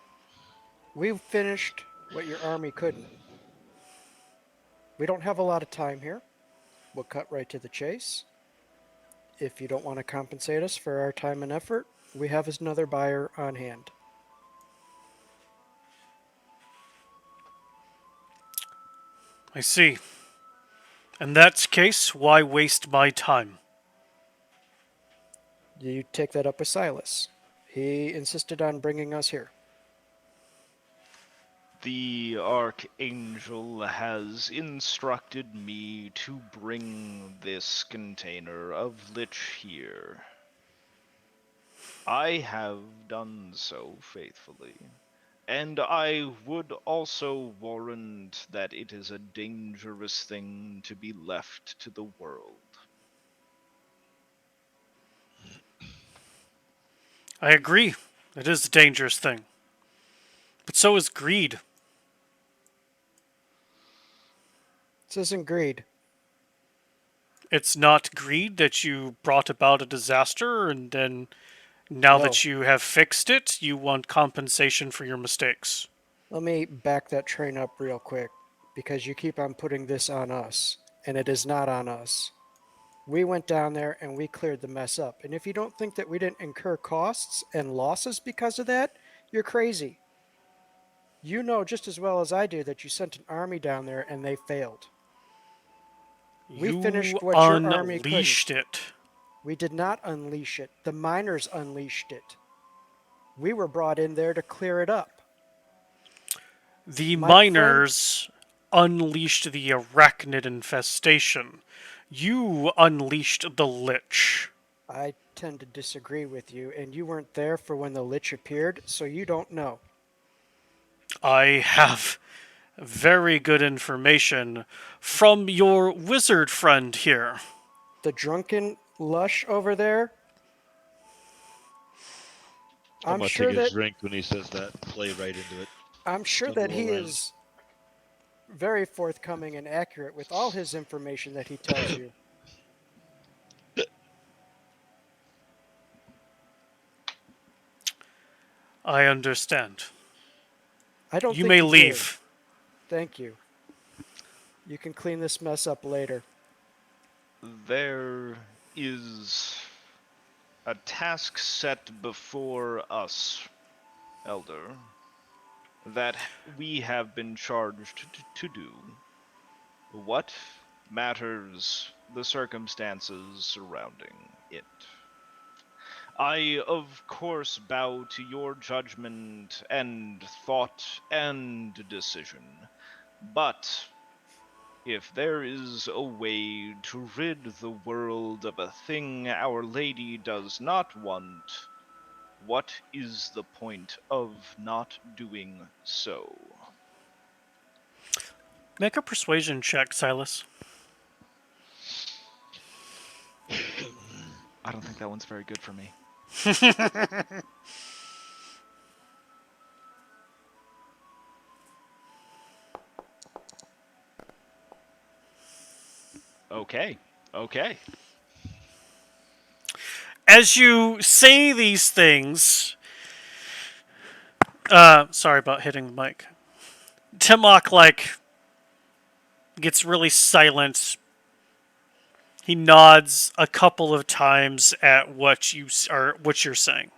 [SPEAKER 7] we've finished what your army couldn't. We don't have a lot of time here. We'll cut right to the chase. If you don't want to compensate us for our time and effort, we have another buyer on hand.
[SPEAKER 1] I see. In that case, why waste my time?
[SPEAKER 7] You take that up with Silas. He insisted on bringing us here.
[SPEAKER 8] The Archangel has instructed me to bring this container of Lich here. I have done so faithfully, and I would also warrant that it is a dangerous thing to be left to the world.
[SPEAKER 1] I agree. It is a dangerous thing. But so is greed.
[SPEAKER 7] This isn't greed.
[SPEAKER 1] It's not greed that you brought about a disaster and then now
[SPEAKER 7] No.
[SPEAKER 1] that you have fixed it, you want compensation for your mistakes.
[SPEAKER 7] Let me back that train up real quick, because you keep on putting this on us, and it is not on us. We went down there and we cleared the mess up. And if you don't think that we didn't incur costs and losses because of that, you're crazy. You know just as well as I do that you sent an army down there and they failed. We
[SPEAKER 1] You
[SPEAKER 7] finished what your army couldn't.
[SPEAKER 1] unleashed it.
[SPEAKER 7] We did not unleash it. The miners unleashed it. We were brought in there to clear it up.
[SPEAKER 1] The
[SPEAKER 7] My
[SPEAKER 1] miners unleashed the arachnid infestation. You unleashed the Lich.
[SPEAKER 7] I tend to disagree with you, and you weren't there for when the Lich appeared, so you don't know.
[SPEAKER 1] I have very good information from your wizard friend here.
[SPEAKER 7] The drunken lush over there?
[SPEAKER 5] I'm
[SPEAKER 7] I'm
[SPEAKER 5] gonna
[SPEAKER 7] sure
[SPEAKER 5] take a
[SPEAKER 7] that
[SPEAKER 5] drink when he says that. Play right into it.
[SPEAKER 7] I'm sure
[SPEAKER 5] Don't
[SPEAKER 7] that
[SPEAKER 5] go
[SPEAKER 7] he
[SPEAKER 5] around.
[SPEAKER 7] is very forthcoming and accurate with all his information that he tells you.
[SPEAKER 1] I understand.
[SPEAKER 7] I don't
[SPEAKER 1] You
[SPEAKER 7] think
[SPEAKER 1] may
[SPEAKER 7] you do.
[SPEAKER 1] leave.
[SPEAKER 7] Thank you. You can clean this mess up later.
[SPEAKER 8] There is a task set before us, Elder, that we have been charged to do. What matters the circumstances surrounding it? I, of course, bow to your judgment and thought and decision, but if there is a way to rid the world of a thing Our Lady does not want, what is the point of not doing so?
[SPEAKER 1] Make a persuasion check, Silas.
[SPEAKER 8] I don't think that one's very good for me. Okay.
[SPEAKER 1] As you say these things, sorry about hitting the mic. Timok, gets really silent. He nods a couple of times at what you're saying.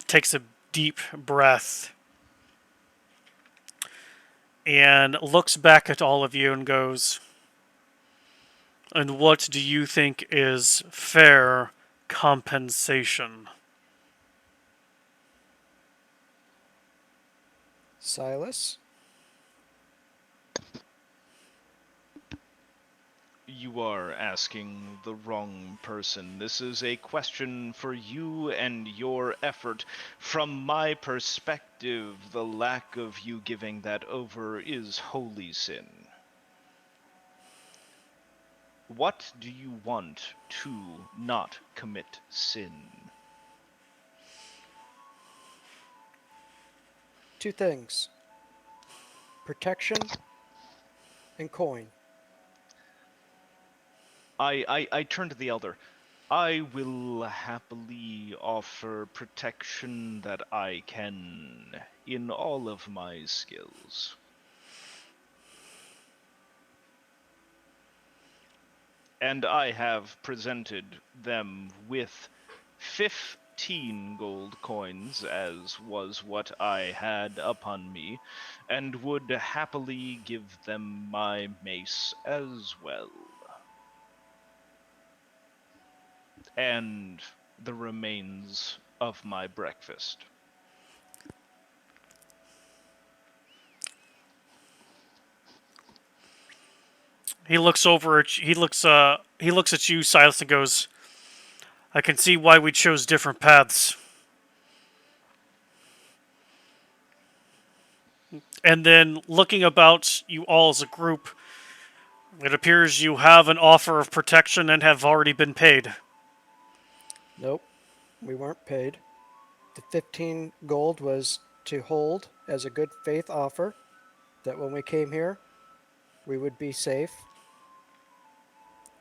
[SPEAKER 1] Takes a deep breath and looks back at all of you and goes, "And what do you think is fair compensation?"
[SPEAKER 7] Silas?
[SPEAKER 8] You are asking the wrong person. This is a question for you and your effort. From my perspective, the lack of you giving that over is holy sin. What do you want to not commit sin?
[SPEAKER 7] Two things. Protection and coin.
[SPEAKER 8] I turn to the elder. I will happily offer protection that I can in all of my skills. and I have presented them with 15 gold coins, as was what I had upon me, and would happily give them my mace as well. And the remains of my breakfast.
[SPEAKER 1] He looks over at he looks at you, Silas, and goes, "I can see why we chose different paths." And then looking about you all as a group, it appears you have an offer of protection and have already been paid.
[SPEAKER 7] Nope, we weren't paid. The 15 gold was to hold as a good faith offer that when we came here, we would be safe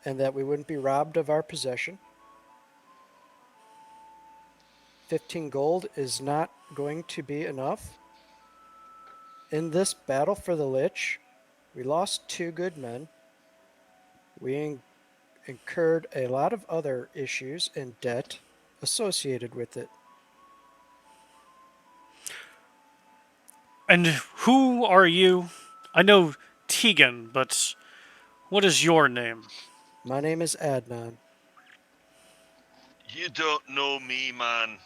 [SPEAKER 7] and that we wouldn't be robbed of our possession. 15 gold is not going to be enough. In this battle for the Lich, we lost 2 good men. We incurred a lot of other issues and debt associated with it.
[SPEAKER 1] And who are you? I know Tegan, but what is your name?
[SPEAKER 7] My name is Adnan.
[SPEAKER 3] You don't know me, man.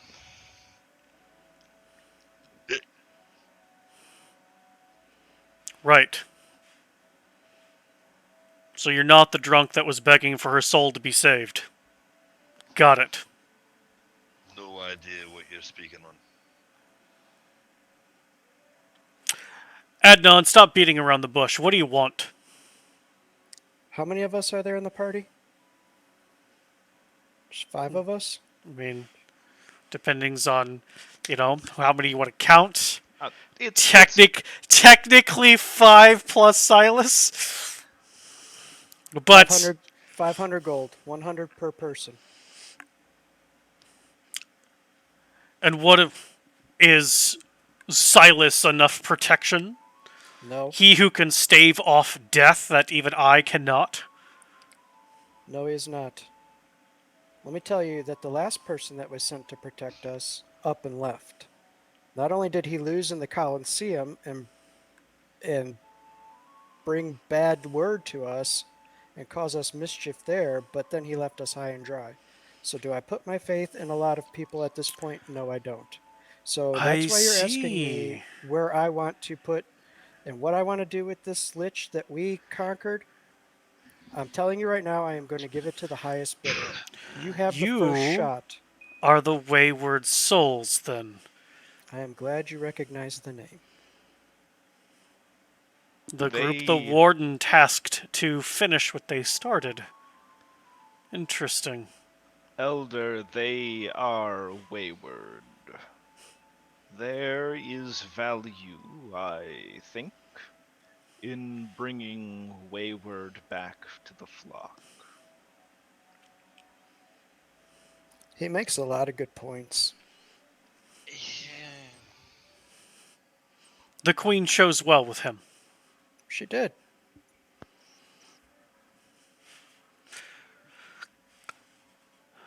[SPEAKER 1] Right. So you're not the drunk that was begging for her soul to be saved. Got it.
[SPEAKER 3] No idea what you're speaking on.
[SPEAKER 1] Adnan, stop beating around the bush. What do you want?
[SPEAKER 7] How many of us are there in the party? Just 5 of us?
[SPEAKER 1] I mean, depending on, how many you want to count.
[SPEAKER 8] It's
[SPEAKER 1] Technically 5 plus Silas. But
[SPEAKER 7] 500 gold, 100 per person.
[SPEAKER 1] and what is Silas enough protection?
[SPEAKER 7] No,
[SPEAKER 1] He who can stave off death that even I cannot?
[SPEAKER 7] no, he is not. Let me tell you that the last person that was sent to protect us up and left. Not only did he lose in the Colosseum and bring bad word to us and cause us mischief there, but then he left us high and dry. So do I put my faith in a lot of people at this point? No, I don't. So
[SPEAKER 1] I
[SPEAKER 7] that's why you're asking
[SPEAKER 1] see.
[SPEAKER 7] me where I want to put and what I want to do with this Lich that we conquered. I'm telling you right now, I am going to give it to the highest bidder. You have the first
[SPEAKER 1] You
[SPEAKER 7] shot.
[SPEAKER 1] are the Wayward Souls, then.
[SPEAKER 7] I am glad you recognize the name.
[SPEAKER 1] The group the Warden tasked to finish what they started. Interesting.
[SPEAKER 8] Elder, they are wayward. There is value, I think, in bringing Wayward back to the flock.
[SPEAKER 7] He makes a lot of good points.
[SPEAKER 1] The Queen chose well with him.
[SPEAKER 7] She did.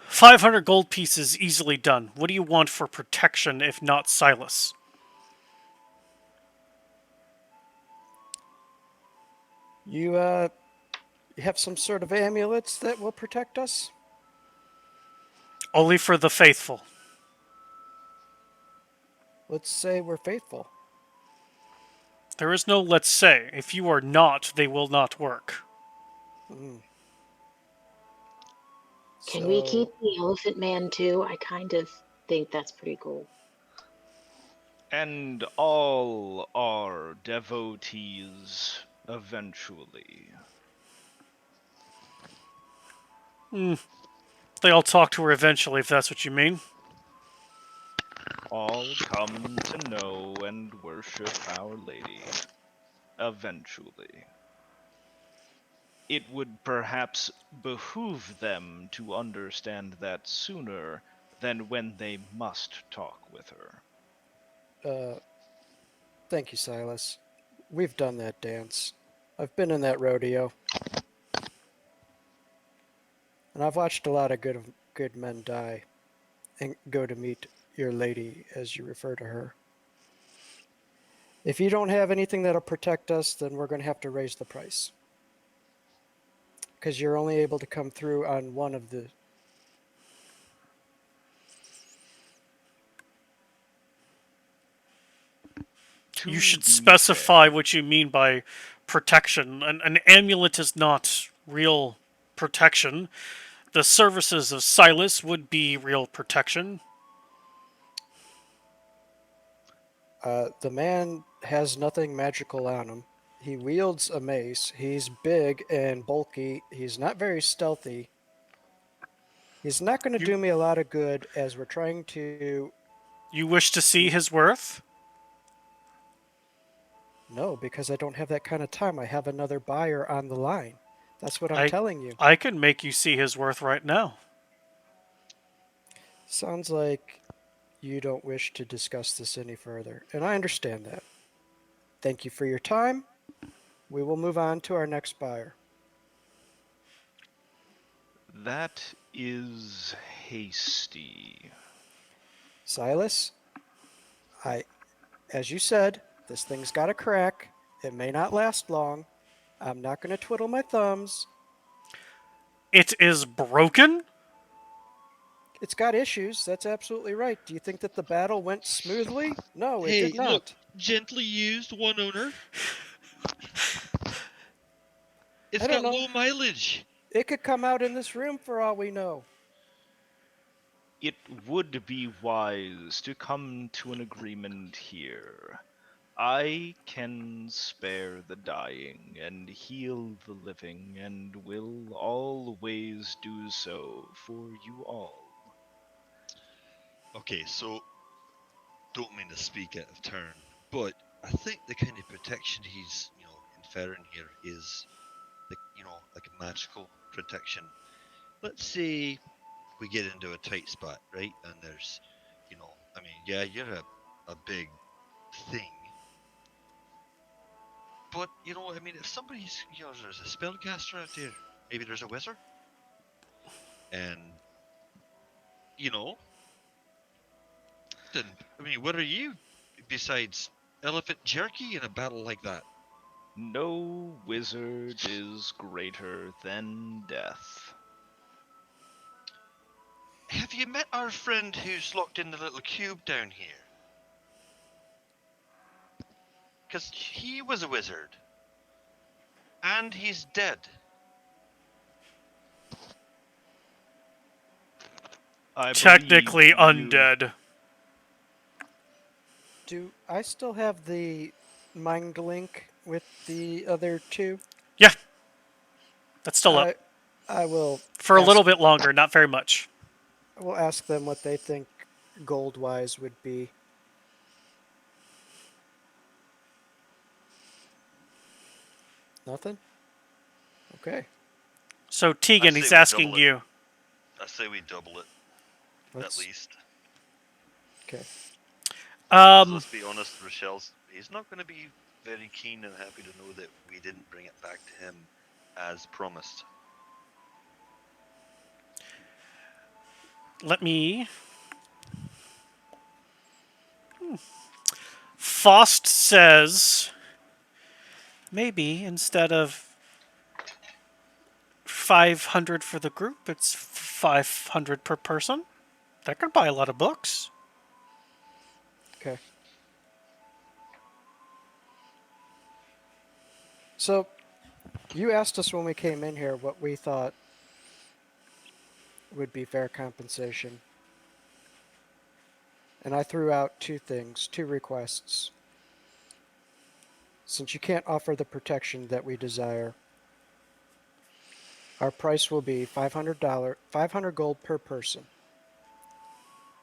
[SPEAKER 1] $500 gold pieces easily done. What do you want for protection if not Silas?
[SPEAKER 7] You have some sort of amulets that will protect us?
[SPEAKER 1] Only for the faithful.
[SPEAKER 7] Let's say we're faithful.
[SPEAKER 1] There is no let's say. If you are not, they will not work.
[SPEAKER 6] Can we keep the Elephant Man too? I kind of think that's pretty cool.
[SPEAKER 8] And all are devotees eventually.
[SPEAKER 1] They all talk to her eventually, if that's what you mean.
[SPEAKER 8] All come to know and worship Our Lady. Eventually. It would perhaps behoove them to understand that sooner than when they must talk with her.
[SPEAKER 7] Thank you, Silas. We've done that dance. I've been in that rodeo. And I've watched a lot of good men die and go to meet your lady, as you refer to her. If you don't have anything that'll protect us, then we're going to have to raise the price. Because you're only able to come through on one of the...
[SPEAKER 1] You should
[SPEAKER 8] be
[SPEAKER 1] specify
[SPEAKER 8] fair,
[SPEAKER 1] what you mean by protection. An amulet is not real protection. The services of Silas would be real protection.
[SPEAKER 7] The man has nothing magical on him. He wields a mace. He's big and bulky. He's not very stealthy. He's not going to do me a lot of good as we're trying to...
[SPEAKER 1] You wish to see his worth?
[SPEAKER 7] No, because I don't have that kind of time. I have another buyer on the line. That's what I'm telling you.
[SPEAKER 1] I can make you see his worth right now.
[SPEAKER 7] Sounds like you don't wish to discuss this any further, and I understand that. Thank you for your time. We will move on to our next buyer.
[SPEAKER 8] that is hasty.
[SPEAKER 7] Silas, as you said, this thing's got a crack. It may not last long. I'm not going to twiddle my thumbs.
[SPEAKER 1] It is broken?
[SPEAKER 7] It's got issues. That's absolutely right. Do you think that the battle went smoothly? No, it
[SPEAKER 5] Hey,
[SPEAKER 7] did not.
[SPEAKER 5] look, gently used, one owner. It's
[SPEAKER 7] I don't
[SPEAKER 5] got
[SPEAKER 7] know.
[SPEAKER 5] low mileage.
[SPEAKER 7] It could come out in this room for all we know.
[SPEAKER 8] It would be wise to come to an agreement here. I can spare the dying and heal the living, and will always do so for you all.
[SPEAKER 5] Okay, so don't mean to speak out of turn, but I think the kind of protection he's, inferring here is, like a magical protection. Let's say we get into a tight spot, right? And there's, yeah, you're a big thing. But, if somebody's, there's a spellcaster out there, maybe there's a wizard, and, then, what are you besides elephant jerky in a battle like that?
[SPEAKER 8] No wizard is greater than death.
[SPEAKER 3] Have you met our friend who's locked in the little cube down here? Because he was a wizard. And he's dead.
[SPEAKER 8] I
[SPEAKER 1] Technically
[SPEAKER 8] believe
[SPEAKER 1] undead.
[SPEAKER 7] Do I still have the mind link with the other two?
[SPEAKER 1] Yeah. That's still up.
[SPEAKER 7] I will...
[SPEAKER 1] For a little bit longer, not very much.
[SPEAKER 7] I will ask them what they think gold-wise would be. Nothing? Okay.
[SPEAKER 1] So Tegan,
[SPEAKER 3] I
[SPEAKER 1] he's
[SPEAKER 3] say we
[SPEAKER 1] asking
[SPEAKER 3] double it.
[SPEAKER 1] you.
[SPEAKER 3] I say we double it,
[SPEAKER 7] Let's...
[SPEAKER 3] at least.
[SPEAKER 7] Okay.
[SPEAKER 3] Let's be honest, he's not going to be very keen and happy to know that we didn't bring it back to him as promised.
[SPEAKER 1] Let me... Faust says... Maybe instead of 500 for the group, it's 500 per person. That could buy a lot of books.
[SPEAKER 7] Okay. So, you asked us when we came in here what we thought would be fair compensation. And I threw out two requests. Since you can't offer the protection that we desire, our price will be $500 gold per person.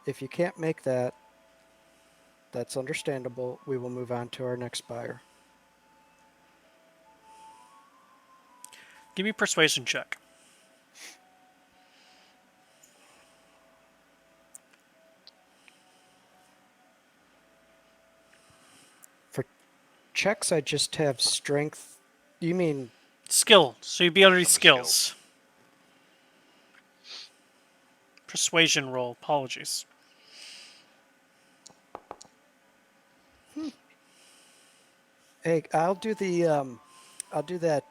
[SPEAKER 7] If you can't make that, that's understandable. We will move on to our next buyer.
[SPEAKER 1] Give me a persuasion check.
[SPEAKER 7] For checks, I just have strength. You mean...
[SPEAKER 1] Skill. So you'd be underneath
[SPEAKER 3] Under
[SPEAKER 1] skills. Persuasion roll. Apologies.
[SPEAKER 7] Hey, I'll do that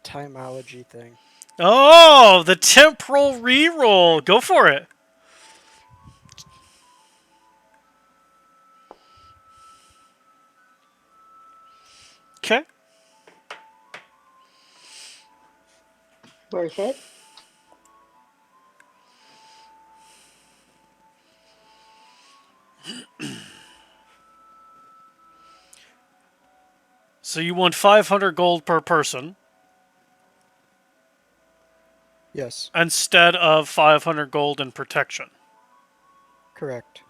[SPEAKER 7] timeology thing.
[SPEAKER 1] Oh, the temporal reroll. Go for it. Okay.
[SPEAKER 4] Worth it.
[SPEAKER 1] So you want 500 gold per person
[SPEAKER 7] Yes,
[SPEAKER 1] instead of 500 gold in protection.
[SPEAKER 7] correct.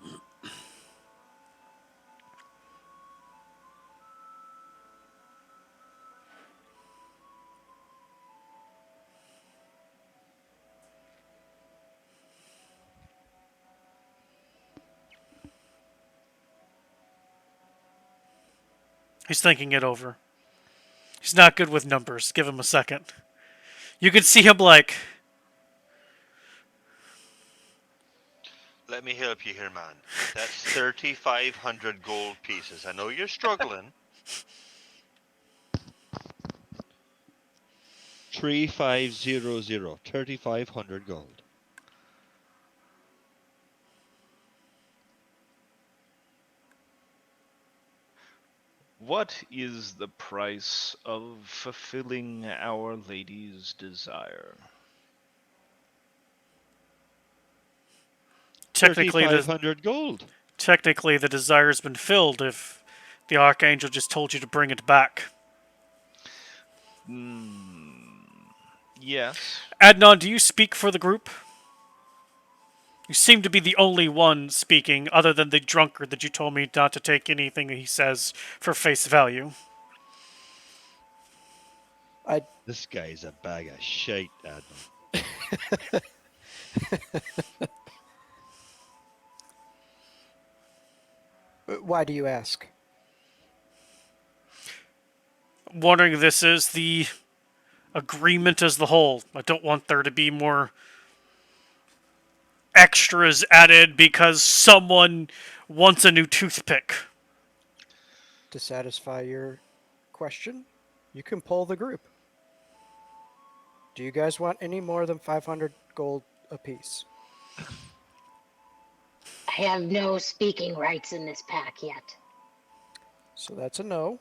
[SPEAKER 1] He's thinking it over. He's not good with numbers. Give him a second. You can see him like,
[SPEAKER 3] Let me help you here, man. That's 3,500 gold pieces. I know you're struggling.
[SPEAKER 5] 3500, 3,500 gold.
[SPEAKER 8] What is the price of fulfilling Our Lady's desire?
[SPEAKER 1] technically the
[SPEAKER 5] 3,500 gold.
[SPEAKER 1] technically the desire's been filled if the Archangel just told you to bring it back.
[SPEAKER 8] Yes.
[SPEAKER 1] Adnan, do you speak for the group? You seem to be the only one speaking, other than the drunkard that you told me not to take anything he says for face value.
[SPEAKER 5] This guy's a bag of shite, Admiral.
[SPEAKER 7] Why do you ask?
[SPEAKER 1] Wondering if this is the agreement as the whole. I don't want there to be more extras added because someone wants a new toothpick.
[SPEAKER 7] To satisfy your question, you can poll the group. Do you guys want any more than 500 gold apiece?
[SPEAKER 6] I have no speaking rights in this pack yet.
[SPEAKER 7] So that's a no.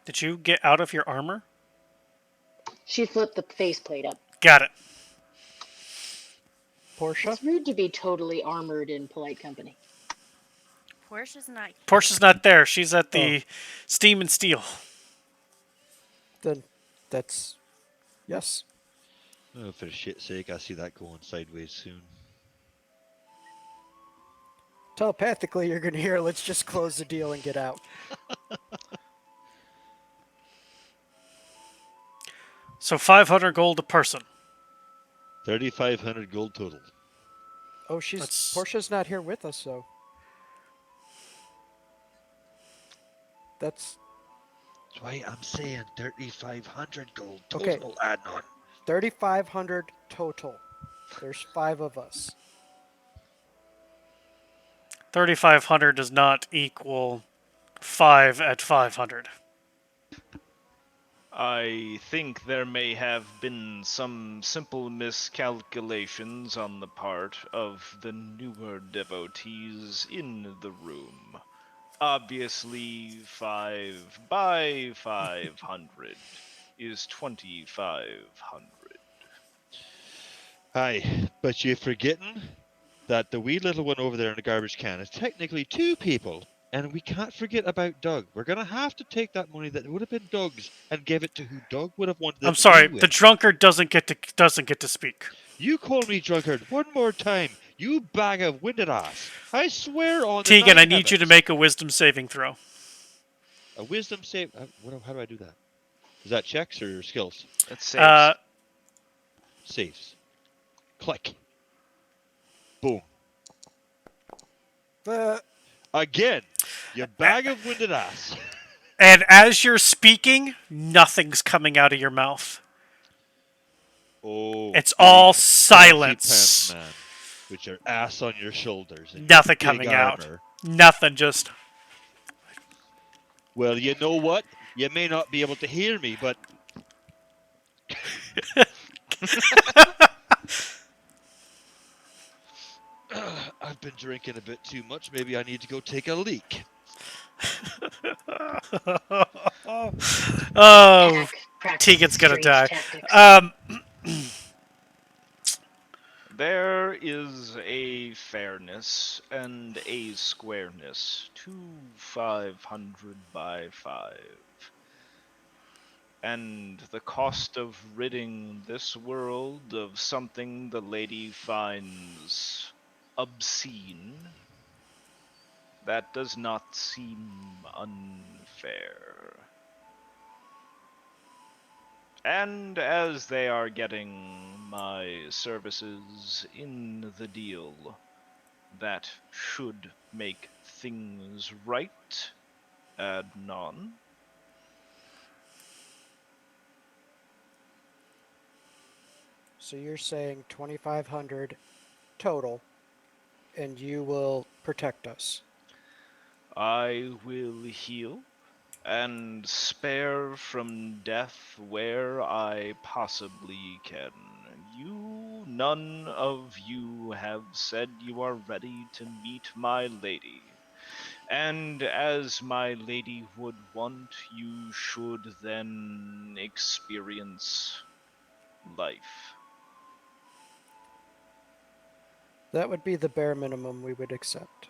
[SPEAKER 1] Did you get out of your armor?
[SPEAKER 4] She flipped the faceplate up.
[SPEAKER 1] Got it.
[SPEAKER 7] Portia?
[SPEAKER 4] It's rude to be totally armored in polite company.
[SPEAKER 2] Portia's not here.
[SPEAKER 1] Portia's not there. She's at the Steam and Steel.
[SPEAKER 7] Then that's yes.
[SPEAKER 5] Oh, for shit's sake, I see that going sideways soon.
[SPEAKER 7] Telepathically, you're going to hear, let's just close the deal and get out.
[SPEAKER 1] So 500 gold a person.
[SPEAKER 5] 3,500 gold total.
[SPEAKER 7] Oh,
[SPEAKER 1] That's-
[SPEAKER 7] Portia's not here with us, so that's
[SPEAKER 5] That's why I'm saying 3,500 gold
[SPEAKER 7] Okay.
[SPEAKER 5] total, Adnan.
[SPEAKER 7] 3,500 total. There's 5 of us.
[SPEAKER 1] 3,500 does not equal 5 at 500.
[SPEAKER 8] I think there may have been some simple miscalculations on the part of the newer devotees in the room. Obviously, 5 by 500 is 2,500.
[SPEAKER 5] Aye, but you're forgetting that the wee little one over there in the garbage can is technically 2 people. And we can't forget about Doug. We're going to have to take that money that would have been Doug's and give it to who Doug would have wanted it
[SPEAKER 1] I'm
[SPEAKER 5] to
[SPEAKER 1] sorry,
[SPEAKER 5] be with.
[SPEAKER 1] the drunkard doesn't get to speak.
[SPEAKER 5] You call me drunkard one more time, you bag of winded ass. I swear on the
[SPEAKER 1] Tegan, I
[SPEAKER 5] nine
[SPEAKER 1] need you to
[SPEAKER 5] heavens.
[SPEAKER 1] make a wisdom saving throw.
[SPEAKER 5] A wisdom save. How do I do that? Is that checks or skills?
[SPEAKER 8] It saves.
[SPEAKER 5] Saves. Click. Boom. Again, you bag of winded ass.
[SPEAKER 1] And as you're speaking, nothing's coming out of your mouth.
[SPEAKER 5] Oh,
[SPEAKER 1] It's
[SPEAKER 5] big
[SPEAKER 1] all
[SPEAKER 5] fancy
[SPEAKER 1] silence.
[SPEAKER 5] pants man, with your ass on your shoulders and
[SPEAKER 1] Nothing
[SPEAKER 5] your big
[SPEAKER 1] coming out.
[SPEAKER 5] armor.
[SPEAKER 1] Nothing, just.
[SPEAKER 5] Well, you know what? You may not be able to hear me, but I've been drinking a bit too much. Maybe I need to go take a leak.
[SPEAKER 1] Oh,
[SPEAKER 4] Pack practices
[SPEAKER 1] Tegan's gonna
[SPEAKER 4] strange
[SPEAKER 1] die.
[SPEAKER 4] tactics.
[SPEAKER 8] There is a fairness and a squareness to 500 by 5. And the cost of ridding this world of something the lady finds obscene, that does not seem unfair. And as they are getting my services in the deal, that should make things right, ad non.
[SPEAKER 7] So you're saying 2,500 total, and you will protect us.
[SPEAKER 8] I will heal and spare from death where I possibly can. None of you have said you are ready to meet my lady. And as my lady would want, you should then experience life.
[SPEAKER 7] That would be the bare minimum we would accept.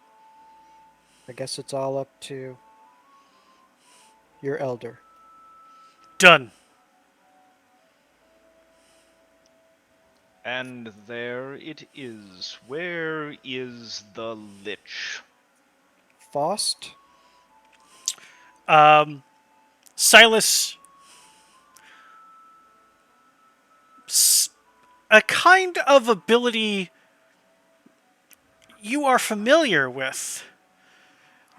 [SPEAKER 7] I guess it's all up to your elder.
[SPEAKER 1] Done.
[SPEAKER 8] And there it is. Where is the Lich?
[SPEAKER 7] Faust?
[SPEAKER 1] Silas. A kind of ability you are familiar with.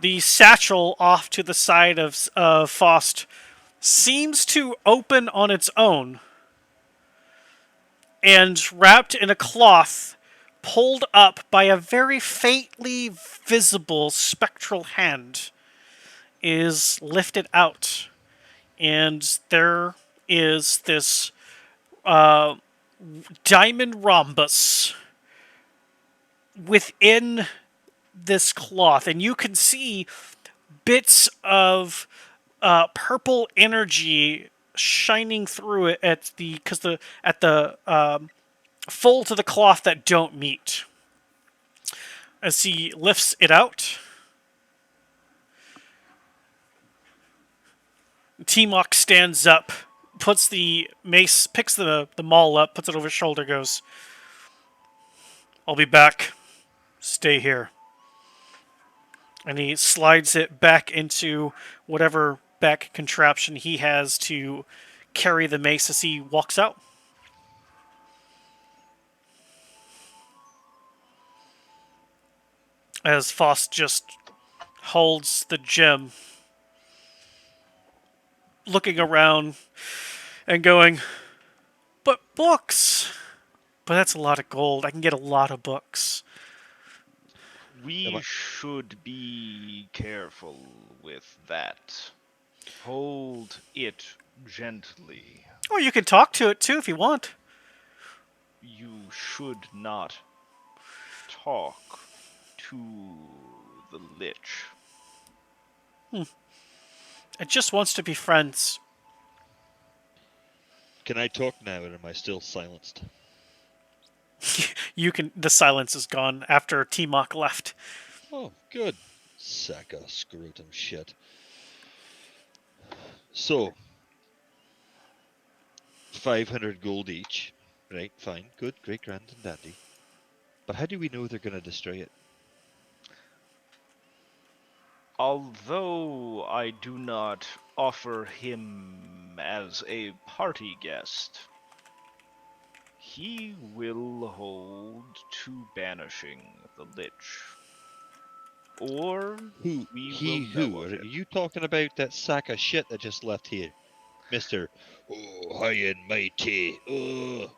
[SPEAKER 1] The satchel off to the side of Faust seems to open on its own, and wrapped in a cloth, pulled up by a very faintly visible spectral hand, is lifted out. And there is this diamond rhombus within this cloth, and you can see bits of purple energy shining through it at the folds of the cloth that don't meet. As he lifts it out, Timok stands up, puts the mace, picks the maul up, puts it over his shoulder, goes, "I'll be back. Stay here." And he slides it back into whatever back contraption he has to carry the mace as he walks out. As Faust just holds the gem, looking around and going, "But books! But that's a lot of gold. I can get a lot of books."
[SPEAKER 8] We should be careful with that. Hold it gently.
[SPEAKER 1] Or you can talk to it too if you want.
[SPEAKER 8] You should not talk to the Lich.
[SPEAKER 1] It just wants to be friends.
[SPEAKER 5] Can I talk now, or am I still silenced?
[SPEAKER 1] You can. The silence is gone after Timok left.
[SPEAKER 5] Oh, good. Sack of scrotum shit. So, 500 gold each. Right, fine, good, great, grand and dandy. But how do we know they're going to destroy it?
[SPEAKER 8] Although I do not offer him as a party guest, he will hold to banishing the Lich. Or
[SPEAKER 5] Who? Are you talking about that sack of shit that just left here? Mr. Oh, high and mighty. Oh.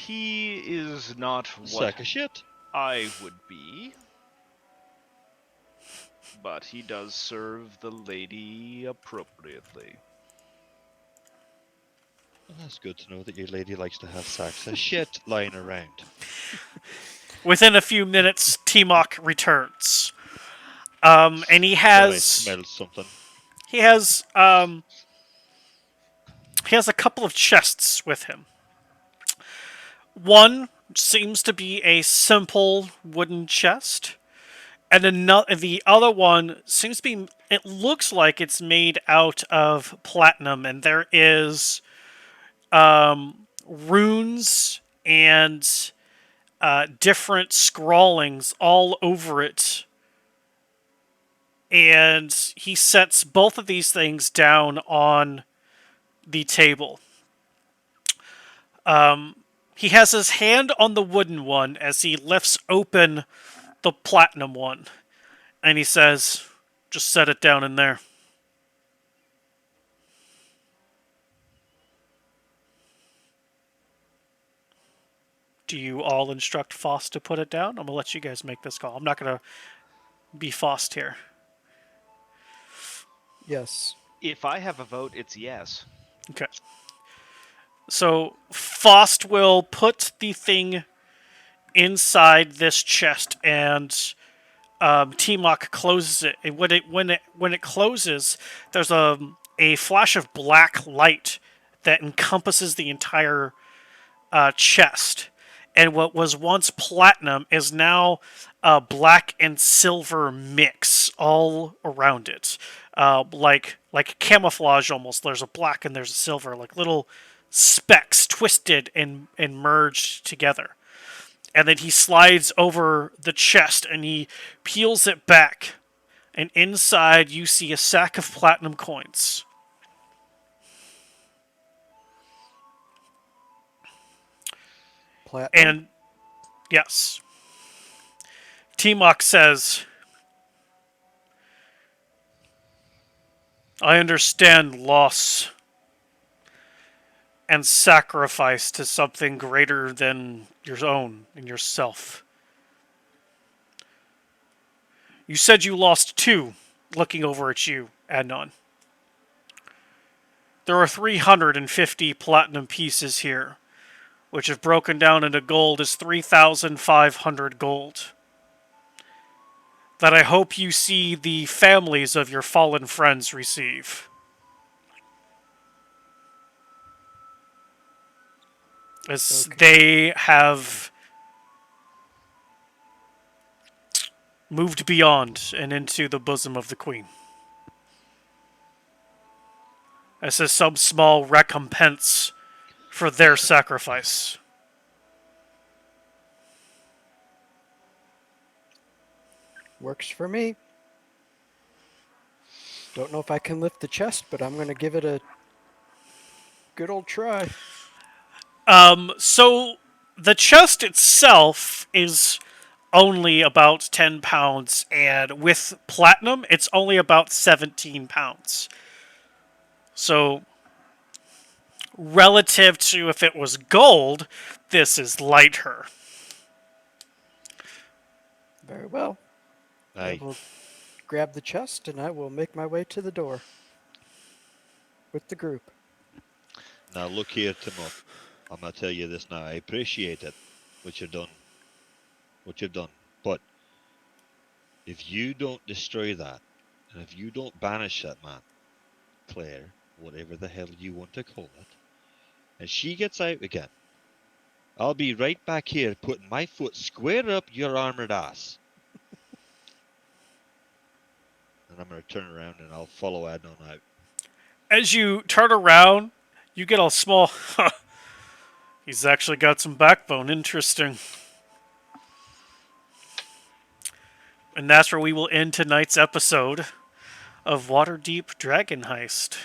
[SPEAKER 8] He is not what
[SPEAKER 5] Sack of shit.
[SPEAKER 8] I would be, but he does serve the lady appropriately.
[SPEAKER 5] Well, that's good to know that your lady likes to have sacks of shit lying around.
[SPEAKER 1] Within a few minutes, Timok returns. And he
[SPEAKER 5] Thought I
[SPEAKER 1] has
[SPEAKER 5] smelled something.
[SPEAKER 1] he has a couple of chests with him. One seems to be a simple wooden chest, and the other one seems to be. It looks like it's made out of platinum, and there is runes and different scrawlings all over it. And he sets both of these things down on the table. He has his hand on the wooden one as he lifts open the platinum one. And he says, just set it down in there. Do you all instruct Foss to put it down? I'm going to let you guys make this call. I'm not going to be Foss here.
[SPEAKER 7] Yes.
[SPEAKER 8] If I have a vote, it's yes.
[SPEAKER 1] Okay. So Fost will put the thing inside this chest, and Timok closes it. And when it closes, there's a flash of black light that encompasses the entire chest. And what was once platinum is now a black and silver mix all around it. Like camouflage almost. There's a black and there's a silver, like little specks twisted and merged together. And then he slides over the chest and he peels it back. And inside you see a sack of platinum coins.
[SPEAKER 7] Platinum?
[SPEAKER 1] And yes. Timok says, I understand loss and sacrifice to something greater than your own and yourself. You said you lost 2, looking over at you, Adnan. There are 350 platinum pieces here, which if broken down into gold is 3,500 gold. That I hope you see the families of your fallen friends receive. As they have moved beyond and into the bosom of the Queen. This is some small recompense for their sacrifice.
[SPEAKER 7] Works for me. Don't know if I can lift the chest, but I'm going to give it a good old try.
[SPEAKER 1] So the chest itself is only about 10 pounds, and with platinum, it's only about 17 pounds. So, relative to if it was gold, this is lighter.
[SPEAKER 7] Very well. I will grab the chest and I will make my way to the door with the group.
[SPEAKER 5] Now look here, Timok. I'm gonna tell you this now. I appreciate it, what you've done. But if you don't destroy that, and if you don't banish that man, Claire, whatever the hell you want to call it, and she gets out again, I'll be right back here putting my foot square up your armored ass. And I'm going to turn around and I'll follow Adnan out.
[SPEAKER 1] As you turn around, you get a small... He's actually got some backbone. Interesting. And that's where we will end tonight's episode of Deep Dragon Heist.